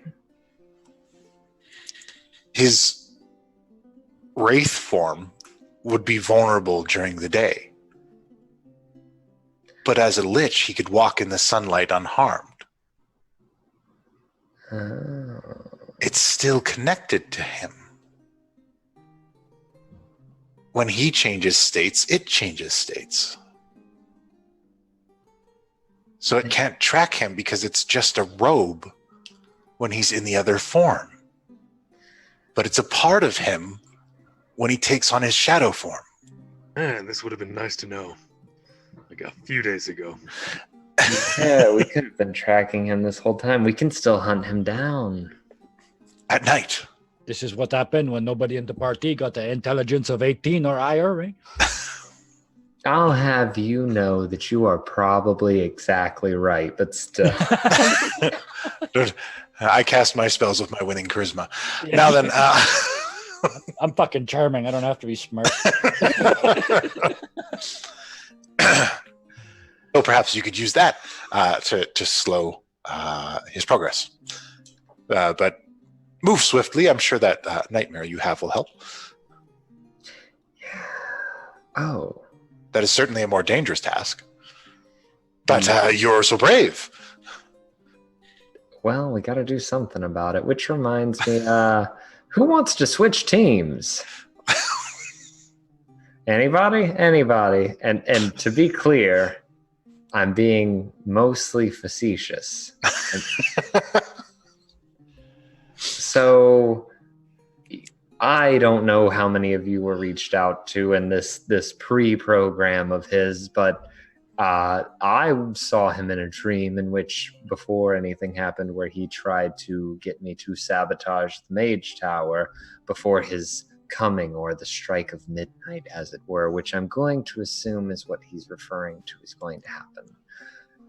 Speaker 2: His wraith form would be vulnerable during the day. But as a lich, he could walk in the sunlight unharmed.
Speaker 3: Oh.
Speaker 2: It's still connected to him. When he changes states, it changes states. So it can't track him because it's just a robe when he's in the other form. But it's a part of him when he takes on his shadow form.
Speaker 7: Man, this would have been nice to know. Like a few days ago.
Speaker 3: Yeah, we could have been tracking him this whole time. We can still hunt him down.
Speaker 2: At night.
Speaker 6: This is what happened when nobody in the party got the intelligence of 18 or higher, right?
Speaker 3: I'll have you know that you are probably exactly right, but still.
Speaker 2: I cast my spells with my winning charisma.
Speaker 6: Yeah.
Speaker 2: Now then,
Speaker 6: I'm fucking charming. I don't have to be smart.
Speaker 2: so perhaps you could use that to slow his progress. But move swiftly. I'm sure that nightmare you have will help.
Speaker 3: Oh.
Speaker 2: That is certainly a more dangerous task. But you're so brave.
Speaker 3: Well, we got to do something about it. Which reminds me, Who wants to switch teams? Anybody? Anybody? And to be clear, I'm being mostly facetious. So I don't know how many of you were reached out to in this pre-program of his, but I saw him in a dream in which, before anything happened, where he tried to get me to sabotage the Mage Tower before his coming, or the strike of midnight, as it were, which I'm going to assume is what he's referring to is going to happen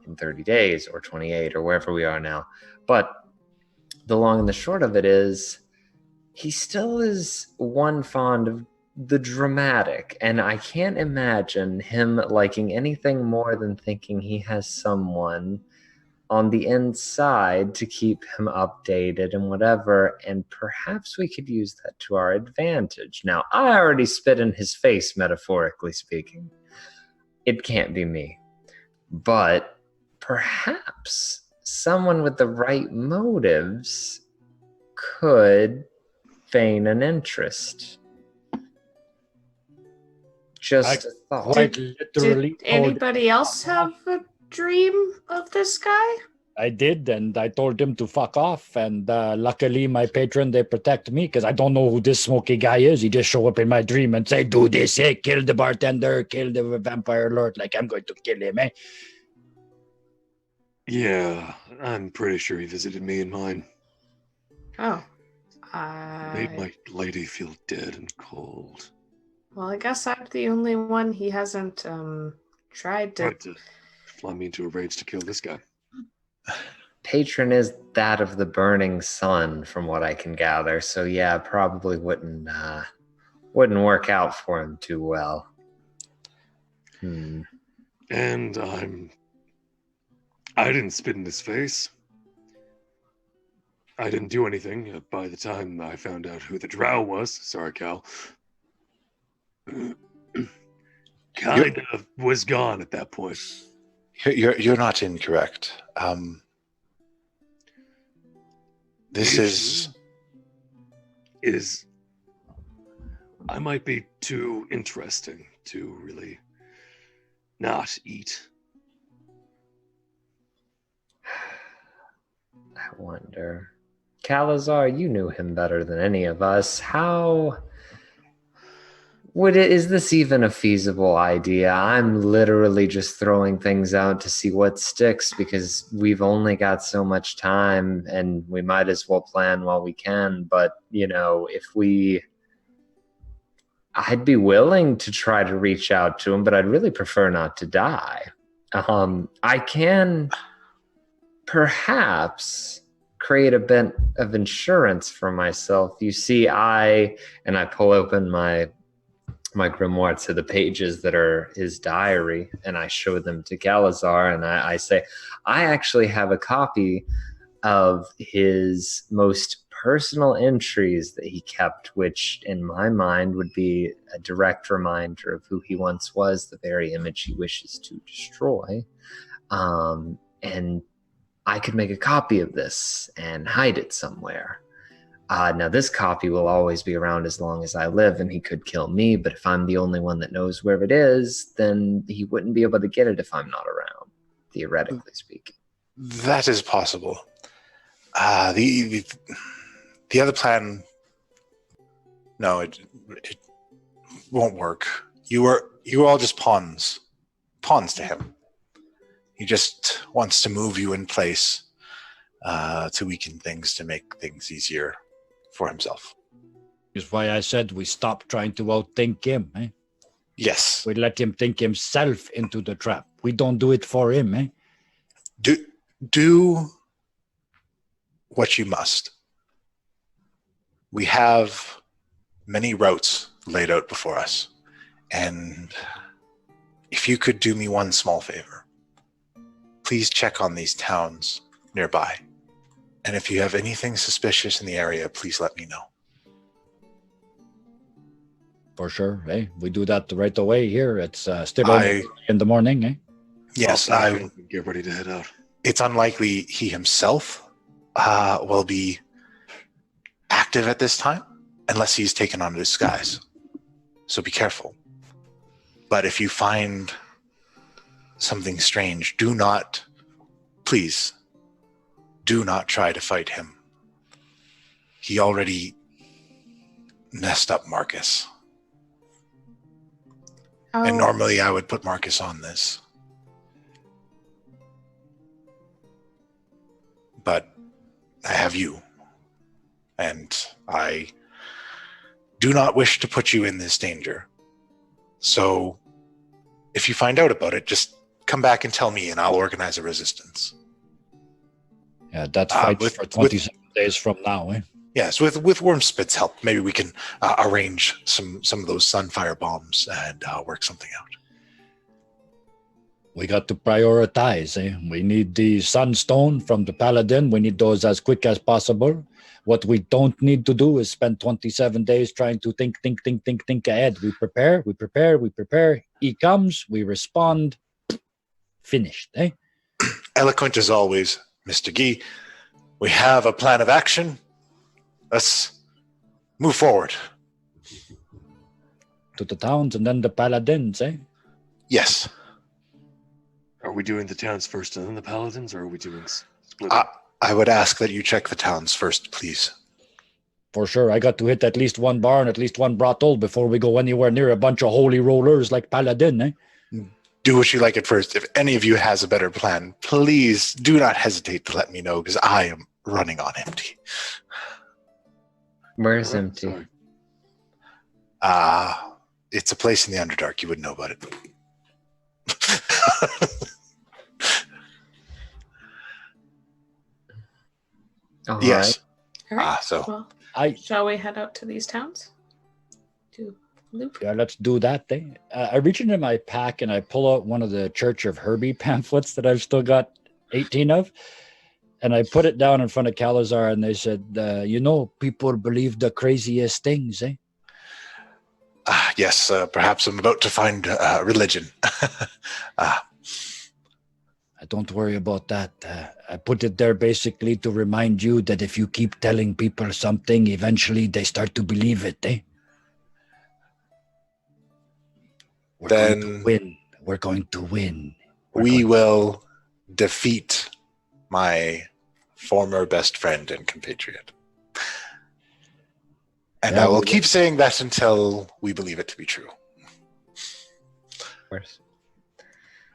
Speaker 3: in 30 days or 28 or wherever we are now. But the long and the short of it is, he still is one fond of the dramatic, and I can't imagine him liking anything more than thinking he has someone on the inside to keep him updated and whatever, and perhaps we could use that to our advantage. Now, I already spit in his face, metaphorically speaking. It can't be me. But perhaps someone with the right motives could feign an interest. Just a thought.
Speaker 6: Quite
Speaker 5: Did
Speaker 6: literally.
Speaker 5: anybody else have a dream of this guy?
Speaker 6: I did, and I told him to fuck off. And luckily, my patron, they protect me because I don't know who this smoky guy is. He just show up in my dream and say, "Do this, hey, kill the bartender, kill the vampire lord." Like I'm going to kill him, eh?
Speaker 7: Yeah, I'm pretty sure he visited me in mine.
Speaker 5: Oh.
Speaker 7: Made my lady feel dead and cold.
Speaker 5: Well, I guess I'm the only one he hasn't tried to...
Speaker 7: Tried to fly me into a rage to kill this guy.
Speaker 3: Patron is that of the burning sun, from what I can gather. So yeah, probably wouldn't work out for him too well.
Speaker 7: And I didn't spit in his face. I didn't do anything. By the time I found out who the drow was, sorry, Cal, kind of was gone at that point.
Speaker 2: You're not incorrect. This
Speaker 7: is I might be too interesting to really not eat.
Speaker 3: I wonder. Calazar, you knew him better than any of us. How is this even a feasible idea? I'm literally just throwing things out to see what sticks, because we've only got so much time and we might as well plan while we can. But, I'd be willing to try to reach out to him, but I'd really prefer not to die. I can perhaps create a bit of insurance for myself. You see, I pull open my grimoire to the pages that are his diary, and I show them to Calazar, and I say, I actually have a copy of his most personal entries that he kept, which in my mind would be a direct reminder of who he once was, the very image he wishes to destroy. And I could make a copy of this and hide it somewhere. Now, this copy will always be around as long as I live, and he could kill me, but if I'm the only one that knows where it is, then he wouldn't be able to get it if I'm not around, theoretically speaking.
Speaker 2: That is possible. The other plan, no, it won't work. You are all just pawns to him. He just wants to move you in place to weaken things, to make things easier for himself.
Speaker 6: Is why I said we stop trying to outthink him, eh?
Speaker 2: Yes.
Speaker 6: We let him think himself into the trap. We don't do it for him, eh?
Speaker 2: Do what you must. We have many routes laid out before us, and if you could do me one small favor, please check on these towns nearby. And if you have anything suspicious in the area, please let me know.
Speaker 6: For sure, eh? We do that right away here. It's still early in the morning, eh?
Speaker 2: Yes,
Speaker 7: get ready to head out.
Speaker 2: It's unlikely he himself will be active at this time, unless he's taken on a disguise. So be careful. But if you find something strange, please, do not try to fight him. He already messed up Marcus. And normally I would put Marcus on this. But I have you. And I do not wish to put you in this danger. So if you find out about it, just come back and tell me and I'll organize a resistance.
Speaker 6: Yeah, that fights for 27 days from now, eh?
Speaker 2: Yes, with Wormspit's help, maybe we can arrange some of those Sunfire bombs and work something out.
Speaker 6: We got to prioritize, eh? We need the Sunstone from the Paladin. We need those as quick as possible. What we don't need to do is spend 27 days trying to think ahead. We prepare. He comes, we respond. Finished, eh?
Speaker 2: Eloquent as always, Mr. Gee. We have a plan of action. Let's move forward.
Speaker 6: To the towns and then the Paladins, eh?
Speaker 2: Yes.
Speaker 7: Are we doing the towns first and then the paladins, or are we doing split?
Speaker 2: I would ask that you check the towns first, please.
Speaker 6: For sure. I got to hit at least one barn, at least one brothel before we go anywhere near a bunch of holy rollers like Paladin, eh?
Speaker 2: Do what you like at first. If any of you has a better plan, please do not hesitate to let me know, because I am running on empty.
Speaker 3: Where's empty?
Speaker 7: Sorry.
Speaker 2: It's a place in the Underdark. You wouldn't know about it.
Speaker 3: All
Speaker 2: Yes.
Speaker 5: All right.
Speaker 2: So
Speaker 5: Well, shall we head out to these towns? To loop?
Speaker 6: Yeah, let's do that thing. I reach into my pack and I pull out one of the Church of Herbie pamphlets that I've still got 18 of. And I put it down in front of Calazar and they said, people believe the craziest things, eh?
Speaker 2: yes, perhaps I'm about to find religion.
Speaker 6: Don't worry about that. I put it there basically to remind you that if you keep telling people something, eventually they start to believe it, eh? We're going to win. We're going to win.
Speaker 2: We will defeat my former best friend and compatriot. And I will keep saying that until we believe it to be true.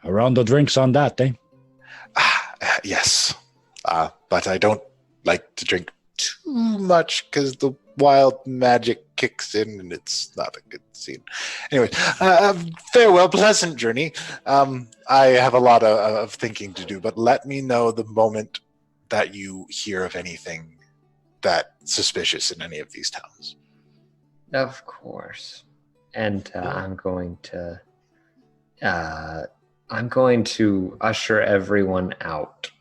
Speaker 6: A round of drinks on that, eh?
Speaker 2: Yes. But I don't like to drink too much because the wild magic kicks in and it's not a good scene. Anyway, farewell, pleasant journey. I have a lot of thinking to do, but let me know the moment that you hear of anything that's suspicious in any of these towns.
Speaker 3: Of course. And I'm going to usher everyone out.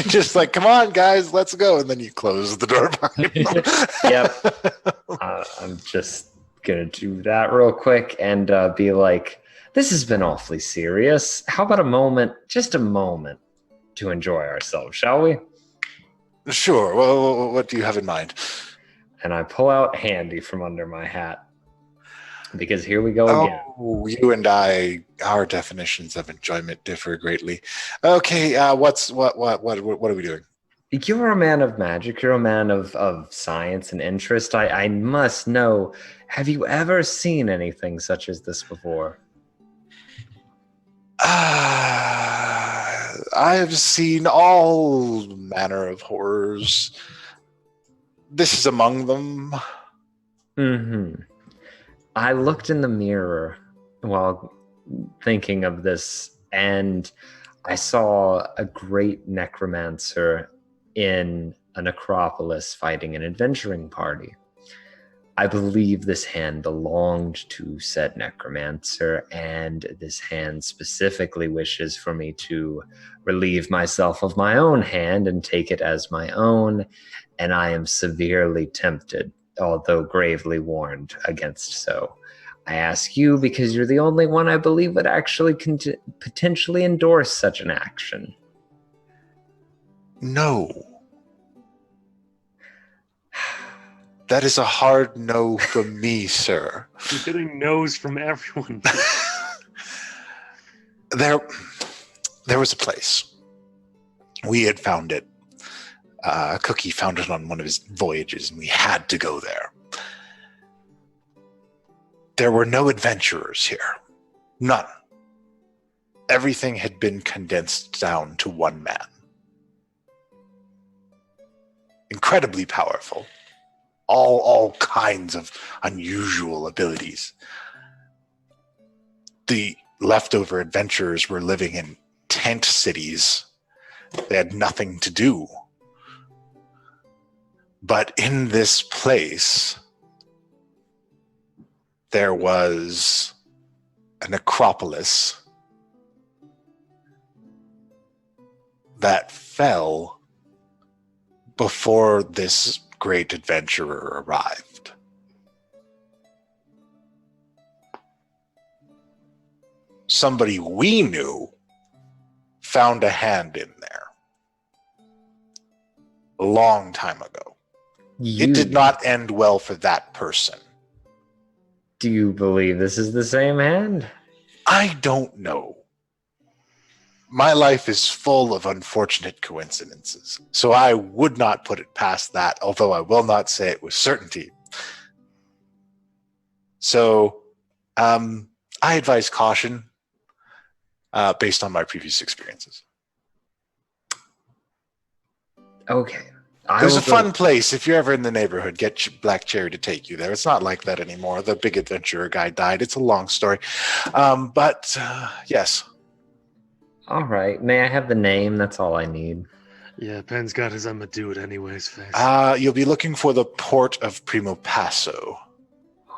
Speaker 2: Just like, come on, guys, let's go. And then you close the door behind them.
Speaker 3: Yep. I'm just going to do that real quick and be like, this has been awfully serious. How about just a moment to enjoy ourselves, shall we?
Speaker 2: Sure. Well, what do you have in mind?
Speaker 3: And I pull out Handy from under my hat. Because here we go again.
Speaker 2: Oh, you and I, our definitions of enjoyment differ greatly. Okay, what are we doing?
Speaker 3: You're a man of magic. You're a man of science and interest. I must know, have you ever seen anything such as this before?
Speaker 2: I have seen all manner of horrors. This is among them.
Speaker 3: Mm-hmm. I looked in the mirror while thinking of this, and I saw a great necromancer in a necropolis fighting an adventuring party. I believe this hand belonged to said necromancer, and this hand specifically wishes for me to relieve myself of my own hand and take it as my own, and I am severely tempted, although gravely warned against so. I ask you because you're the only one I believe would actually potentially endorse such an action.
Speaker 2: No. That is a hard no from me, sir.
Speaker 4: You're getting no's from everyone.
Speaker 2: There was a place. We had found it. Cookie found it on one of his voyages, and we had to go there. There were no adventurers here. None. Everything had been condensed down to one man. Incredibly powerful. All kinds of unusual abilities. The leftover adventurers were living in tent cities. They had nothing to do. But in this place, there was a necropolis that fell before this great adventurer arrived. Somebody we knew found a hand in there a long time ago. It did not end well for that person.
Speaker 3: Do you believe this is the same hand?
Speaker 2: I don't know. My life is full of unfortunate coincidences, so I would not put it past that, although I will not say it with certainty. So, I advise caution based on my previous experiences.
Speaker 3: Okay.
Speaker 2: There's a fun place. If you're ever in the neighborhood, get Black Cherry to take you there. It's not like that anymore. The big adventurer guy died. It's a long story. But yes.
Speaker 3: All right. May I have the name? That's all I need.
Speaker 4: Yeah, Pen's got his "I'm gonna do it anyways" face.
Speaker 2: You'll be looking for the port of Primo Passo.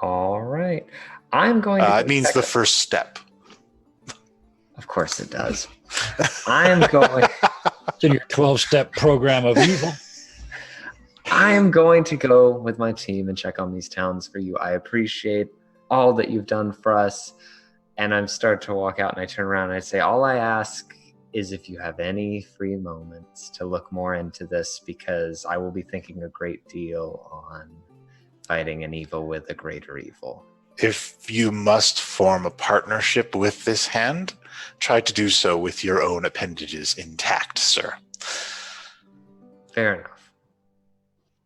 Speaker 3: All right. I'm going to...
Speaker 2: it means the first step.
Speaker 3: Of course it does. I'm going...
Speaker 6: It's in your 12-step program of evil.
Speaker 3: I am going to go with my team and check on these towns for you. I appreciate all that you've done for us. And I start to walk out and I turn around and I say, all I ask is if you have any free moments to look more into this, because I will be thinking a great deal on fighting an evil with a greater evil.
Speaker 2: If you must form a partnership with this hand, try to do so with your own appendages intact, sir.
Speaker 3: Fair enough.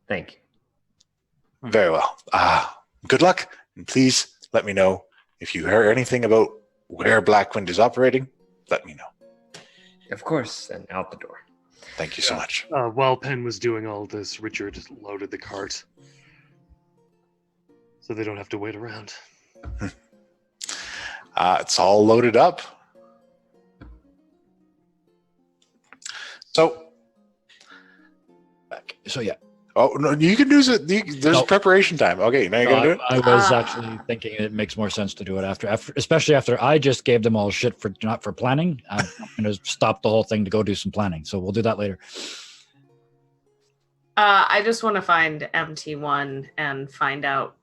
Speaker 3: Thank you.
Speaker 2: Very well. Good luck, and please let me know if you hear anything about where Blackwind is operating. Let me know.
Speaker 3: Of course, and out the door.
Speaker 2: Thank you so much.
Speaker 4: While Pen was doing all this, Richard loaded the cart, so they don't have to wait around.
Speaker 2: It's all loaded up. So
Speaker 6: Yeah.
Speaker 2: Oh, no, you can do it. There's preparation time. Okay, now you're going to do it?
Speaker 6: I was actually thinking it makes more sense to do it after, especially after I just gave them all shit for not for planning. I'm going to stop the whole thing to go do some planning. So we'll do that later.
Speaker 5: I just want to find MT1 and find out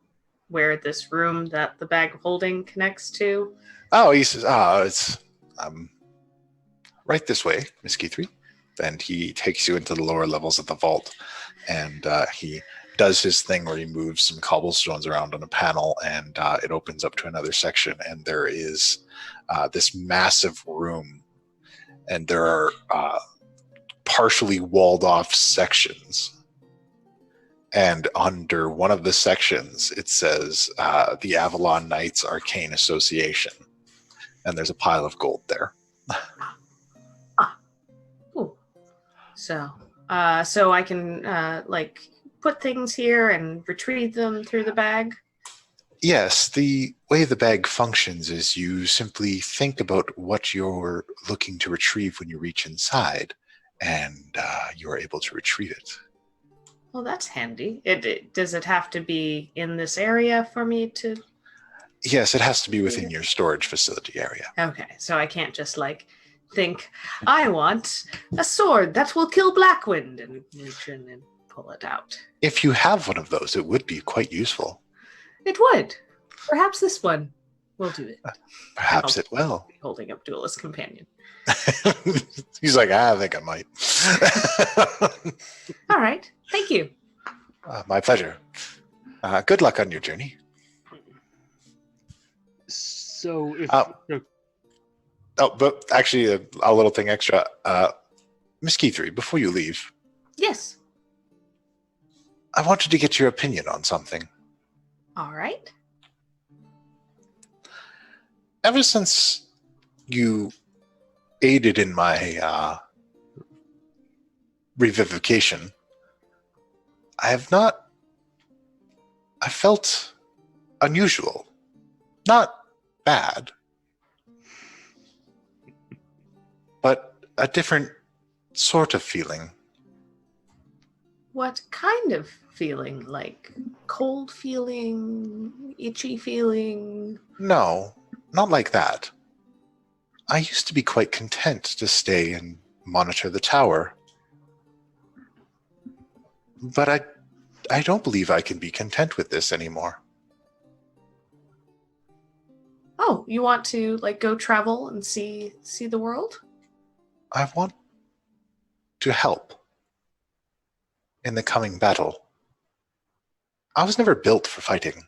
Speaker 5: where this room that the bag of holding connects to.
Speaker 2: Oh, he says, it's right this way, Miss Guthrie. And he takes you into the lower levels of the vault. And he does his thing where he moves some cobblestones around on a panel, and it opens up to another section. And there is this massive room, and there are partially walled off sections. And under one of the sections, it says the Avalon Knights Arcane Association. And there's a pile of gold there.
Speaker 5: Ooh. So I can put things here and retrieve them through the bag?
Speaker 2: Yes, the way the bag functions is you simply think about what you're looking to retrieve when you reach inside, and you're able to retrieve it.
Speaker 5: Well, that's handy. Does it have to be in this area for me to...
Speaker 2: Yes, it has to be within your storage facility area.
Speaker 5: Okay, so I can't just think, I want a sword that will kill Blackwind, and reach in and pull it out.
Speaker 2: If you have one of those, it would be quite useful.
Speaker 5: It would. Perhaps this one will do it.
Speaker 2: Perhaps it will.
Speaker 5: Holding up Duelist Companion.
Speaker 2: He's like, I think I might.
Speaker 5: All right. Thank you.
Speaker 2: My pleasure. Good luck on your journey.
Speaker 4: So if
Speaker 2: Oh, but actually, a little thing extra. Miss Keithrey, before you leave,
Speaker 5: Yes.
Speaker 2: I wanted to get your opinion on something.
Speaker 5: All right.
Speaker 2: Ever since you aided in my revivification, I felt unusual. Not bad, but a different sort of feeling.
Speaker 5: What kind of feeling? Like cold feeling, itchy feeling?
Speaker 2: No, not like that. I used to be quite content to stay and monitor the tower. But I don't believe I can be content with this anymore.
Speaker 5: Oh, you want to like go travel and see the world?
Speaker 2: I want to help in the coming battle. I was never built for fighting.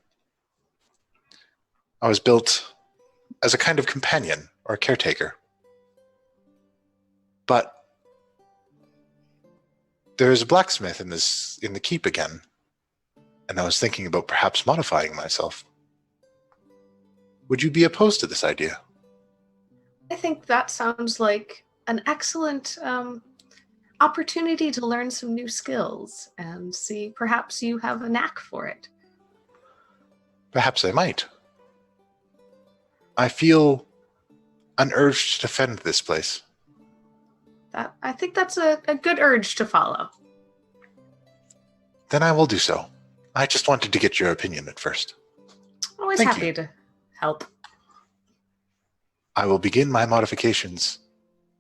Speaker 2: I was built as a kind of companion or caretaker. But there's a blacksmith in the keep again, and I was thinking about perhaps modifying myself. Would you be opposed to this idea?
Speaker 5: I think that sounds like an excellent opportunity to learn some new skills and see perhaps you have a knack for it.
Speaker 2: Perhaps I might. I feel an urge to defend this place.
Speaker 5: I think that's a good urge to follow.
Speaker 2: Then I will do so. I just wanted to get your opinion at first.
Speaker 5: Always
Speaker 2: Thank
Speaker 5: happy
Speaker 2: you.
Speaker 5: to help.
Speaker 2: I will begin my modifications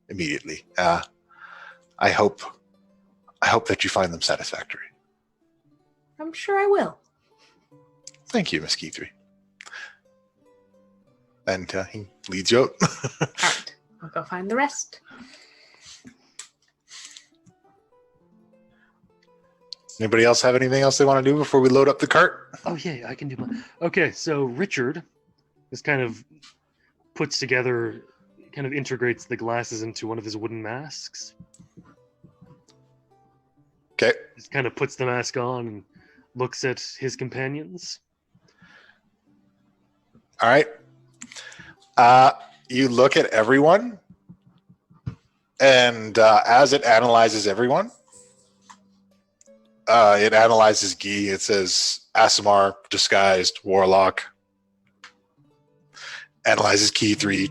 Speaker 2: immediately. I hope that you find them satisfactory.
Speaker 5: I'm sure I will.
Speaker 2: Thank you, Miss Keithrey. And he leads you out.
Speaker 5: All right, I'll go find the rest.
Speaker 2: Anybody else have anything else they want to do before we load up the cart?
Speaker 4: Oh yeah, I can do mine. Okay, so Richard is kind of puts together, kind of integrates the glasses into one of his wooden masks.
Speaker 2: Okay.
Speaker 4: Just kind of puts the mask on and looks at his companions.
Speaker 2: All right. You look at everyone, and as it analyzes everyone, it analyzes Guy. It says Asimar, disguised, warlock. Analyzes Keithrey,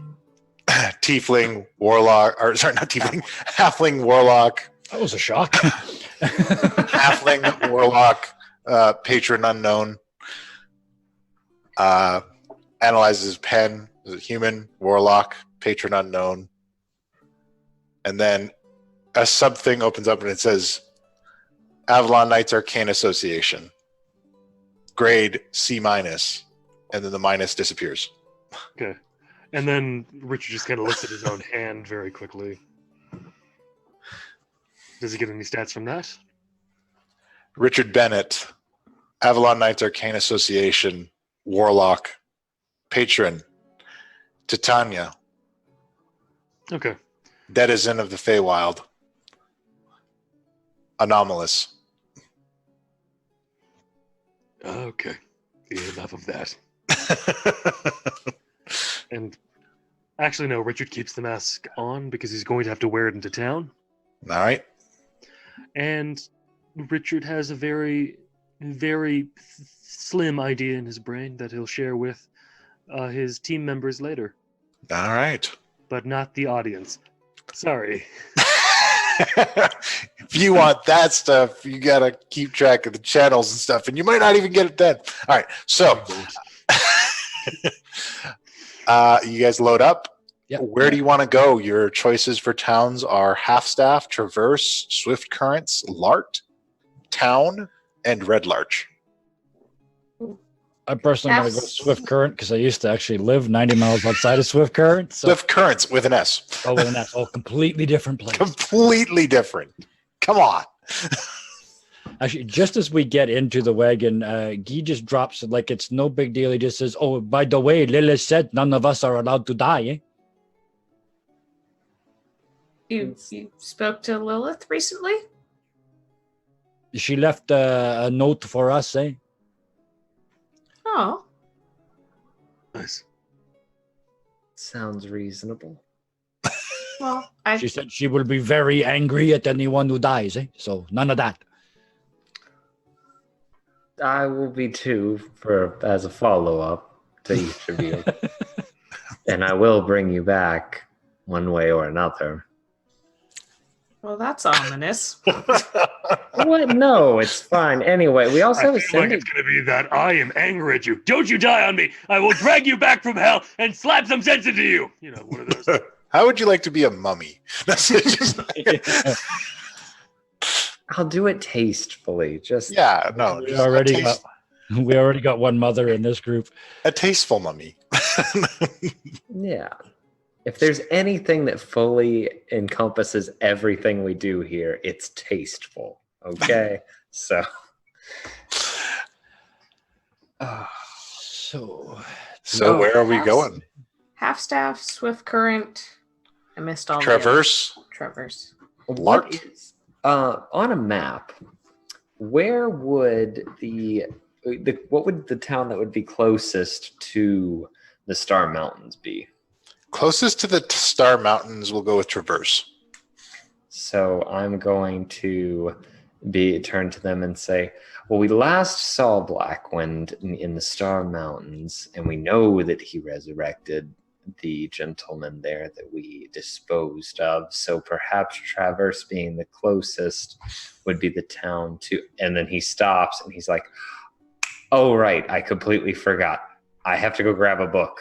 Speaker 2: tiefling, warlock, or sorry, not tiefling, halfling, warlock.
Speaker 6: That was a shock.
Speaker 2: Halfling, warlock, patron unknown. Analyzes pen, is it human, warlock, patron unknown. And then a sub thing opens up and it says Avalon Knights Arcane Association. Grade C-, and then the minus disappears.
Speaker 4: Okay. And then Richard just kind of looks at his own hand very quickly. Does he get any stats from that?
Speaker 2: Richard Bennett, Avalon Knights Arcane Association, warlock, patron, Titania,
Speaker 4: Okay.
Speaker 2: denizen of the Feywild, anomalous.
Speaker 4: Okay. Enough of that. And actually, no, Richard keeps the mask on because he's going to have to wear it into town.
Speaker 2: All right.
Speaker 4: And Richard has a very, very slim idea in his brain that he'll share with his team members later,
Speaker 2: All right.
Speaker 4: but not the audience. Sorry.
Speaker 2: If you want that stuff, you got to keep track of the channels and stuff, and you might not even get it done. All right. So you guys load up.
Speaker 6: Yep.
Speaker 2: Where do you want to go? Your choices for towns are Half-Staff, Traverse, Swift Currents, Lart, Town, and Red Larch.
Speaker 6: I personally want to go Swift Current because I used to actually live 90 miles outside of Swift Current. So,
Speaker 2: Swift Currents with an S.
Speaker 6: oh, and that's all completely different place.
Speaker 2: Completely different. Come on.
Speaker 6: Actually, just as we get into the wagon, Guy just drops it like it's no big deal. He just says, "Oh, by the way, Lilith said none of us are allowed to die." Eh?
Speaker 5: You spoke to Lilith recently?
Speaker 6: She left a note for us. Eh?
Speaker 5: Oh,
Speaker 7: Nice.
Speaker 3: Sounds reasonable.
Speaker 5: well,
Speaker 6: She said she will be very angry at anyone who dies. Eh? So none of that.
Speaker 3: I will be too, as a follow-up to each of you. And I will bring you back one way or another.
Speaker 5: well, that's ominous.
Speaker 3: What? No, it's fine. Anyway, we also have
Speaker 7: I
Speaker 3: a
Speaker 7: feel like
Speaker 3: sending.
Speaker 7: it's going to be that I am angry at you. Don't you die on me. I will drag you back from hell and slap some sense into you. You know, one of those.
Speaker 2: How would you like to be a mummy? That's just,
Speaker 3: I'll do it tastefully. Just
Speaker 2: yeah, no.
Speaker 6: We
Speaker 2: just
Speaker 6: already got one mother in this group.
Speaker 2: a tasteful mummy.
Speaker 3: yeah. If there's anything that fully encompasses everything we do here, it's tasteful. Okay, so.
Speaker 2: So where are we going?
Speaker 5: Half staff, swift current. I missed all
Speaker 2: Traverse.
Speaker 5: the Traverse.
Speaker 2: Lark?
Speaker 3: What is on a map? Where would what would the town that would be closest to the Star Mountains be?
Speaker 2: Closest to the Star Mountains, we'll go with Traverse.
Speaker 3: So I'm going to turn to them and say, well, we last saw Blackwind in the Star Mountains, and we know that he resurrected the gentleman there that we disposed of. So perhaps Traverse being the closest would be the town to. And then he stops and he's like, oh, right. I completely forgot. I have to go grab a book.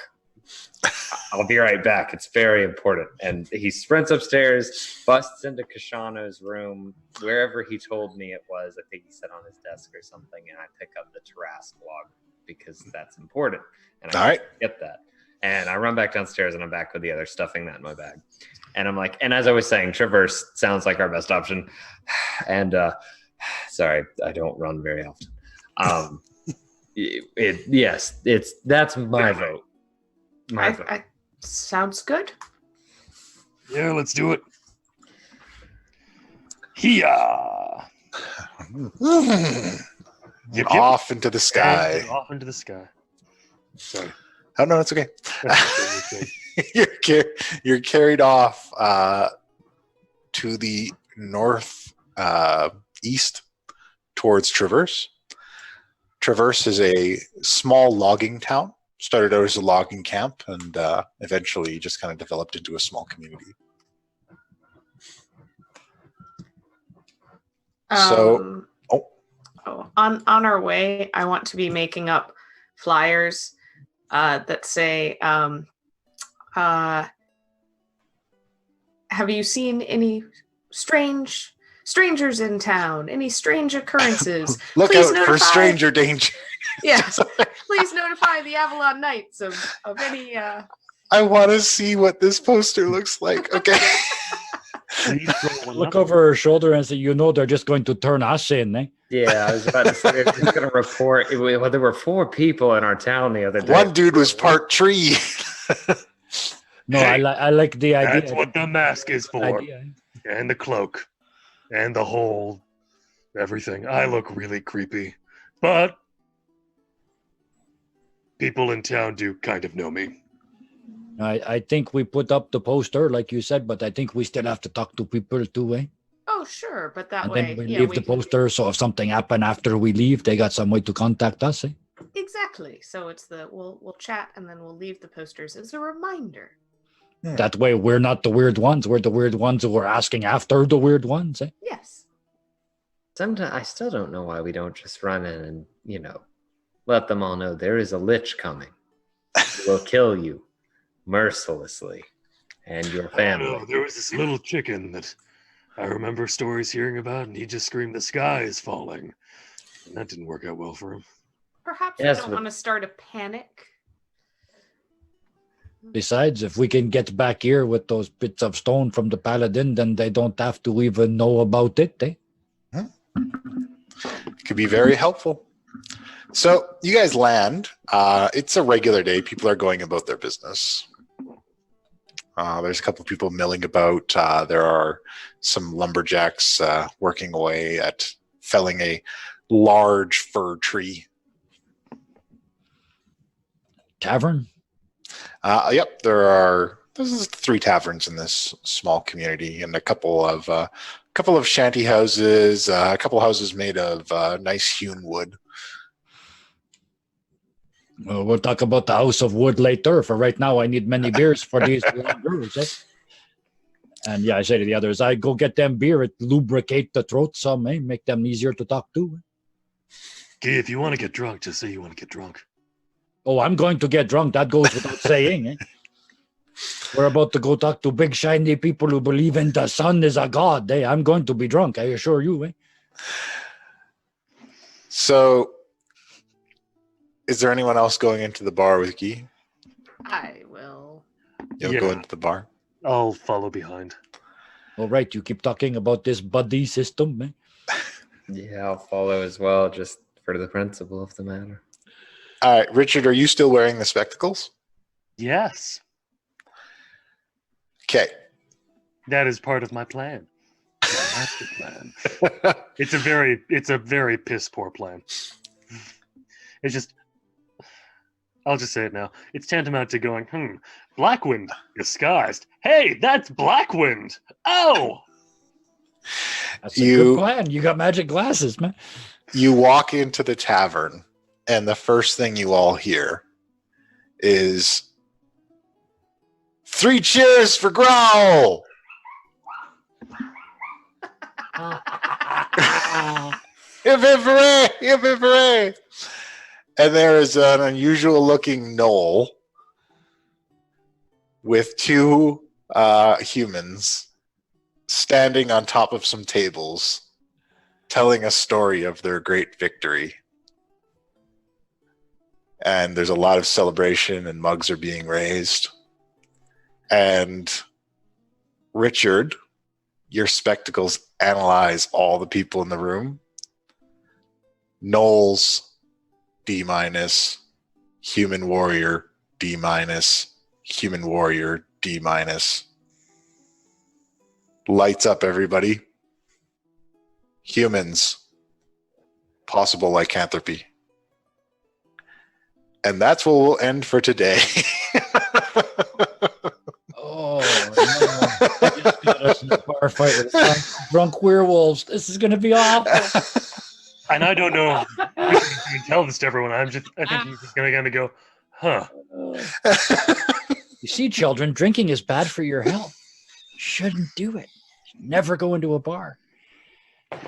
Speaker 3: I'll be right back. It's very important. And he sprints upstairs, busts into Kashano's room, wherever he told me it was. I think he said on his desk or something. And I pick up the Tarask log because that's important. And I get that. And I run back downstairs and I'm back with the other, stuffing that in my bag. And I'm like, and as I was saying, Traverse sounds like our best option. And sorry, I don't run very often. That's my vote.
Speaker 5: Sounds good.
Speaker 7: Yeah, let's do it. Hiya! Yep.
Speaker 2: Off into the sky.
Speaker 7: And off into the sky. Sorry.
Speaker 2: Oh, no, it's okay.
Speaker 7: That's
Speaker 2: You're carried off to the north east towards Traverse. Traverse is a small logging town. Started out as a logging camp and eventually just kind of developed into a small community.
Speaker 5: On our way, I want to be making up flyers that say, have you seen any strangers in town? Any strange occurrences?
Speaker 2: Look
Speaker 5: Please
Speaker 2: out for stranger danger.
Speaker 5: Yes. Please notify the Avalon Knights of any...
Speaker 2: I want to see what this poster looks like. Okay.
Speaker 6: Look over her shoulder and say, they're just going to turn us in, eh?
Speaker 3: Yeah, I was about to say, they're just going to report. Well, there were 4 people in our town the other day.
Speaker 2: One dude was part tree.
Speaker 6: No,
Speaker 7: Hey,
Speaker 6: I like the idea.
Speaker 7: That's what the mask is for. And the cloak. And the whole everything. I look really creepy. But people in town do kind of know me.
Speaker 6: I think we put up the poster, like you said, but I think we still have to talk to people too, eh?
Speaker 5: Oh, sure, but that
Speaker 6: And
Speaker 5: way...
Speaker 6: then we leave the poster, so if something happened after we leave, they got some way to contact us, eh?
Speaker 5: Exactly. So it's we'll chat and then we'll leave the posters as a reminder.
Speaker 6: That way we're not the weird ones. We're the weird ones who are asking after the weird ones, eh?
Speaker 5: Yes.
Speaker 3: Sometimes I still don't know why we don't just run in and, let them all know there is a lich coming. He will kill you mercilessly and your family.
Speaker 7: Oh, no, there was this little chicken that I remember stories hearing about, and he just screamed, "The sky is falling." And that didn't work out well for him.
Speaker 5: Perhaps
Speaker 3: Yes,
Speaker 5: we don't
Speaker 3: but-
Speaker 5: want to start a panic.
Speaker 6: Besides, if we can get back here with those bits of stone from the paladin, then they don't have to even know about it, eh?
Speaker 2: Could be very helpful. So you guys land. It's a regular day. People are going about their business. There's a couple of people milling about. There are some lumberjacks working away at felling a large fir tree.
Speaker 6: Tavern?
Speaker 2: Yep, there's 3 taverns in this small community, and a couple of shanty houses, a couple houses made of nice hewn wood.
Speaker 6: Well, we'll talk about the House of Wood later. For right now, I need many beers for these brewers. And yeah, I say to the others, I go get them beer. It lubricate the throat some, make them easier to talk to.
Speaker 7: Okay, if you want to get drunk, just say you want to get drunk.
Speaker 6: Oh, I'm going to get drunk. That goes without saying. We're about to go talk to big shiny people who believe in the sun is a god. I'm going to be drunk, I assure you.
Speaker 2: So, is there anyone else going into the bar with Guy?
Speaker 5: I will.
Speaker 2: You'll go into the bar?
Speaker 7: I'll follow behind.
Speaker 6: All right, you keep talking about this buddy system.
Speaker 3: Yeah, I'll follow as well, just for the principle of the matter.
Speaker 2: All right, Richard, are you still wearing the spectacles?
Speaker 7: Yes,
Speaker 2: Okay.
Speaker 7: that is part of my plan. My master plan. It's a very piss poor plan. It's just, I'll just say it now. It's tantamount to going, Blackwind disguised. Hey, that's Blackwind. Oh,
Speaker 6: That's a good plan. You got magic glasses, man.
Speaker 2: You walk into the tavern, and the first thing you all hear is 3 cheers for Growl! Hip hip hooray! Hip hip hooray! And there is an unusual looking knoll with 2 humans standing on top of some tables, telling a story of their great victory. And there's a lot of celebration, and mugs are being raised. And Richard, your spectacles analyze all the people in the room. Knowles, D-, human warrior, D-, human warrior, D-. Lights up, everybody. Humans, possible lycanthropy. And that's where we'll end for today.
Speaker 6: Oh, no. You just got us in a bar fight with drunk werewolves. This is going to be awful.
Speaker 7: and I don't know if you can tell this to everyone. I think he's just going to go, huh.
Speaker 6: You see, children, drinking is bad for your health. You shouldn't do it. Never go into a bar.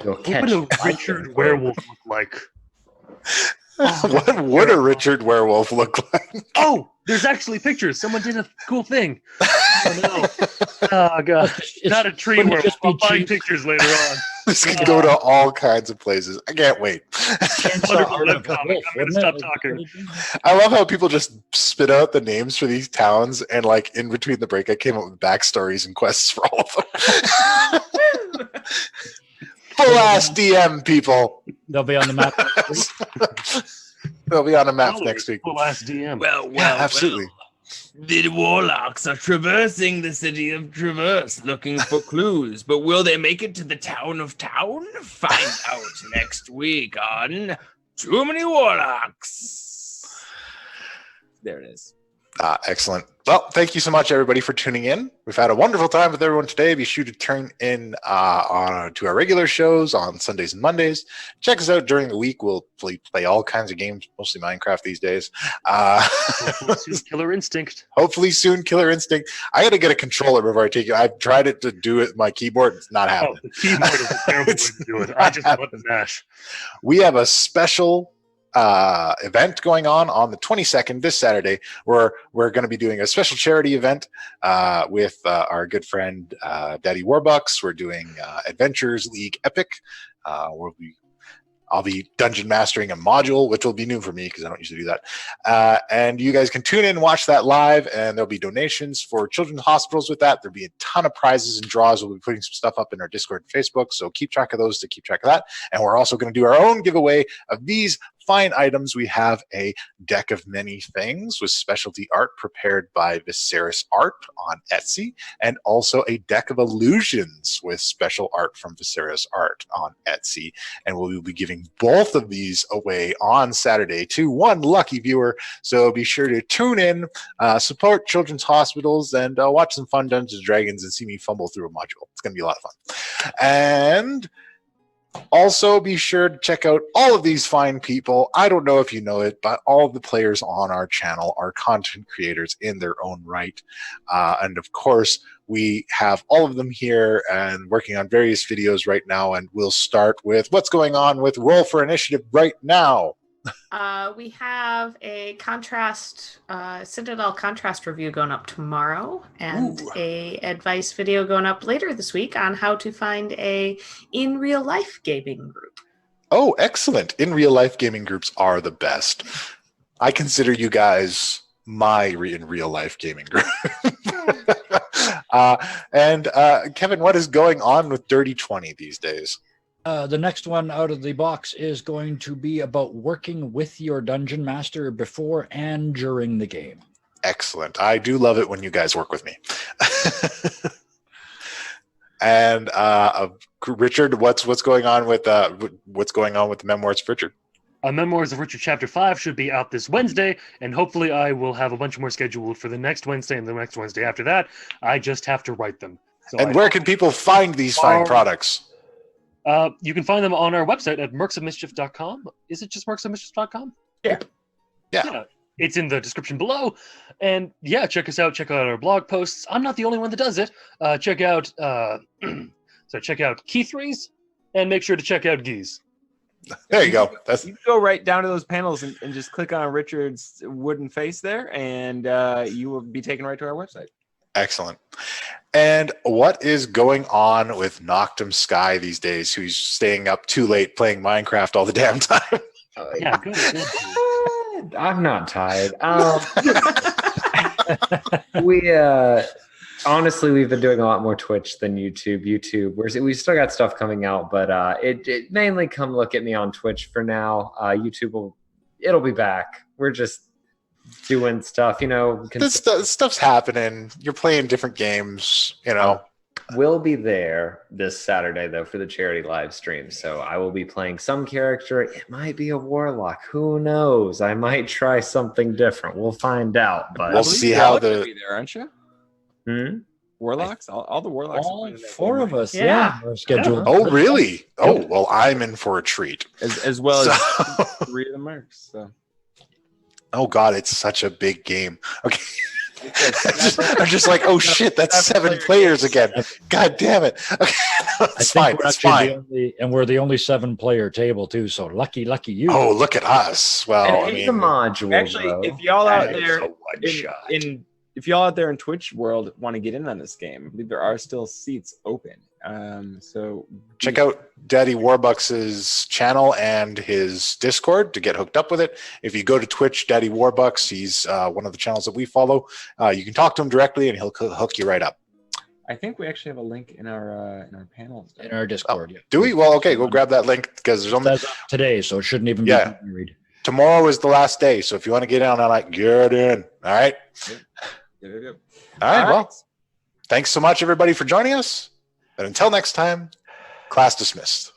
Speaker 3: You'll
Speaker 7: What
Speaker 3: catch
Speaker 7: would a Richard werewolf look like?
Speaker 2: What would a Richard werewolf look like?
Speaker 7: Oh, there's actually pictures. Someone did a cool thing. Oh, no. Oh, God.
Speaker 6: It's
Speaker 7: Not a tree
Speaker 6: wouldn't it
Speaker 7: werewolf.
Speaker 6: just be
Speaker 7: I'll find
Speaker 6: cheap?
Speaker 7: pictures later on.
Speaker 2: This could go to all kinds of places. I can't wait.
Speaker 7: Wonderful webcomic. I'm going to stop talking.
Speaker 2: I love how people just spit out the names for these towns, and like in between the break, I came up with backstories and quests for all of them. Full ass DM people.
Speaker 6: They'll be on the map.
Speaker 2: They'll be on a map next week.
Speaker 7: Full ass DM.
Speaker 1: Well,
Speaker 2: Yeah, absolutely.
Speaker 1: The Warlocks are traversing the city of Traverse looking for clues, but will they make it to the town of Town? Find out next week on Too Many Warlocks. There it is.
Speaker 2: Excellent. Well, thank you so much, everybody, for tuning in. We've had a wonderful time with everyone today. Be sure to turn in to our regular shows on Sundays and Mondays. Check us out during the week. We'll play all kinds of games, mostly Minecraft these days.
Speaker 7: Killer Instinct.
Speaker 2: Hopefully soon, Killer Instinct. I got to get a controller before I take it. I've tried it to do it with my keyboard. It's not
Speaker 7: Oh,
Speaker 2: happening.
Speaker 7: the keyboard is a terrible way to do it. I just want the mash.
Speaker 2: We have a special event going on the 22nd, this Saturday, where we're going to be doing a special charity event with our good friend Daddy Warbucks. We're doing Adventures League Epic. We'll be I'll be dungeon mastering a module, which will be new for me because I don't usually do that. And you guys can tune in and watch that live, and there'll be donations for children's hospitals with that. There'll be a ton of prizes and draws. We'll be putting some stuff up in our Discord and Facebook, so keep track of those to keep track of that. And we're also going to do our own giveaway of these fine items. We have a deck of many things with specialty art prepared by Viserys Art on Etsy, and also a deck of illusions with special art from Viserys Art on Etsy. And we will be giving both of these away on Saturday to one lucky viewer. So be sure to tune in, support children's hospitals, and watch some fun Dungeons and Dragons and see me fumble through a module. It's going to be a lot of fun. And also, be sure to check out all of these fine people. I don't know if you know it, but all of the players on our channel are content creators in their own right. And of course, we have all of them here and working on various videos right now. And we'll start with what's going on with Roll for Initiative right now.
Speaker 5: We have a Citadel contrast review going up tomorrow, and a advice video going up later this week on how to find a in real life gaming group.
Speaker 2: Oh, excellent. In real life gaming groups are the best. I consider you guys my in real life gaming group. And Kevin, what is going on with Dirty 20 these days?
Speaker 6: The next one out of the box is going to be about working with your dungeon master before and during the game.
Speaker 2: Excellent. I do love it when you guys work with me. And Richard, what's going on with the Memoirs of Richard?
Speaker 7: Memoirs of Richard Chapter 5 should be out this Wednesday, and hopefully I will have a bunch more scheduled for the next Wednesday and the next Wednesday after that. I just have to write them.
Speaker 2: And where can people find these fine products?
Speaker 7: You can find them on our website at mercsofmischief.com. Is it just mercsofmischief.com?
Speaker 2: Yeah.
Speaker 7: It's in the description below. And yeah, check us out. Check out our blog posts. I'm not the only one that does it. Check out Keithrees, and make sure to check out Geese.
Speaker 2: There you go.
Speaker 8: You go right down to those panels and just click on Richard's wooden face there, and you will be taken right to our website.
Speaker 2: Excellent. And what is going on with Noctum Sky these days, who's staying up too late playing Minecraft all the damn time?
Speaker 7: Yeah, good.
Speaker 3: I'm not tired. Honestly, we've been doing a lot more Twitch than YouTube. We still got stuff coming out, but it mainly come look at me on Twitch for now. YouTube it'll be back. We're just doing stuff,
Speaker 2: This stuff's happening. You're playing different games,
Speaker 3: We'll be there this Saturday, though, for the charity live stream. So I will be playing some character. It might be a warlock. Who knows? I might try something different. We'll find out. But
Speaker 2: we'll see how
Speaker 8: the be there, aren't you? Warlocks, all the warlocks.
Speaker 6: All four of us, are scheduled.
Speaker 2: Oh, really? Oh, well, I'm in for a treat.
Speaker 8: As well as 3 of the mercs. So.
Speaker 2: Oh God, it's such a big game. Okay. I'm just like, oh shit, that's 7 players again. God damn it. Okay. It's fine. It's fine.
Speaker 6: We're the only 7-player table too, so lucky you.
Speaker 2: Oh, look at us. Well,
Speaker 3: I mean, the module.
Speaker 8: Actually, if y'all out there if y'all out there in Twitch world want to get in on this game, I believe there are still seats open. So
Speaker 2: check out Daddy Warbucks' channel and his Discord to get hooked up with it. If you go to Twitch, Daddy Warbucks, he's one of the channels that we follow. You can talk to him directly, and he'll hook you right up.
Speaker 8: I think we actually have a link in our panels.
Speaker 6: In our Discord. Yeah.
Speaker 2: Do we? Well, okay, go grab that link because there's only
Speaker 6: today, so it shouldn't even be read.
Speaker 2: Tomorrow is the last day, so if you want to get in on that, get in. All right.
Speaker 8: Yep.
Speaker 2: All right. Well, thanks so much, everybody, for joining us. And until next time, class dismissed.